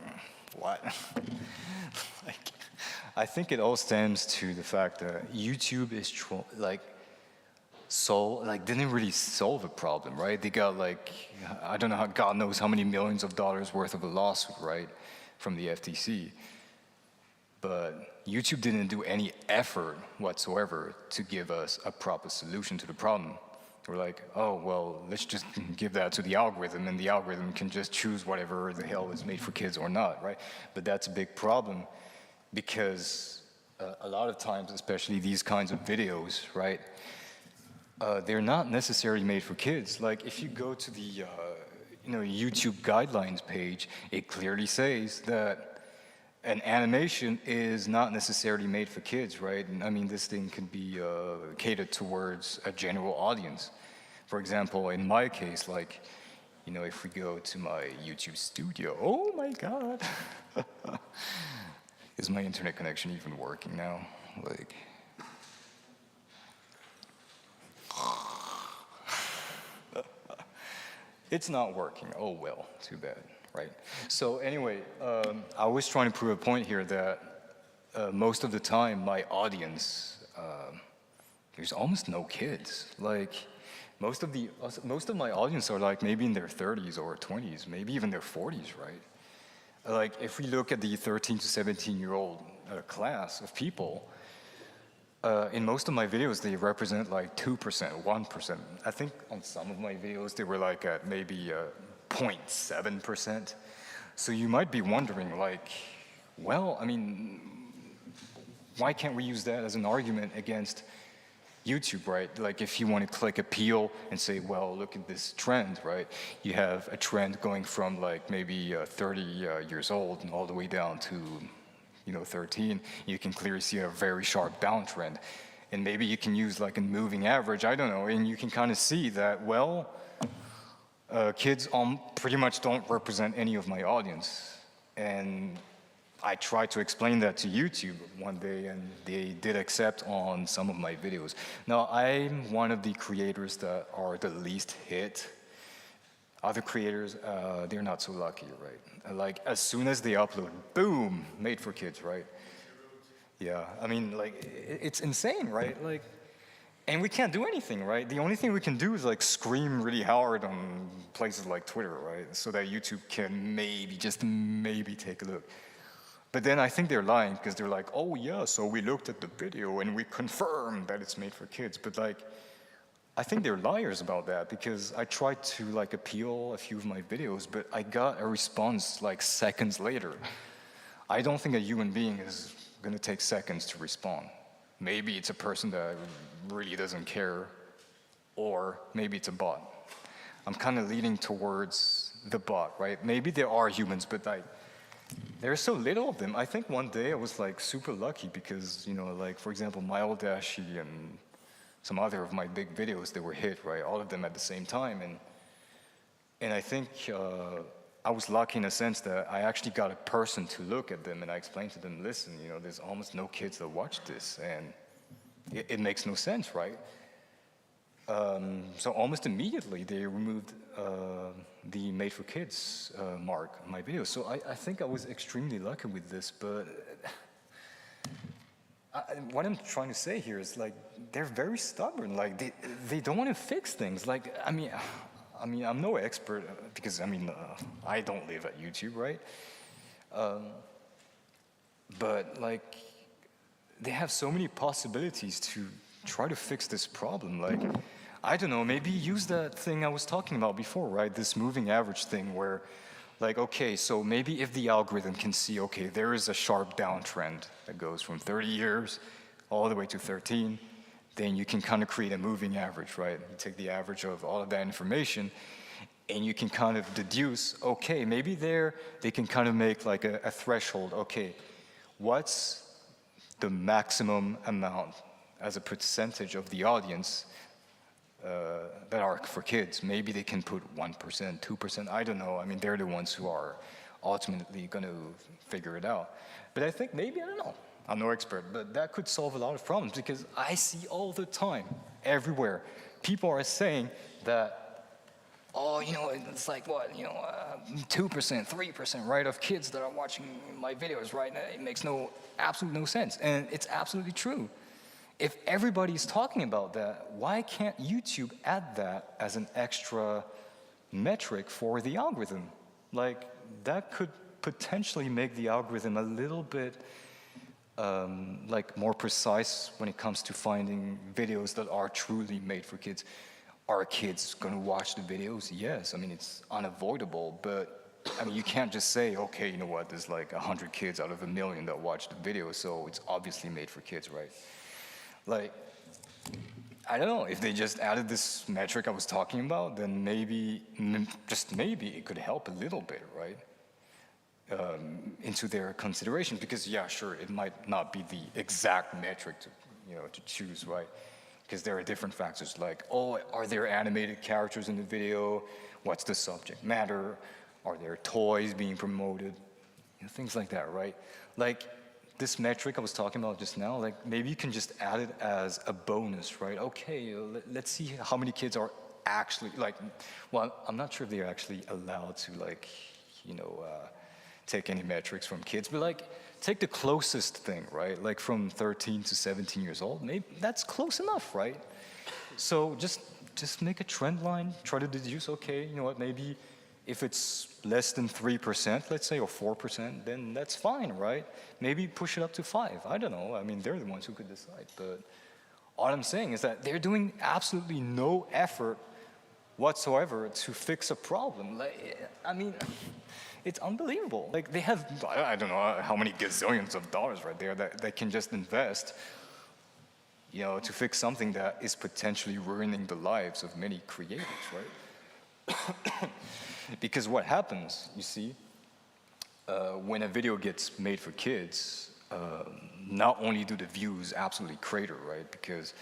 what? Like, I think it all stems to the fact that YouTube is didn't really solve a problem, right? They got like, I don't know how, God knows how many millions of dollars worth of a lawsuit, right? From the FTC. But YouTube didn't do any effort whatsoever to give us a proper solution to the problem. We're like, oh, well, let's just give that to the algorithm, and the algorithm can just choose whatever the hell is made for kids or not, right? But that's a big problem because a lot of times, especially these kinds of videos, right, they're not necessarily made for kids. Like if you go to the YouTube guidelines page, it clearly says that an animation is not necessarily made for kids, right? And I mean, this thing can be catered towards a general audience. For example, in my case, like, if we go to my YouTube studio, oh my God. Is my internet connection even working now? Like, it's not working. Oh well, too bad. Right. So anyway, I was trying to prove a point here that most of the time my audience, there's almost no kids. Like most of my audience are like maybe in their 30s or 20s, maybe even their 40s, right? Like if we look at the 13 to 17-year-old class of people, in most of my videos they represent like 2%, 1%. I think on some of my videos they were like at maybe 0.7%. So you might be wondering, like, well, I mean, why can't we use that as an argument against YouTube, right? Like if you want to click appeal and say, well, look at this trend, right? You have a trend going from like maybe 30 years old and all the way down to 13. You can clearly see a very sharp downtrend. And maybe you can use like a moving average, I don't know, and you can kind of see that, well, kids pretty much don't represent any of my audience. And I tried to explain that to YouTube one day, and they did accept on some of my videos. Now, I'm one of the creators that are the least hit. Other creators, they're not so lucky, right? Like, as soon as they upload, boom, made for kids, right? Yeah, I mean, like, it's insane, right? Like, and we can't do anything, right? The only thing we can do is like scream really hard on places like Twitter, right? So that YouTube can maybe, just maybe take a look. But then I think they're lying because they're like, oh yeah, so we looked at the video and we confirmed that it's made for kids. But like, I think they're liars about that because I tried to like appeal a few of my videos, but I got a response like seconds later. I don't think a human being is gonna take seconds to respond. Maybe it's a person that really doesn't care, or maybe it's a bot. I'm kind of leaning towards the bot, right? Maybe there are humans, but like, there's so little of them. I think one day I was like super lucky because, like for example, my old Dashi and some other of my big videos, they were hit, right? All of them at the same time. And I think I was lucky in a sense that I actually got a person to look at them and I explained to them, listen, there's almost no kids that watch this. And it makes no sense, right? So almost immediately they removed the made for kids mark on my video. So I think I was extremely lucky with this, but what I'm trying to say here is like, they're very stubborn. Like they don't want to fix things. Like, I mean, I'm no expert because I don't live at YouTube, right? But like, they have so many possibilities to try to fix this problem. Like, I don't know, maybe use that thing I was talking about before, right? This moving average thing where, like, okay, so maybe if the algorithm can see, okay, there is a sharp downtrend that goes from 30 years all the way to 13, then you can kind of create a moving average, right? You take the average of all of that information, and you can kind of deduce, okay, maybe they can kind of make like a threshold, okay, what's the maximum amount as a percentage of the audience that are for kids? Maybe they can put 1%, 2%, I don't know. I mean, they're the ones who are ultimately going to figure it out. But I think maybe, I don't know, I'm no expert, but that could solve a lot of problems because I see all the time, everywhere, people are saying that, oh, you know, it's like what, you know, 2%, 3%, right, of kids that are watching my videos, right? It makes absolutely no sense, and it's absolutely true. If everybody's talking about that, why can't YouTube add that as an extra metric for the algorithm? Like, that could potentially make the algorithm a little bit like more precise when it comes to finding videos that are truly made for kids. Are kids going to watch the videos? Yes, I mean, it's unavoidable, but I mean, you can't just say, okay, you know what, there's like 100 kids out of 1 million that watch the video, so it's obviously made for kids, right? Like, I don't know, if they just added this metric I was talking about, then maybe, just maybe, it could help a little bit, right? Into their consideration, because yeah, sure, it might not be the exact metric to, you know, to choose, right? Because there are different factors like, oh, are there animated characters in the video? What's the subject matter? Are there toys being promoted? You know, things like that, right? Like, this metric I was talking about just now, like, maybe you can just add it as a bonus, right? Okay, let's see how many kids are actually, like, well, I'm not sure if they're actually allowed to, like, you know, take any metrics from kids, but like, take the closest thing, right? Like from 13 to 17 years old, maybe that's close enough, right? So just make a trend line, try to deduce, okay, you know what, maybe if it's less than 3%, let's say, or 4%, then that's fine, right? Maybe push it up to 5, I don't know. I mean, they're the ones who could decide, but all I'm saying is that they're doing absolutely no effort whatsoever to fix a problem. Like, I mean, it's unbelievable. Like, they have, I don't know how many gazillions of dollars right there that they can just invest, you know, to fix something that is potentially ruining the lives of many creators, right? Because what happens, you see, when a video gets made for kids, not only do the views absolutely crater, right? Because,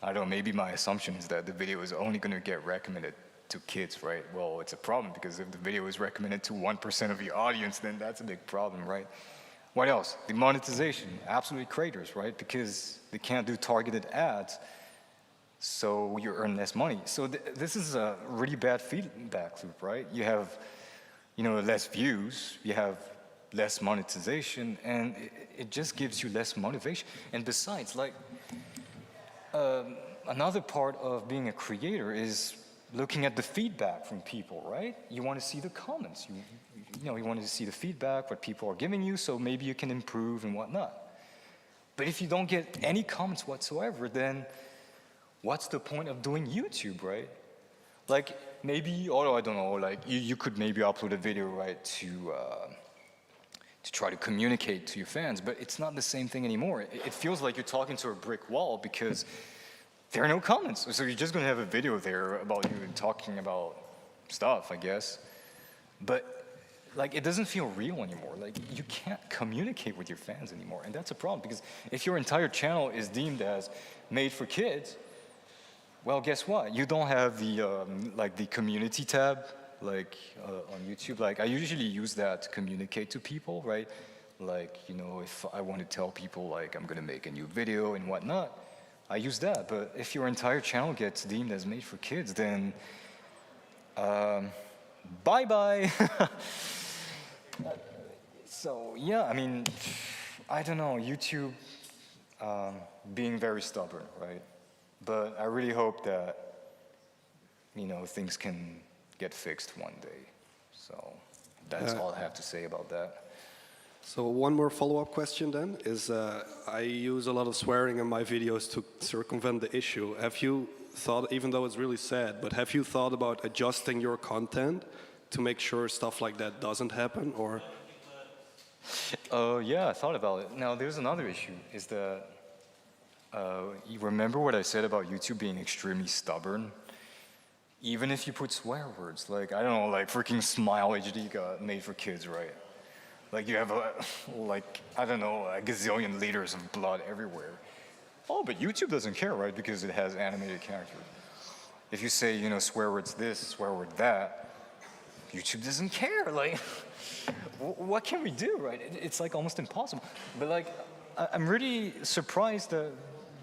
I don't know, maybe my assumption is that the video is only going to get recommended to kids, right? Well, it's a problem because if the video is recommended to 1% of the audience, then that's a big problem, right? What else? The monetization absolutely craters, right? Because they can't do targeted ads, so you earn less money. So this is a really bad feedback loop, right? You have, you know, less views, you have less monetization, and it just gives you less motivation. And besides, like, another part of being a creator is looking at the feedback from people, right? You want to see the comments. You know, you want to see the feedback, what people are giving you, so maybe you can improve and whatnot. But if you don't get any comments whatsoever, then what's the point of doing YouTube, right? Like, maybe, or I don't know, like, you could maybe upload a video, right, to try to communicate to your fans, but it's not the same thing anymore. It feels like you're talking to a brick wall because there are no comments. So you're just going to have a video there about you talking about stuff, I guess. But, like, it doesn't feel real anymore. Like, you can't communicate with your fans anymore. And that's a problem because if your entire channel is deemed as made for kids, well, guess what? You don't have the, like, the community tab, like, on YouTube. Like, I usually use that to communicate to people, right? Like, you know, if I want to tell people, like, I'm going to make a new video and whatnot, I use that. But if your entire channel gets deemed as made for kids, then bye-bye. So yeah, I mean, I don't know, YouTube being very stubborn, right? But I really hope that, you know, things can get fixed one day. So that's all I have to say about that. So one more follow-up question then is, I use a lot of swearing in my videos to circumvent the issue. Have you thought, even though it's really sad, but have you thought about adjusting your content to make sure stuff like that doesn't happen, or? Yeah, I thought about it. Now, there's another issue, is that, you remember what I said about YouTube being extremely stubborn? Even if you put swear words, like, I don't know, like freaking Smile HD got made for kids, right? Like you have like, I don't know, a gazillion liters of blood everywhere. Oh, but YouTube doesn't care, right? Because it has animated characters. If you say, you know, swear words this, swear word that, YouTube doesn't care. Like, what can we do, right? It's like almost impossible. But like, I'm really surprised that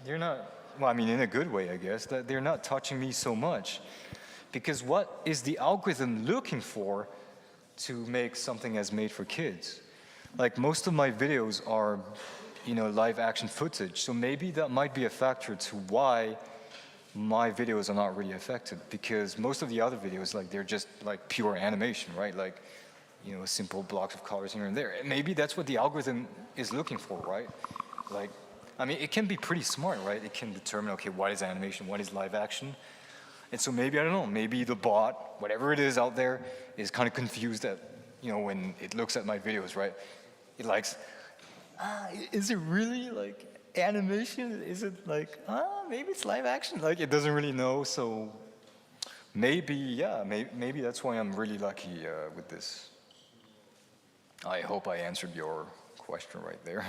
they're not, well, I mean, in a good way, I guess, that they're not touching me so much. Because what is the algorithm looking for to make something as made for kids? Like, most of my videos are, you know, live action footage. So maybe that might be a factor to why my videos are not really affected, because most of the other videos, like, they're just like pure animation, right? Like, you know, simple blocks of colors here and there. And maybe that's what the algorithm is looking for, right? Like, I mean, it can be pretty smart, right? It can determine, okay, what is animation, what is live action? And so maybe, I don't know, maybe the bot, whatever it is out there, is kind of confused that, you know, when it looks at my videos, right? It likes, is it really like animation? Is it like, maybe it's live action? Like, it doesn't really know, so maybe, yeah, maybe that's why I'm really lucky with this. I hope I answered your question right there.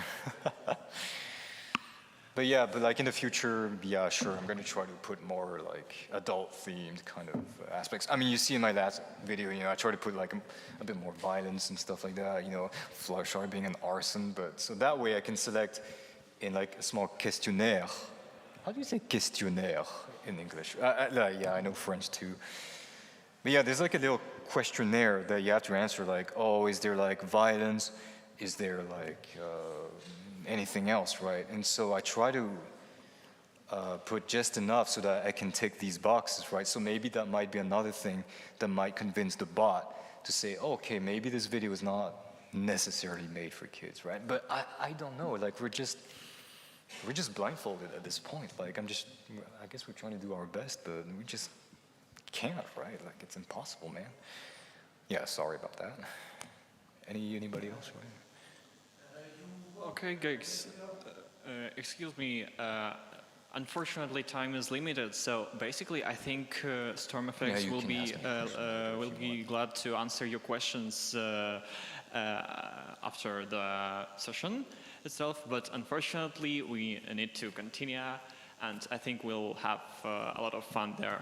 But yeah, but like in the future, yeah, sure, I'm going to try to put more like adult-themed kind of aspects. I mean, you see in my last video, you know, I try to put like a bit more violence and stuff like that, you know, flush art being an arson, but so that way I can select in like a small questionnaire. How do you say questionnaire in English? Yeah, I know French too. But yeah, there's like a little questionnaire that you have to answer, like, oh, is there like violence? Is there like anything else, right? And so I try to put just enough so that I can tick these boxes, right? So maybe that might be another thing that might convince the bot to say, oh, okay, maybe this video is not necessarily made for kids, right? But I don't know, like we're just blindfolded at this point. Like I guess we're trying to do our best, but we just can't, right? Like it's impossible, man. Yeah, sorry about that. Anybody else, right? Okay, guys, excuse me. Unfortunately, time is limited. So basically, I think Storm Effects will be glad to answer your questions after the session itself. But unfortunately, we need to continue, and I think we'll have a lot of fun there.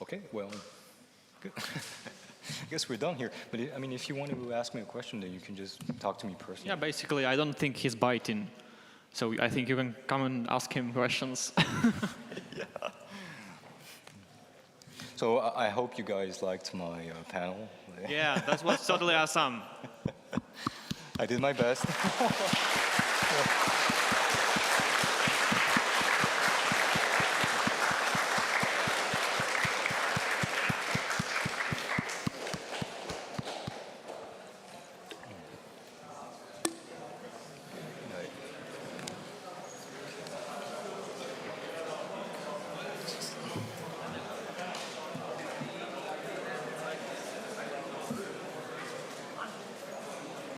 Okay, well, good. I guess we're done here. But I mean, if you want to ask me a question, then you can just talk to me personally. Yeah, basically, I don't think he's biting. So I think you can come and ask him questions. Yeah. So I hope you guys liked my panel. Yeah, that was totally awesome. I did my best.